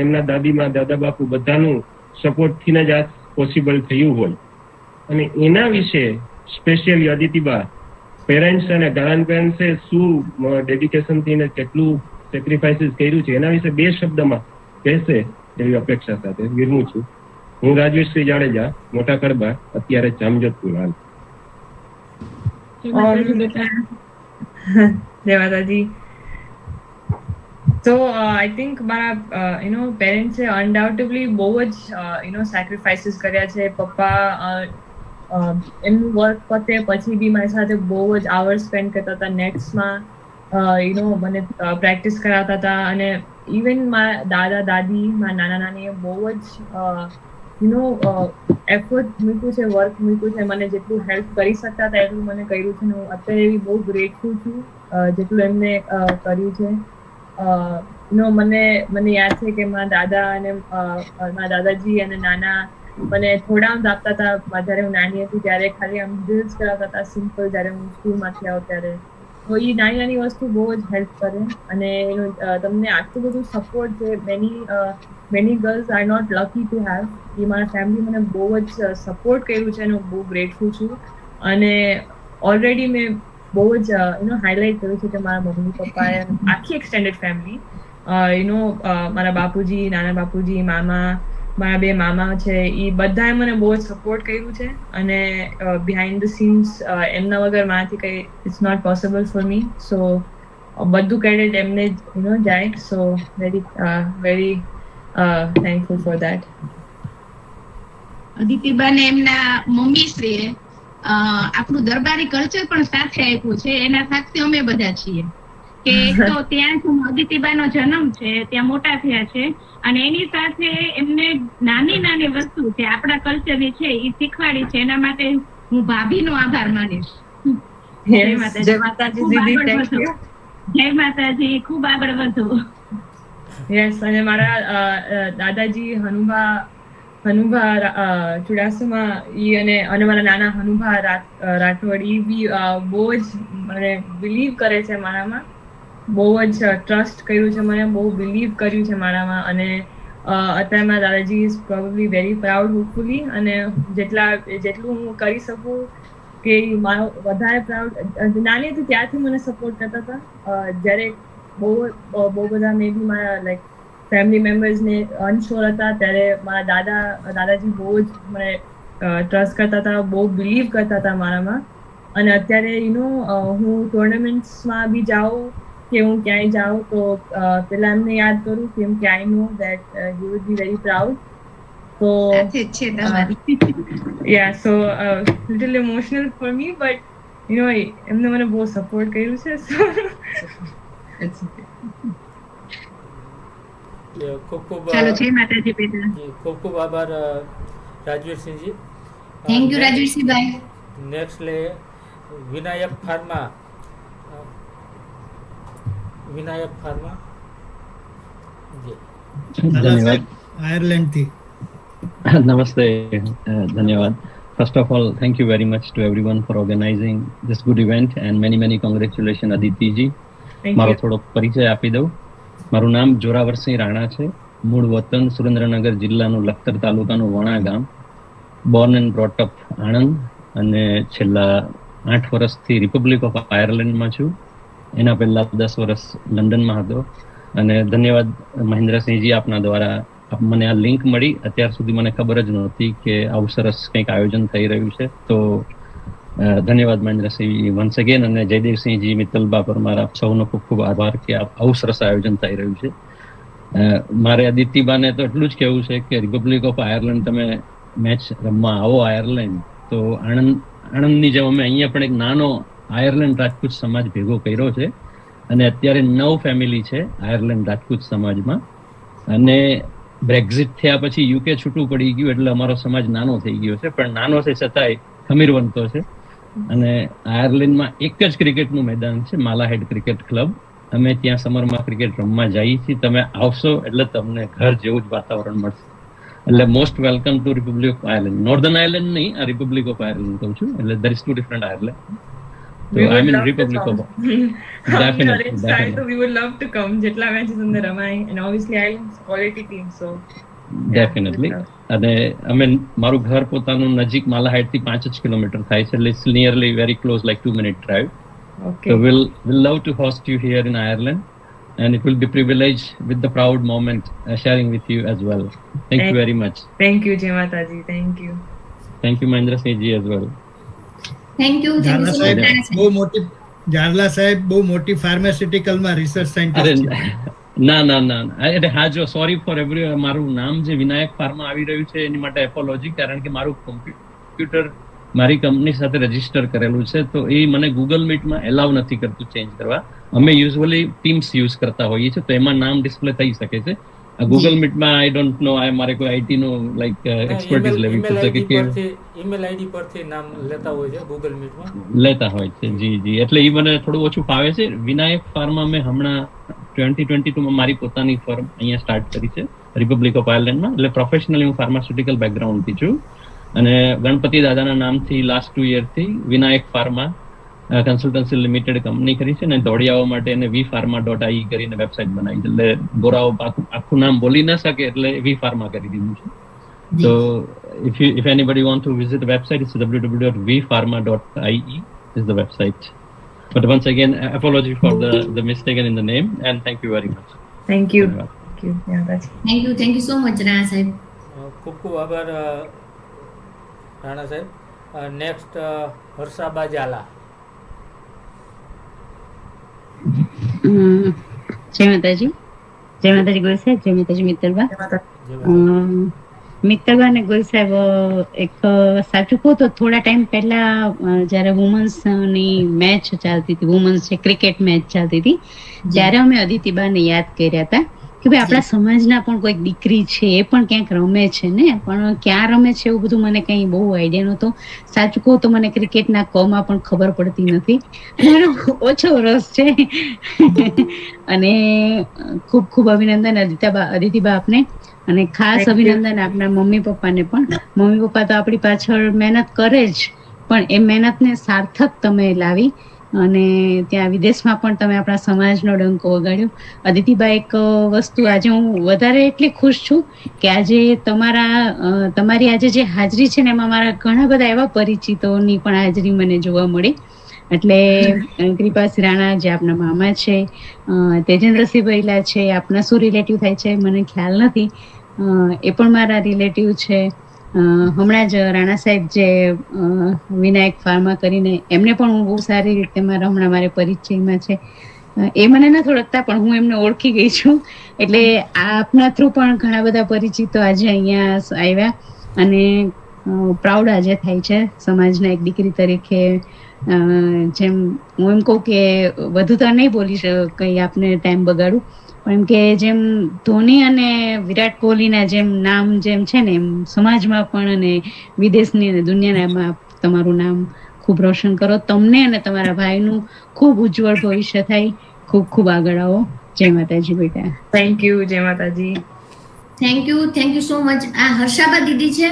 એમના દાદીમાં દાદા બાપુ બધાનું સપોર્ટથી જ આ પોસિબલ થયું હોય. અને એના વિશે સ્પેશિયલી અદિતિબા પેરેન્ટ્સ અને ગ્રાન્ડ પેરેન્ટ્સે શું ડેડિકેશનથી ને કેટલું સેક્રિફાઈસીસ કર્યું છે એના વિશે 2 શબ્દમાં કહેશે એવી અપેક્ષા સાથે વિરમું છું. હું રાજવીરસિંહ જાડેજા, મોટા કડબા, અત્યારે જામજોધપુર હાલ. જય માતાજી. So I think મારા પેરેન્ટ્સે અનડાઉટેબલી બહુ જ સેક્રિફાઈસીસ કર્યા છે. પપ્પા એમનું વર્ક પતે પછી બી મારી સાથે બહુ જ આવર્સ સ્પેન્ડ કરતા હતા નેટ્સમાં. મને પ્રેક્ટિસ કરાવતા હતા. અને ઇવન મારા દાદા દાદી, મારા નાના નાનીએ બહુ જ એફર્ટ મૂક્યું છે, વર્ક મૂક્યું છે. મને જેટલું હેલ્પ કરી શકતા હતા એટલું મને કર્યું છે. હું અત્યારે એવી બહુ ગ્રેટફુલ છું જેટલું એમને કર્યું છે. મને યાદ છે કે મારા દાદા અને મારા દાદાજી અને નાના મને થોડા આપતા હતા જ્યારે હું નાની હતી ત્યારે. ખાલી આમ ડ્રીલ્સ કરાવતા હતા સિમ્પલ જ્યારે હું સ્કૂલમાંથી આવું ત્યારે. તો એ નાની નાની વસ્તુ બહુ જ હેલ્પ કરે. અને તમને આટલું બધું સપોર્ટ છે. Many girls are not lucky to have. એ મારા ફેમિલી મને બહુ જ સપોર્ટ કર્યું છે અને હું બહુ ગ્રેટફુલ છું. અને ઓલરેડી મેં બહુ જ હાઇલાઇટ કર્યું છે કે મારા મમ્મી પપ્પાએ આખી એક્સટેન્ડેડ ફેમિલી મારા બાપુજી, નાના બાપુજી, મામા, મારા 2 મામા છે, એ બધાએ મને બહુ જ સપોર્ટ કર્યું છે. અને બિહાઇન્ડ ધ સીન્સ એમના વગર મારાથી કંઈ it's not possible for me. So બધું ક્રેડિટ એમને જ જાય. So very thankful for that. અદિતિબાને એમના મમ્મી શ્રીએ આપણું દરબારી કલ્ચર પણ સાથે આપ્યું છે. એના સાક્ષી અમે બધા છીએ કે તો ત્યાં અદિતિબાનો જન્મ છે, ત્યાં મોટા થયા છે. અને એની સાથે એમને નાની નાની વસ્તુ છે આપણા કલ્ચરની છે એ શીખવાડી છે. એના માટે હું ભાભીનો આભાર માનીશ. જય માતાજી. જય માતાજી. ખૂબ આગળ વધો. યસ. અને મારા દાદાજી હનુભા ચુડાસમા અને મારા નાના હનુભા રાઠોડ એ બી બહુ જ મને બિલીવ કરે છે મારામાં. બહુ જ ટ્રસ્ટ કર્યું છે મને, બહુ બિલીવ કર્યું છે મારામાં. અને અત્યારે મારા દાદાજી is probably very proud hopefully. અને જેટલું હું કરી શકું કે મારો વધારે પ્રાઉડ. નાની હતી ત્યારથી મને સપોર્ટ કરતા હતા. જ્યારે બહુ બધા મે બી મારા લાઈક ફેમિલી મેમ્બર્સને અનશ્યોર હતા ત્યારે મારા દાદાજી બહુ જ મને ટ્રસ્ટ કરતા હતા, બહુ બિલીવ કરતા હતા મારામાં. અને અત્યારે હું ટુર્નામેન્ટ્સમાં બી જાઉં કે હું ક્યાંય જાઉં તો પેલા એમને યાદ કરું કેમ કે I know that he would be very proud. તો so little emotional for me. But એમને મને બહુ સપોર્ટ કર્યું છે. સો ખૂબ ખૂબ આભાર રાજવીરસિંહજી. થેન્ક યુ રાજવીરસિંહભાઈ. નેક્સ્ટ લે વિનાયક ફાર્મા. ધન્યવાદ. આયર્લેન્ડ થી નમસ્તે. ધન્યવાદ. First of all, thank you very much to everyone for organizing this good event and many congratulations Aditi ji. મારો થોડો પરિચય આપી દઉં. મારું નામ જોરાવરસિંહ રાણા છે. મૂળ વતન સુરેન્દ્રનગર જિલ્લાનું લખતર તાલુકાનું વણા ગામ. Born and brought up Anand. અને છેલ્લા 8 વર્ષથી રિપબ્લિક ઓફ આયર્લેન્ડમાં છું. એના પહેલા 10 વર્ષ લંડનમાં હતો. અને ધન્યવાદ મહેન્દ્રસિંહજી, આપના દ્વારા મને આ લિંક મળી. અત્યાર સુધી મને ખબર જ નહોતી કે આવું સરસ કંઈક આયોજન થઈ રહ્યું છે. તો ધન્યવાદ મહેન્દ્રસિંહ વન્સ અગેન. અને જયદેવસિંહજી, મિત્તલબા પરમાર, આપ સૌનો ખૂબ ખૂબ આભાર કે આવું સરસ આયોજન થઈ રહ્યું છે. મારે અદિતિબાને તો એટલું જ કહેવું છે કે રિપબ્લિક ઓફ આયર્લેન્ડ તમે મેચ રમવા આવો આયર્લેન્ડ, તો આણંદની જેમ અમે અહીંયા પણ એક નાનો આયર્લેન્ડ રાજપૂત સમાજ ભેગો કર્યો છે અને અત્યારે 9 ફેમિલી છે આયર્લેન્ડ રાજપૂત સમાજમાં. અને બ્રેક્ઝિટ થયા પછી યુકે છૂટું પડી ગયું એટલે અમારો સમાજ નાનો થઈ ગયો છે, પણ નાનો છે છતાંય ખમીરવંતો છે. અને આયર્લેન્ડમાં એક જ ક્રિકેટનું મેદાન છે, માલાહેડ ક્રિકેટ ક્લબ. અમે ત્યાં સમરમાં ક્રિકેટ રમવા જઈએ છીએ. તમે આવશો એટલે તમને ઘર જેવું જ વાતાવરણ મળશે. એટલે most welcome to Republic of Ireland. Northern Ireland નહીં, આ રિપબ્લિક ઓફ આયર્લેન્ડ કહું છું. એટલે there is two different Ireland. So We would I'm in love to Republic come. of definitely. We would love to come. જેટલા matches અંદર રમાય, and obviously Ireland's quality team, so definitely. અને અમે મારું ઘર પોતાનું નજીક માલાહાઇડ થી 5 જ કિલોમીટર થાય છે, એટલે it's nearly very close, like 2 minute drive. Okay. So we'll love to host you here in Ireland, and it will be privilege with the proud moment sharing with you as well. Thank you very much. Thank you, Jai Mataji. Thank you. Thank you Mahendra Singh ji as well. Thank you so much. બહુ મોટી જારલા સાહેબ બહુ મોટી ફાર્માસ્યુટિકલમાં research scientist છે. ના અરે હા, જો સોરી ફોર એવરી, મારું નામ જે વિનાયક ફાર્મા આવી રહ્યું છે એની માટે એપોલોજી, કારણ કે મારું કોમ્પ્યુટર મારી કંપની સાથે રજીસ્ટર કરેલું છે, તો એ મને ગૂગલ મીટમાં એલાવ નથી કરતું ચેન્જ કરવા. અમે યુઝ્યુઅલી ટીમ્સ યુઝ કરતા હોઈએ છીએ, તો એમાં નામ ડિસ્પ્લે થઈ શકે છે. ગૂગલ મીટમાં આઈ ડોન્ટ નો, મારે કોઈ આઈટી નો લાઈક એક્સપર્ટીઝ લેવી પડશે કે ઈમેલ આઈડી પરથી નામ લેતા હોય છે ગૂગલ મીટમાં, લેતા હોય છે. જી એટલે એ મને થોડું ઓછું ફાવે છે. વિનાયક ફાર્મા મેં હમણાં 2022 માં મારી પોતાની ફર્મ અહીંયા સ્ટાર્ટ કરી છે રિપબ્લિક ઓફ આયર્લેન્ડમાં. એટલે પ્રોફેશનલી હું ફાર્માસ્યુટિકલ બેકગ્રાઉન્ડથી છું, અને ગણપતિ દાદાના નામથી લાસ્ટ 2 yearથી Vinayak pharma consultancy limited company કરી છે, અને દોડી આવવા માટે એને vpharma.ie કરીને વેબસાઇટ બનાવી છે. એટલે ગોરાઓ આખું નામ બોલી ન શકે એટલે vpharma કરી દીધું છે. So if anybody want to visit the website, it's www.vpharma.ie is the website. But once again, apology for the mistaken in the name, and thank you very much. Thank you. Thank you. Yeah, that's. Thank you so much, Rana સાહેબ. ખૂબ ખૂબ આભાર રાણા સાહેબ. Next હર્ષાબા Jhala. જય માતાજી. જય માતાજી goal સાહેબ. જય માતાજી મિત્તલબા. મિત્તલબા અને ગોલ સાહેબ, એક સાચું કહું તો થોડા ટાઈમ પહેલા જયારે વુમન્સ ની મેચ ચાલતી હતી, વુમન્સ જે ક્રિકેટ મેચ ચાલતી હતી, ત્યારે અમે અદિતિબાને યાદ કર્યા હતા કે ભાઈ આપણા સમાજના પણ કોઈક દીકરી છે, એ પણ ક્યાંક રમે છે ને, પણ ક્યાં રમે છે એવું બધું મને કઈ બહુ આઈડિયા નહોતો. સાચું કહું તો મને ક્રિકેટના કોમાં પણ ખબર પડતી નથી, મારો ઓછો રસ છે. અને ખૂબ ખૂબ અભિનંદન અદિતિબા આપને, અને ખાસ અભિનંદન આપના મમ્મી પપ્પાને પણ. મમ્મી પપ્પા તો આપણી પાછળ મહેનત કરે જ, પણ એ મહેનતને સાર્થક તમે લાવી અને ત્યાં વિદેશમાં પણ તમે આપણા સમાજનો ડંકો વગાડ્યો. અદિતિબા, એક વસ્તુ આજે હું વધારે એટલી ખુશ છું કે આજે તમારી આજે જે હાજરી છે ને, એમાં મારા ઘણા બધા એવા પરિચિતોની પણ હાજરી મને જોવા મળી. એટલે કૃપાસિંહ રાણા જે આપના મામા છે, તેજેન્દ્રસિંહ ભૈલા છે, આપના શું રિલેટિવ થાય છે મને ખ્યાલ નથી, એ પણ મારા રિલેટિવ છે. હમણાં જ રાણા સાહેબ જે વિનાયક ફાર્મા કરીને, એમને પણ હું બહુ સારી રીતે હમણાં મારે પરિચયમાં છે. એ મને નથી ઓળખતા પણ હું એમને ઓળખી ગઈ છું. એટલે આપના થ્રુ પણ ઘણા બધા પરિચિતો આજે અહીંયા આવ્યા, અને પ્રાઉડ આજે થાય છે સમાજના એક દીકરી તરીકે. જેમ હું એમ કહું કે વધુ તો નહીં બોલી કઈ આપને ટાઈમ બગાડું, પણ એમ કે જેમ ધોની અને વિરાટ કોહલીના જેમ નામ જેમ છે ને, એમ સમાજમાં પણ અને વિદેશની અને દુનિયામાં તમારું નામ ખૂબ રોશન કરો. તમને અને તમારા ભાઈનું ખૂબ ઉજ્જવળ ભવિષ્ય થાય. ખૂબ ખૂબ આગળ આવો. જય માતાજી બેટા. Thank you. જય માતાજી. Thank you so much. આ હર્ષાબા દીદી છે,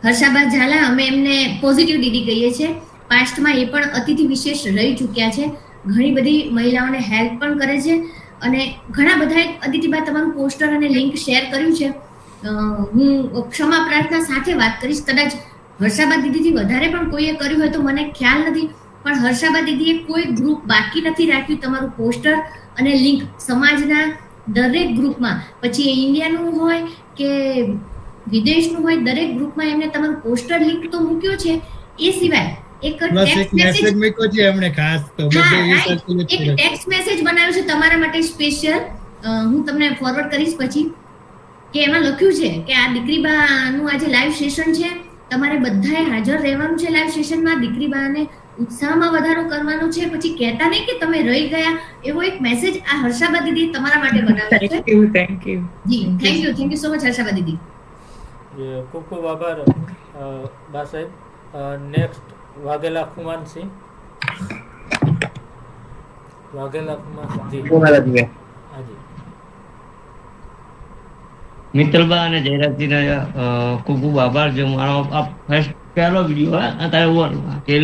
હર્ષાબા ઝાલા. અમે એમને પોઝિટિવ દીદી કહીએ છીએ. પાસ્ટમાં એ પણ અતિથિ વિશેષ રહી ચૂક્યા છે, ઘણી બધી મહિલાઓને હેલ્પ પણ કરે છે, અને ઘણા બધા અદિતિબા તમારું પોસ્ટર અને લિંક શેર કર્યું છે. હું ક્ષમા પ્રાર્થના સાથે વાત કરીશ, કદાચ હર્ષાબા દીદીથી વધારે પણ કોઈએ કર્યું હોય તો મને ખ્યાલ નથી, પણ હર્ષાબા દીદીએ કોઈ ગ્રુપ બાકી નથી રાખ્યું. તમારું પોસ્ટર અને લિંક સમાજના દરેક ગ્રુપમાં, પછી એ ઇન્ડિયાનું હોય કે વિદેશનું હોય, દરેક ગ્રુપમાં એમને તમારું પોસ્ટર લિંક તો મૂક્યો છે. એ સિવાય એક ટેક્સ્ટ મેસેજ બનાવ્યો છે તમારા માટે સ્પેશિયલ. હું તમને ફોરવર્ડ કરીશ પછી, કે એમાં લખ્યું છે કે આ દીકરીબાનું આજે લાઈવ સેશન છે તમારે બધાએ હાજર રહેવાનું છે લાઈવ સેશનમાં. દીકરી બાને ઉત્સાહમાં વધારો કરવાનો છે. પછી કહેતા નહીં કે તમે રહી ગયા, એવો એક મેસેજ આ હર્ષાબા દીદી તમારા માટે બનાવ્યો છે. Thank you ji, thank you so much હર્ષાબા દીદી. ખૂબ ખૂબ આભાર બા સાહેબ. નેક્સ્ટ વાઘેલા ખુમાનસિંહ. વાઘેલા ખુમાનસિંહ. હાજી. મિત્તલબા અને જયરાજજીને ખૂબ ખૂબ આભાર. જો મારો આ ફર્સ્ટ પહેલો વિડીયો અત્યારે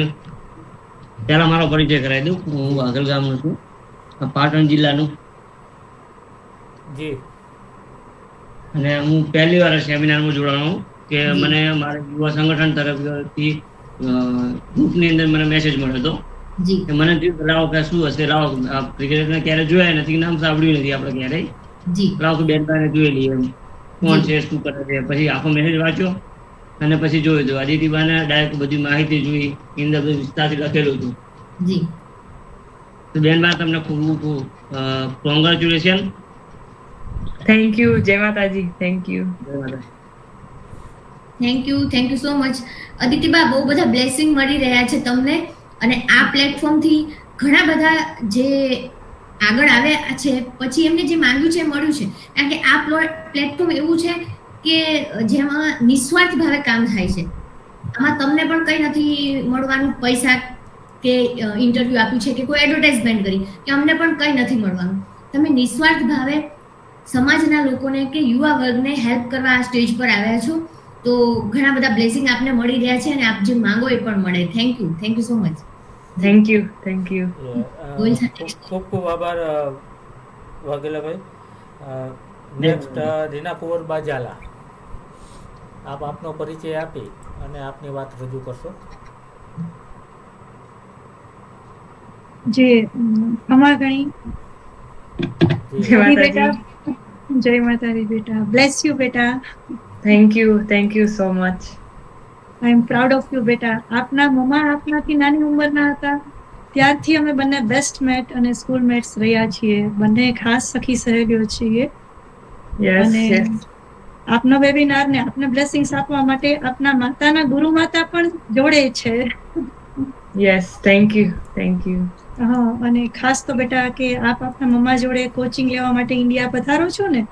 પહેલા મારો પરિચય કરાવી દઉં. હું વાઘેલ ગામનો છું, પાટણ જિલ્લાનું. જી. અને હું પહેલી વાર સેમિનારમાં જોડાણો કે મને મારા યુવા સંગઠન તરફથી ગ્રુપની અંદર મને મેસેજ મળ્યો હતો કે મને લાવો કે શું હશે, લાવો ક્રિકેટને ક્યારે જોયા નથી, નામ સાંભળ્યું નથી આપણે ક્યારેય, લાવો કે બેનભાઈને જોઈ લઈએ એમ કોણ છે, શું કરે છે. પછી આખો મેસેજ વાંચ્યો અને પછી જોયું હતું અદિતિબાને ડાયરેક્ટ બધી માહિતી જોઈ, અંદર બધું વિસ્તારથી લખેલું હતું. તો બેનબા તમને ખૂબ ખૂબ કોંગ્રેચ્યુલેશન. Thank you. જય માતાજી. Thank you. Thank you so much. અદિતિબા, બહુ બધા બ્લેસિંગ મળી રહ્યા છે તમને, અને આ પ્લેટફોર્મથી ઘણા બધા જે આગળ આવ્યા છે, પછી એમને જે માંગ્યું છે મળ્યું છે. કારણ કે આ પ્લેટફોર્મ એવું છે કે જેમાં નિસ્વાર્થ ભાવે કામ થાય છે. આમાં તમને પણ કંઈ નથી મળવાનું, પૈસા કે ઇન્ટરવ્યૂ આપ્યું છે કે કોઈ એડવર્ટાઇઝમેન્ટ કરી કે અમને પણ કંઈ નથી મળવાનું. તમે નિસ્વાર્થ ભાવે સમાજના લોકોને કે યુવા વર્ગને હેલ્પ કરવા આ સ્ટેજ પર આવ્યા છો. તો ઘણા બધા બ્લેસિંગ આપને મળી રહ્યા છે અને આપ જે માંગો એ પણ મળે. Thank you so much. Thank you. ખૂબ ખૂબ આભાર વાઘેલાભાઈ. નેક્સ્ટ રીના કુંવર બાજાલા, આપ આપનો પરિચય આપી અને આપની વાત રજૂ કરશો. જે અમારા ઘણી જય માતાજી બેટા. બ્લેસ યુ બેટા. Thank you so much. I M proud of you બેટા. આપના મમ્મા આપનાથી નાની ઉંમરના હતા ત્યારથી અમે બંને બેસ્ટ મેટ અને સ્કૂલ મેટ્સ રહ્યા છીએ. બંને ખાસ સખી સહેલીઓ છીએ. અને આપનો વેબિનાર ને આપને બ્લેસિંગ્સ આપવા માટે આપના માતાના ગુરુ માતા પણ જોડે છે. Yes, thank you. હા, અને ખાસ તો બેટા કે આપ આપના મમ્મા જોડે કોચિંગ લેવા માટે ઇન્ડિયા પધારો છો ને,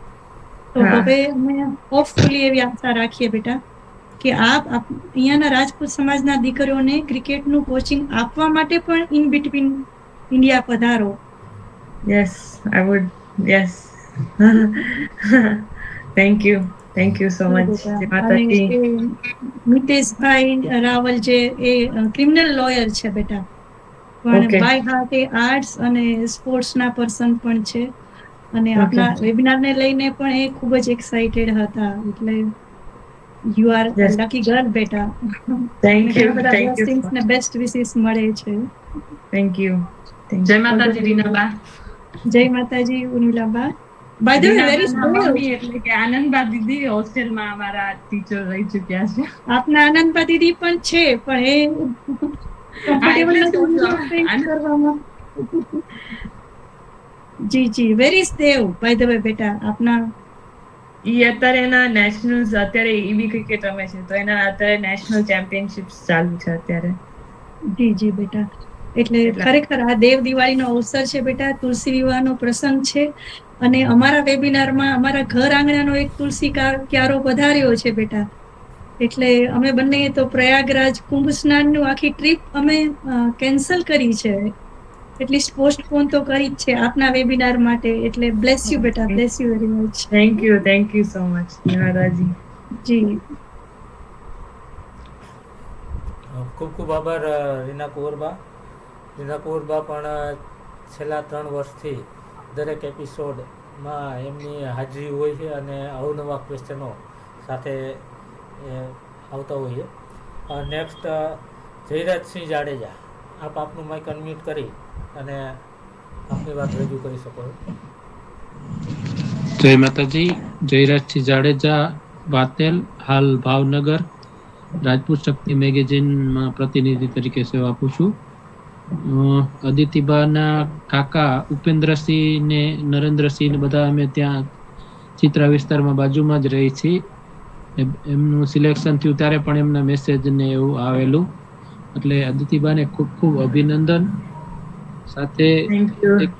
તો હવે અમે હોપફુલી એવી આશા રાખીએ બેટા કે આપ અહીંયાના રાજપૂત સમાજના દીકરીઓને ક્રિકેટનું કોચિંગ આપવા માટે પણ ઇન બિટવીન ઇન્ડિયા પધારો. Yes, I would. Yes. Thank you so much. મિતેશભાઈ રાવલ જે એ ક્રિમિનલ લોયર છે બેટા, પણ બાય હાર્ટ એ આર્ટ્સ અને સ્પોર્ટ્સના પર્સન પણ છે, અને આપણા વેબિનારને લઈને પણ એ ખૂબ જ એક્સાઇટેડ હતા. એટલે યુ આર લકી ગર્લ બેટા. Thank you. બ્લેસિંગ્સ ને બેસ્ટ વિશિસ મળે છે. Thank you. જય માતાજી રીનાબા. જય માતાજી ઉર્મિલાબા. બાય ધ વે વેરી મમ્મી એટલે કે આનંદબા દીદી હોસ્ટેલમાં અમારા ટીચર રહી ચૂક્યા છે. આપના આનંદબા દીદી પણ છે, પણ એ જી વેરી સેવ બાય ધ વે બેટા. આપના ઈ અત્યારે એના નેશનલ્સ, અત્યારે ઈબી ક્રિકેટ રમે છે, તો એના અત્યારે નેશનલ ચેમ્પિયનશિપ્સ ચાલુ છે અત્યારે. જી બેટા. એટલે ખરેખર આ દેવ દિવાળીનો અવસર છે બેટા. તુલસી વિવાહનો પ્રસંગ છે, અને અમારા વેબિનારમાં અમારા ઘર આંગણાનો એક તુલસી ક્યારો પધાર્યો છે બેટા. એટલે અમે બંને તો પ્રયાગરાજ કુંભ સ્નાનનું આખી ટ્રીપ અમે કેન્સલ કરી છે, એટલીસ્ટ પોસ્ટપોન તો કરી જ છે આપના વેબિનાર માટે. એટલે બ્લેસ યુ બેટા. Bless you very much. Thank you so much. ધન્યવાદજી. જી, ખૂબ ખૂબ આભાર રીના કુંવરબા. રીના કુંવરબા પણ છેલ્લા 3 વર્ષથી દરેક એપિસોડમાં એમની હાજરી હોય છે અને અવનવા ક્વેશ્ચનો સાથે આવતા હોઈએ. નેક્સ્ટ જયરાજસિંહ જાડેજા, આપ આપનું માઇક અનમ્યુટ કરી અને આપની વાત રજૂ કરી શકો. જય માતાજી. જયરાજસિંહ જાડેજા વાતેલ, હાલ ભાવનગર રાજપૂત શક્તિ મેગેઝિનમાં પ્રતિનિધિ તરીકે સેવા આપું છું. અદિતિબાના કાકા ઉપેન્દ્રસિંહ ને નરેન્દ્રસિંહ ને બધા અમે ત્યાં ચિત્રા વિસ્તારમાં બાજુમાં જ રહી છીએ. એમનું સિલેક્શન થયું ત્યારે પણ એમના મેસેજ ને એવું આવેલું. એટલે અદિતિબાને ખૂબ ખૂબ અભિનંદન. સાથે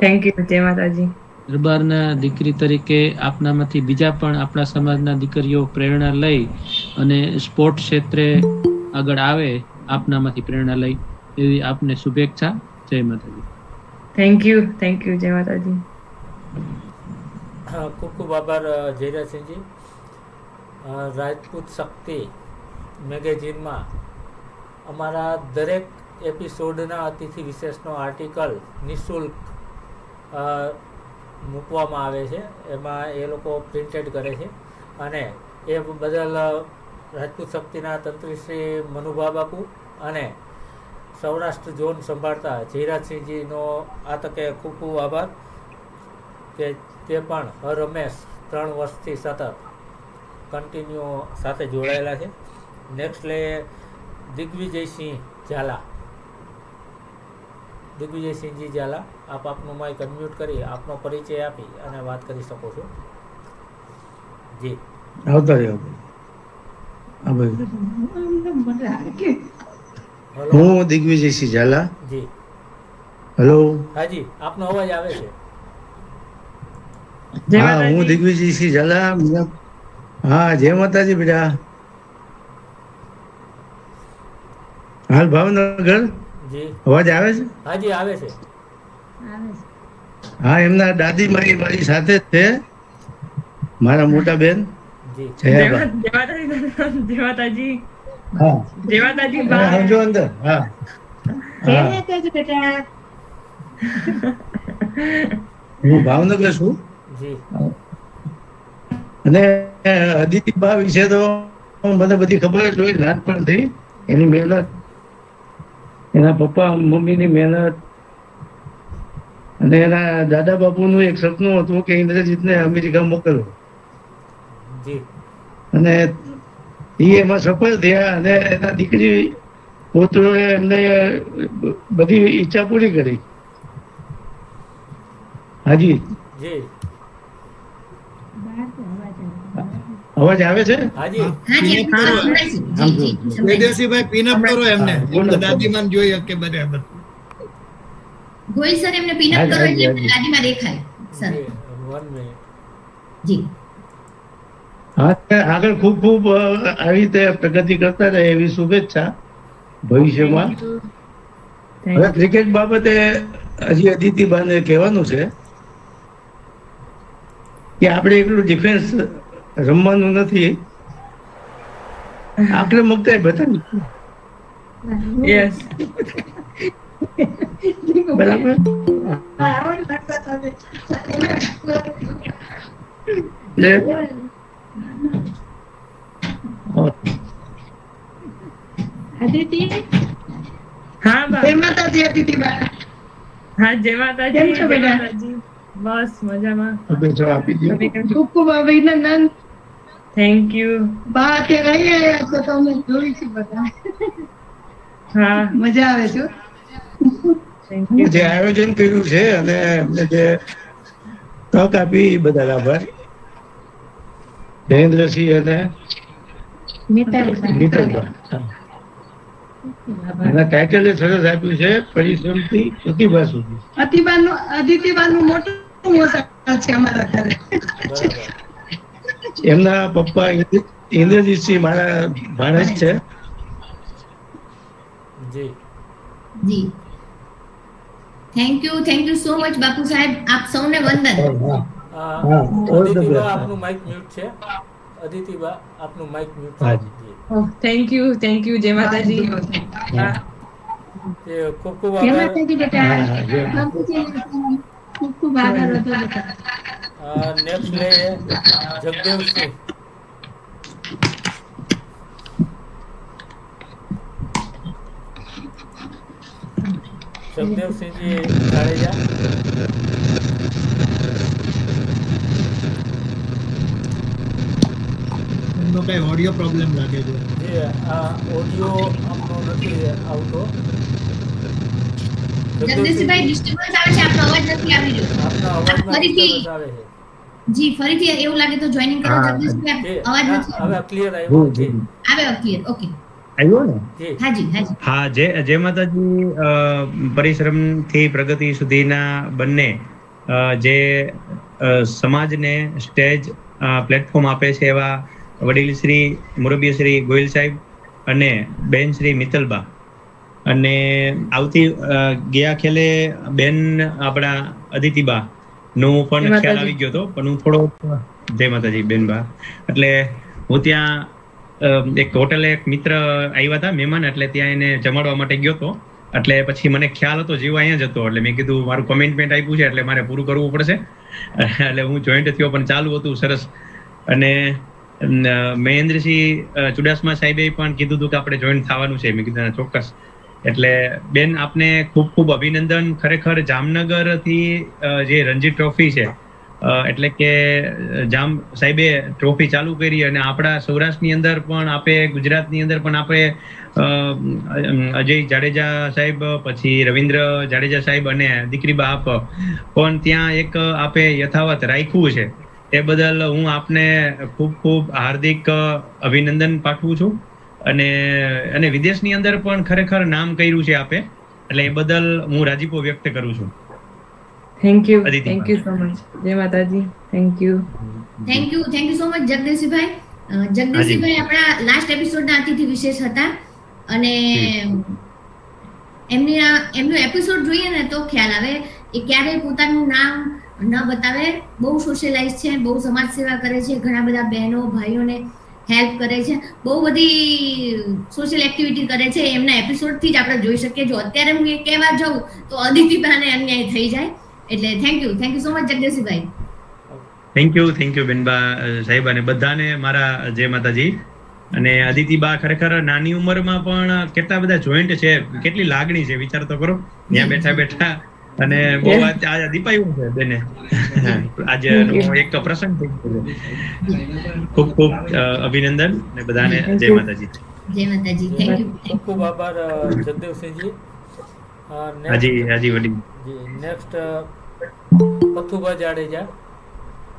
થેન્ક યુ જય માતાજી. દરબારના દીકરી તરીકે આપનામાંથી બીજા પણ આપણા સમાજના દીકરીઓ પ્રેરણા લઈ અને સ્પોર્ટ ક્ષેત્રે આગળ આવે, આપનામાંથી પ્રેરણા લઈ, એવી આપને શુભેચ્છા. જય માતાજી. થેન્ક યુ જય માતાજી. ખૂબ ખૂબ આભાર જયરાજસિંહજી. રાજપૂત શક્તિ મેગેઝિનમાં અમારા દરેક એપિસોડના અતિથિ વિશેષનો આર્ટિકલ નિઃશુલ્ક મૂકવામાં આવે છે. એમાં એ લોકો પ્રિન્ટેડ કરે છે અને એ બદલ રાજપૂત શક્તિના તંત્રી શ્રી મનુભા બાપુ અને સૌરાષ્ટ્ર ઝોન સંભાળતા જયરાજસિંહજીનો આ તકે ખૂબ ખૂબ આભાર કે તે પણ હર હંમેશ 3 વર્ષથી સતત કન્ટિન્યુ સાથે જોડાયેલા છે. નેક્સ્ટ લે દિગ્વિજયસિંહ ઝાલા. દિગ્વિજયસિંહજી ઝાલા, આપ આપનું માઇક અનમ્યુટ કરી આપનો પરિચય આપી અને વાત કરી શકો છો. જી આવતા રહ્યો. હું દિગ્વિજયસિંહ ઝાલા. જી હેલો. હાજી, આપનો અવાજ આવે છે. હા, હું દિગ્વિજયસિંહ ઝાલા. હા, જય માતાજી બેટા. હાલ ભાવનગર જી અવાજ આવે છે? હાજી આવે છે. હા, એમના દાદી મારી સાથે જ છે, મારા મોટા બેન. જી જય માતાજી. હા, જય માતાજી. સમજો અંદર. હા, હું ભાવનગર છું. જી અને અદિતિબા વિશે તો મને બધી ખબર જ હોય નાનપણથી. એની મહેનત, એના પપ્પા મમ્મીની મહેનત અને એના દાદા બાપુનું એક સપનું હતું કે ઇન્દ્રજીતને અમેરિકા મોકલવો. અને એ એમાં સફળ થયા અને એના દીકરી પુત્રોએ એમને બધી ઈચ્છા પૂરી કરી. હાજી જી અવાજ આવે છે? જયદેવસિંહભાઈ પિનઅપ કરો એમને, દાદીમાને જોઈ શકે બરાબર. ગોહિલ સર એમને પિનઅપ કરો એટલે દાદીમાં દેખાય સર. જી હા, આગળ ખૂબ ખૂબ આવી રીતે પ્રગતિ કરતા રહે એવી શુભેચ્છા ભવિષ્યમાં. હવે ક્રિકેટ બાબતે હજી અદિતિબાને કહેવાનું છે કે આપણે એકલું ડિફેન્સ રમવાનું નથી, આક્રમકતા બધાની. બરાબર. અદિતિ, હા જય માતાજી. અદિતિબા, હા જય માતાજી. કેમ છો બેટા? બસ મજામાં. ખૂબ ખૂબ અભિનંદન. Thank you. બા અત્યારે અહીંયા તો તમે જોઈ છે બધા. હા, મજા આવે છે. જે આયોજન કર્યું છે અને એમને જે તક આપી એ બદલ આભાર. જયેન્દ્રસિંહ અને મિત્તલબા. એના ટાઇટલ સરસ આપ્યું છે, પરિશ્રમથી પ્રતિભા સુધી. અદિતિબાનું મોટું છે અમારા ઘરે. એમના પપ્પા ઇન્દ્રજીતસિંહ મારા ભાણેજ છે. જી જી થેન્ક યુ સો મચ બાપુ સાહેબ. આપ સૌને વંદન. અદિતિબા આપનું માઇક મ્યુટ છે. અદિતિબા આપનું માઇક મ્યુટ છે. થેન્ક યુ જય માતાજી. ખૂબ ખૂબ આભાર. ખૂબ ખૂબ આભાર. નેક્સ્ટ લે જગદેવસિંહ. જગદેવસિંહજી જાડેજા. એમનો કઈ ઓડિયો પ્રોબ્લેમ લાગે છે. આ ઓડિયો આપનો નથી આવતો. જગદીશભાઈ ડિસ્ટર્બન્સ આવે છે, આપનો અવાજ નથી આવી રહ્યો. આપનો અવાજમાં ફરીથી ડિસ્ટર્બન્સ આવે છે. જી ફરીથી એવું લાગે તો જોઈનિંગ કરો જગદીશભાઈ. અવાજ નથી હવે ક્લિયર આવ્યો છે. આવે ક્લિયર. ઓકે આવ્યો ને? હાજી હાજી. હા, જય માતાજી. પરિશ્રમથી પ્રગતિ સુધીના બંને જે સમાજને સ્ટેજ પ્લેટફોર્મ આપે છે એવા વડીલ શ્રી મુરબ્બી શ્રી ગોહિલ સાહેબ અને બેન શ્રી મિત્તલબા, અને આવતી ગયા ખેલે બેન આપણા અદિતિબા નું પણ ખ્યાલ આવી ગયો હતો, પણ હું થોડો જય માતાજી બેનબા, એટલે હું ત્યાં એક હોટલે એક મિત્ર આવ્યા હતા મહેમાન, એટલે ત્યાં એને જમાડવા માટે ગયો હતો. એટલે પછી મને ખ્યાલ હતો જીવ અહીંયા જ હતો, એટલે મેં કીધું મારું કમિટમેન્ટ આપ્યું છે એટલે મારે પૂરું કરવું પડશે, એટલે હું જોઈન્ટ થયો, પણ ચાલુ હતું સરસ. અને મહેન્દ્રસિંહ ચુડાસમા સાહેબે પણ કીધું હતું કે આપણે જોઈન્ટ થવાનું છે. મેં કીધું ચોક્કસ. એટલે બેન આપને ખૂબ ખૂબ અભિનંદન. ખરેખર જામનગર થી જે રણજી ટ્રોફી છે, એટલે કે જામ સાહેબે ટ્રોફી ચાલુ કરી, અને આપણા સૌરાષ્ટ્રની અંદર પણ આપે, ગુજરાતની અંદર પણ આપણે અજય જાડેજા સાહેબ, પછી રવિન્દ્ર જાડેજા સાહેબ અને દીકરીબા આપ પણ ત્યાં એક આપે યથાવત રાખ્યું છે. એ બદલ હું આપને ખૂબ ખૂબ હાર્દિક અભિનંદન પાઠવું છું. અને વિદેશની અંદર પણ ખરેખર નામ કર્યું છે આપે, એટલે એ બદલ હું રાજીપો વ્યક્ત કરું છું. Thank you so much. જય માતાજી. થેન્ક યુ સો મચ જગદીશભાઈ. જગદીશભાઈ આપણા લાસ્ટ એપિસોડના અતિથિ વિશેષ હતા, અને એમનું એપિસોડ જોઈએ ને તો ખ્યાલ આવે એ ક્યારેય પોતાનું નામ ન બતાવે. બહુ સોશિયલાઇઝ છે, બહુ સમાજ સેવા કરે છે, ઘણા બધા બહેનો ભાઈઓને હેલ્પ કરે છે, બહુ બધી સોશિયલ એક્ટિવિટી કરે છે. એમના એપિસોડથી જ આપણે જોઈ શકીએ. જો અત્યારે હું એ કહેવા જાઉં તો અદિતિભાને અન્યાય થઈ જાય. એટલે થેન્ક યુ સો મચ જગદીશભાઈ. થેન્ક યુ બેનબા સાહેબ, અને બધાને મારા જય માતાજી. અને અદિતિબા ખરેખર નાની ઉંમરમાં પણ કેટલા બધા જોઈન્ટ છે, કેટલી લાગણી છે, વિચાર તો કરો. ત્યાં બેઠા બેઠા અને બહુ આજે દીપાયું છે બેને, આજે એક પ્રસંગ થઈ ગયો છે. ખૂબ ખૂબ અભિનંદન અને બધાને જય માતાજી. જય માતાજી. Thank you. ખૂબ ખૂબ આભાર જગદેવસિંહજી. હાજી વડીલ. નેક્સ્ટ પથુભા જાડેજા,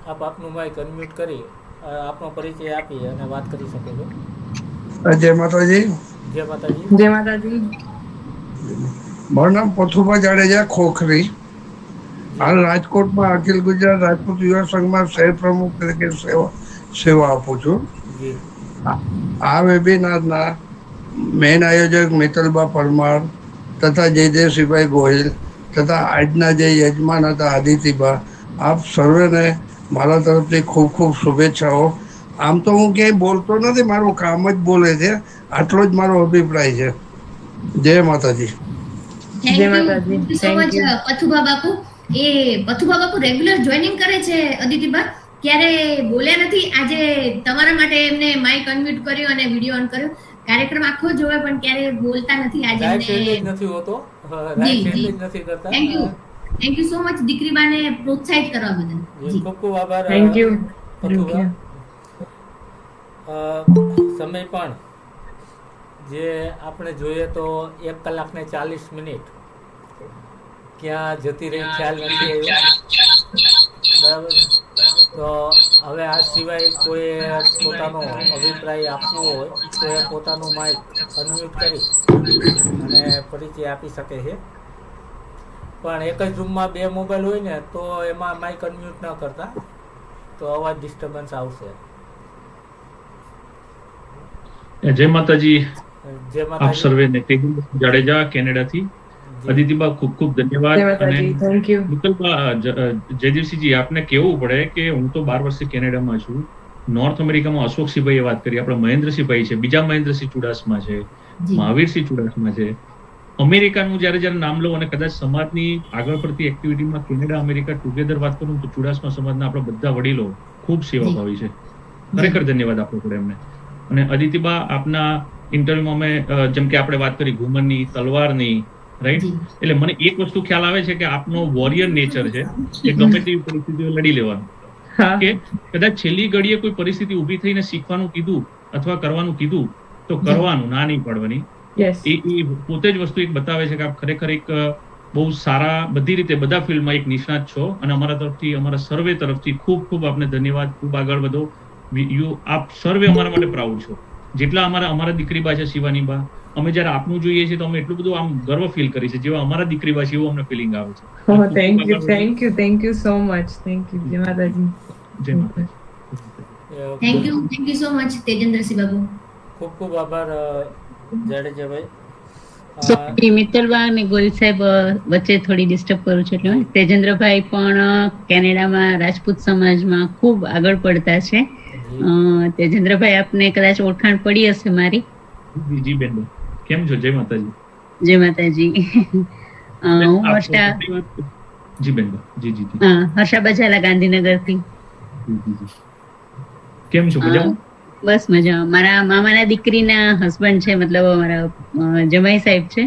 આપ આપનું માઇક અનમ્યુટ કરી આપનો પરિચય આપી અને વાત કરી શકો છો. જય માતાજી. જય માતાજી. જય માતાજી. મારું નામ પથુભા જાડેજા ખોખરી. હાલ રાજકોટમાં અખિલ ગુજરાત રાજપૂત યુવા સંઘમાં શહેર પ્રમુખ તરીકે સેવા આપું છું. આ વેબિનારના મેન આયોજક મિત્તલબા પરમાર તથા જયદેવસિંહભાઈ ગોહિલ તથા આજના જે યજમાન હતા આદિતિબા, આપ સર્વેને મારા તરફથી ખૂબ ખૂબ શુભેચ્છાઓ. આમ તો હું ક્યાંય બોલતો નથી, મારું કામ જ બોલે છે, આટલો જ મારો અભિપ્રાય છે. જય માતાજી. પથુભા બાપુ. એ પથુભા બાપુ રેગ્યુલર જોઈનિંગ કરે છે અદિતિબા, ક્યારે બોલ્યા નથી. આજે તમારા માટે એમને માઇક અનમ્યુટ કર્યો અને વિડીયો ઓન કર્યો. કાર્યક્રમ આખો જોવે પણ ક્યારે બોલતા નથી. આજે નથી હોતો. થેન્ક યુ સો મચ દીકરીબાને પ્રોત્સાહિત કરવા બદલ. ખૂબ ખૂબ આભાર. Thank you. સમય પણ જે આપણે જોઈએ તો 1 કલાક ને 40 મિનિટ ક્યાં જતી રહી ખ્યાલ નથી આવ્યો. બરાબર. તો હવે આ સિવાય કોઈ પોતાનો અભિપ્રાય આપવો હોય તો એ પોતાનું માઇક અનમ્યુટ કરી અને પરિચય આપી શકે છે. પણ એક જ રૂમમાં 2 મોબાઈલ હોય ને તો એમાં માઇક અનમ્યુટ ન કરતા તો અવાજ ડિસ્ટર્બન્સ આવશે. જય માતાજી. આપ સર્વેને જાડેજા કેનેડાથી. અદિતિબા ખૂબ ખૂબ ધન્યવાદ. અને મિત્તલબા જયદેવસિંહજી, આપને કહેવું પડે કે હું તો 12 વર્ષથી કેનેડામાં છું. નોર્થ અમેરિકામાં અશોકસિંહભાઈએ વાત કરી, આપણા મહેન્દ્રસિંહભાઈ છે, બીજા મહેન્દ્રસિંહ ચુડાસમા છે, મહાવીરસિંહ ચુડાસમા છે. અમેરિકાનું જયારે નામ લઉં અને કદાચ સમાજની આગળ પડતી એક્ટિવિટીમાં કેનેડા અમેરિકા ટુગેધર વાત કરું તો ચુડાસમા સમાજના આપણા બધા વડીલો ખૂબ સેવાભાવી છે. ખરેખર ધન્યવાદ આપવો પડે એમને. અને અદિતિબા, આપના ઇન્ટરવ્યુમાં અમે જેમ કે આપણે વાત કરી ઘુમરની, તલવારની, રાઈટ, એટલે મને એક વસ્તુ ખ્યાલ આવે છે કે આપનો વોરિયર નેચર છે કે ગમે તેવી પરિસ્થિતિઓ લડી લેવાનું, કે કદાચ છેલ્લી ઘડીએ કોઈ પરિસ્થિતિ ઊભી થઈને શીખવાનું કીધું અથવા કરવાનું કીધું તો કરવાનું, ના નહીં પાડવાની. એ પોતે જ વસ્તુ એક બતાવે છે કે આપ ખરેખર એક બહુ સારા બધી રીતે બધા ફિલ્ડમાં એક નિષ્ણાત છો અને અમારા તરફથી અમારા સર્વે તરફથી ખૂબ ખૂબ આપને ધન્યવાદ. ખૂબ આગળ વધો. આપ સર્વે અમારા માટે પ્રાઉડ છો. જેટલા અમારા દીકરી બા છે શિવાની બા, અમે જયારે આપનું જોઈએ છીએ તો અમે એટલું બધું આમ ગર્વ ફીલ કરી છે જેવા અમારા દીકરી બા છે એવું અમને ફિલિંગ આવે છે. Thank you so much. Thank you. જય માતાજી. જય માતાજી. Thank you so much Tejendrasinh Babu. ખૂબ ખૂબ આભાર જાડેજાભાઈ. મિત્તલબા અને ગોહિલ સાહેબ વચ્ચે થોડી ડિસ્ટર્બ કરું છું એટલે તેજેન્દ્રભાઈ પણ કેનેડામાં રાજપૂત સમાજમાં ખૂબ આગળ પડતા છે. તેજેન્દ્રભાઈ આપને કદાચ ઓળખાણ પડી હશે મારી. જી બેન, કેમ છો? જય માતાજી. જય માતાજી. હું હર્ષા. જી બેન. જી જી. હર્ષા બજાલા ગાંધીનગરથી. કેમ છો? મજામાં? બસ મજા. મારા મામાના દીકરીના હસબન્ડ છે, મતલબ અમારા જમાઈ સાહેબ છે.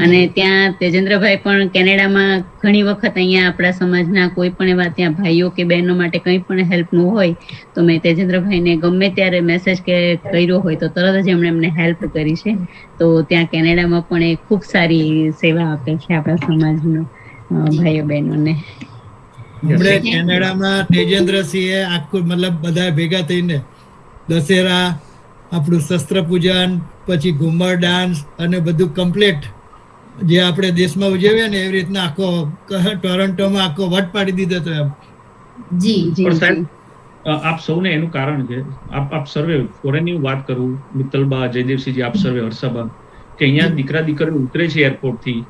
અને ત્યાં તેજેન્દ્રભાઈ પણ કેનેડામાં ઘણી વખત અહીંયા આપણા સમાજના કોઈ પણ એવા ત્યાં ભાઈઓ કે બહેનો માટે કંઈ પણ હેલ્પનું હોય તો મેં તેજેન્દ્રભાઈને ગમે ત્યારે મેસેજ કે કર્યો હોય તો તરત જ એમને હેલ્પ કરી છે. તો ત્યાં કેનેડામાં પણ એ ખૂબ સારી સેવા આપે છે આપણા સમાજના ભાઈઓ બહેનોને. આપણે કેનેડામાં તેજેન્દ્રસિંહે આખું મતલબ બધા ભેગા થઈને દશેરા, આપણું શસ્ત્ર પૂજન, પછી ઘુમર ડાન્સ અને બધું કમ્પ્લીટ જે આપણે દેશમાં ઉજવીએ ને એવી રીતના આખો ટોરન્ટોમાં આખો વટ પાડી દીધો હતો એમ. આપ સૌને એનું કારણ છે આપ સર્વે ફોરેનની વાત કરું, મિત્તલબા, જયદેવસિંહજી, આપ સર્વે, હર્ષાબા, કે અહીંયા દીકરા દીકરીઓ ઉતરે છે એરપોર્ટથી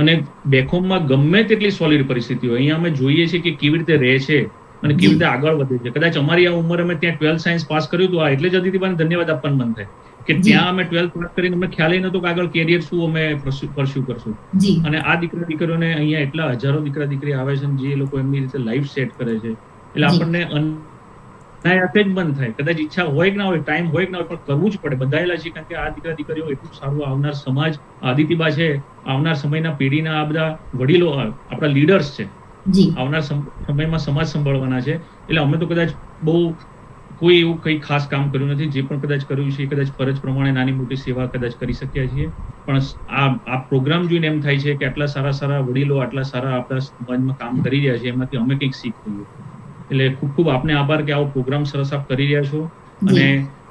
અને બેકોમમાં ગમે તેટલી સોલિડ પરિસ્થિતિ હોય અહીંયા અમે જોઈએ છીએ કે કેવી રીતે રહે છે અને કેવી રીતે આગળ વધે છે. કદાચ અમારી આ ઉંમરે અમે ત્યાં 12 સાયન્સ પાસ કર્યું હતું, એટલે જ અદિતિબાને ધન્યવાદ આપવાનું મન થાય કે ત્યાં અમે 12 પાસ કરીને અમને ખ્યાલ નહોતો કે આગળ કેરિયર શું અમે પરસ્યુ કરશું. અને આ દીકરા દીકરીઓને અહીંયા એટલા હજારો દીકરા દીકરી આવે છે જે લોકો એમની રીતે લાઈફ સેટ કરે છે એટલે આપણને અનાયાસે જ મન થાય. કદાચ ઈચ્છા હોય કે ના હોય, ટાઈમ હોય કે ના હોય, પણ કરવું જ પડે. બધાયેલા છે કારણ કે આ દીકરા દીકરીઓ એટલું સારું આવનાર સમાજ, આદિતિબા છે, આવનાર સમયના પેઢીના આ બધા વડીલો આપણા લીડર્સ છે, આવનાર સમયમાં સમાજ સંભાળવાના છે. એટલે અમે તો કદાચ બહુ કોઈ એવું કઈ ખાસ કામ કર્યું નથી. જે પણ કદાચ કર્યું છે કદાચ ફરજ પ્રમાણે નાની મોટી સેવા કદાચ કરી શક્યા છીએ. પણ આ પ્રોગ્રામ જોઈને એમ થાય છે કે આટલા સારા વડીલો આટલા સારા આપણા સમાજમાં કામ કરી રહ્યા છે, એમાંથી અમે કંઈક શીખ લઈએ. એટલે ખૂબ ખૂબ આપને આભાર કે આવો પ્રોગ્રામ સરસ આપ કરી રહ્યા છો અને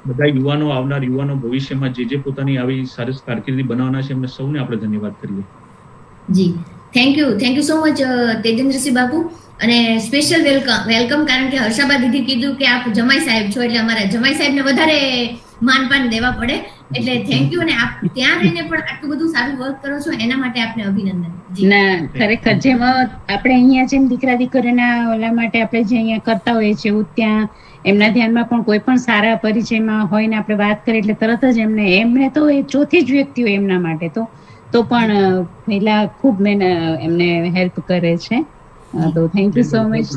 બધા યુવાનો, આવનાર યુવાનો ભવિષ્યમાં જે પોતાની આવી સરસ કારકિર્દી બનાવવાના છે એમને સૌને આપણે ધન્યવાદ કરીએ. જી, thank you so much Tejendrasinh Babu. અને સ્પેશિયલ વેલકમ કારણ કે હર્ષાબા દીદી કીધું કે આપ જમાઈ સાહેબ છો એટલે અમારા જમાઈ સાહેબને વધારે માનપાન દેવા પડે. એટલે થેન્ક યુ. અને આપ ત્યાં રહીને પણ આટલું બધું સારું વર્ક કરો છો એના માટે આપને અભિનંદન. ના, ખરેખર જેમ આપણે અહીંયા જેમ દીકરા દીકરીના ઓલા માટે આપણે જે અહીંયા કરતા હોઈએ છીએ એવું ત્યાં એમના ધ્યાનમાં પણ કોઈ પણ સારા પરિચયમાં હોય ને આપણે વાત કરીએ એટલે તરત જ એમને તો એ ચોથી જ વ્યક્તિ હોય એમના માટે તો પણ પહેલા ખૂબ એમને હેલ્પ કરે છે. તો થેન્ક યુ સો મચ.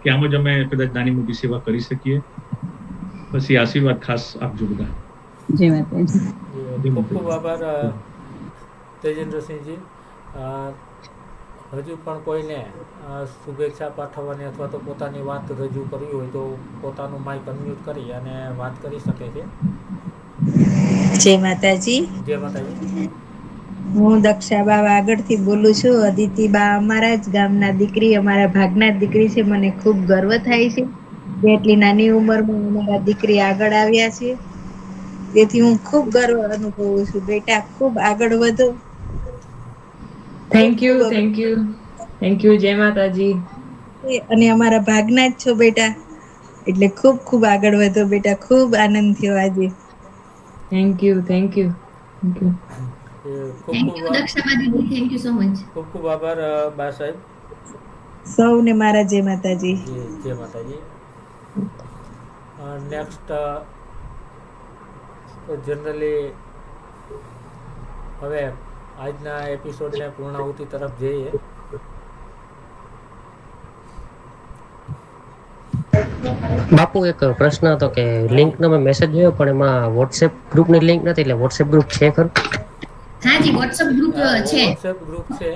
કે આમ જ અમે કદાચ નાની મોટી સેવા કરી શકીએ. પછી આશીર્વાદ ખાસ આપજો બધા. જય માતાજી. ખૂબ ખૂબ આભાર તેજેન્દ્રસિંહજી. હજુ પણ કોઈને શુભેચ્છા પાઠવવાની અથવા તો પોતાની વાત રજૂ કરવી હોય તો પોતાનું માઇક અનમ્યુટ કરી અને વાત કરી શકે છે. જય માતાજી. જય માતાજી. હું દક્ષાબા આગળથી બોલું છું. અદિતિબા અમારા જ ગામના દીકરી, અમારા ભાગના દીકરી છે. મને ખૂબ ગર્વ થાય છે કે એટલી નાની ઉંમરમાં અમારા દીકરી આગળ આવ્યા છે. તેથી હું ખૂબ ગર્વ અનુભવું છું. બેટા ખૂબ આગળ વધો. Thank you. જય માતાજી. અને અમારા ભાગના જ છો બેટા, એટલે ખૂબ ખૂબ આગળ વધો બેટા. ખૂબ આનંદ થયો આજે. Thank you. ખૂબ ખૂબ આભાર બા સાહેબ. સૌને મારા જય માતાજી. જય માતાજી. નેક્સ્ટ જનરલી હવે આજના એપિસોડને પૂર્ણાહુતિ તરફ જઈએ. બાપુ એક પ્રશ્ન હતો કે લિંકનો મેં મેસેજ જોયો પણ એમાં વોટ્સએપ ગ્રુપની લિંક નથી, એટલે વોટ્સએપ ગ્રુપ છે ખરું? હા જી, વોટ્સએપ ગ્રુપ છે. વોટ્સએપ ગ્રુપ છે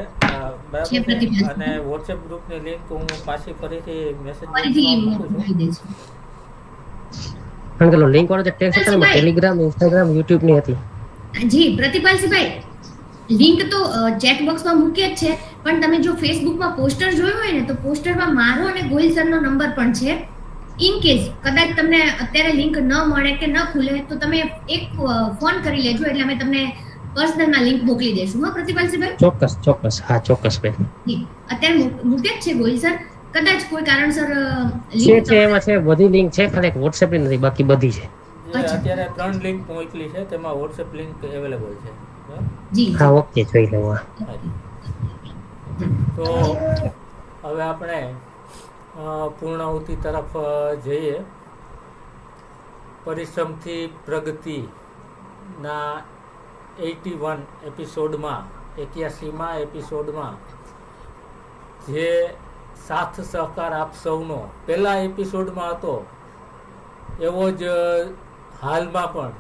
બરાબર. અને વોટ્સએપ ગ્રુપની લિંક હું પાછી ફરીથી મેસેજ કારણ કે લિંક વાળો જે ટેક્સ્ટ હતો એમાં ટેલિગ્રામ, ઇન્સ્ટાગ્રામ, યુટ્યુબ ની હતી. જી પ્રતિપાલસિંહભાઈ, લિંક તો ચેટ બોક્સમાં મૂકીએ જ છે, પણ તમે જો ફેસબુકમાં પોસ્ટર જોયું હોય ને તો પોસ્ટરમાં મારો અને ગોહિલ સરનો નંબર પણ છે. ઇન કેસ કદાચ તમને અત્યારે લિંક ન મળે કે ન ખુલે તો તમે એક ફોન કરી લેજો, એટલે અમે તમને પર્સનલમાં લિંક મોકલી દઈશું. હા પ્રતિપાલસિંહભાઈ? ચોક્કસ. હા ચોક્કસ બેન. અત્યારે મૂકે જ છે ગોહિલ સર, કદાચ કોઈ કારણસર છે એમાં છે બધી લિંક છે, ખાલી WhatsApp ની નથી, બાકી બધી છે. અત્યારે 3 લિંક મોકલી છે, તેમાં WhatsApp લિંક અવેલેબલ છે. જી હા ઓકે, જોઈ લેવા. તો હવે આપણે પૂર્ણાહુતિ તરફ જઈએ. પરિશ્રમથી પ્રગતિના 81 એપિસોડમાં 81માં એપિસોડમાં જે સાથ સહકાર આપ સૌનો પહેલા એપિસોડમાં હતો એવો જ હાલમાં પણ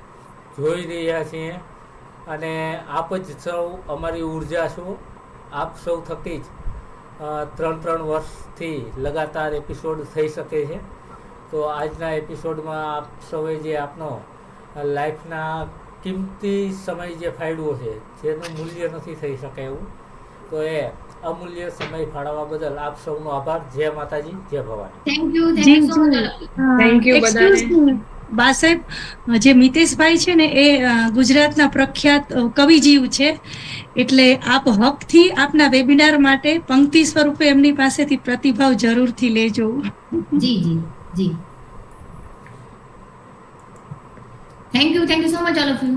જોઈ રહ્યા છીએ, અને આપ જ સૌ અમારી ઉર્જા છો. આપ સૌ થકી જ 3 વર્ષથી લગાતાર એપિસોડ થઈ શકે છે. તો આજના એપિસોડમાં આપ સૌએ જે આપનો લાઈફના કિંમતી સમય જે ફાળવ્યો છે, જેનું મૂલ્ય નથી થઈ શકે એવું, તો એ અમૂલ્ય સમય ફાળવવા બદલ આપ સૌનો આભાર. જય માતાજી, જય ભવાની. થેન્ક યુ બધાને. બા સાહેબ, જે મિતેશભાઈ છે ને એ ગુજરાતના પ્રખ્યાત કવિજીવ છે, એટલે આપ હકથી આપના વેબિનાર માટે પંક્તિ સ્વરૂપે એમની પાસેથી પ્રતિભાવ જરૂરથી લેજો. જી. Thank you so much all of you.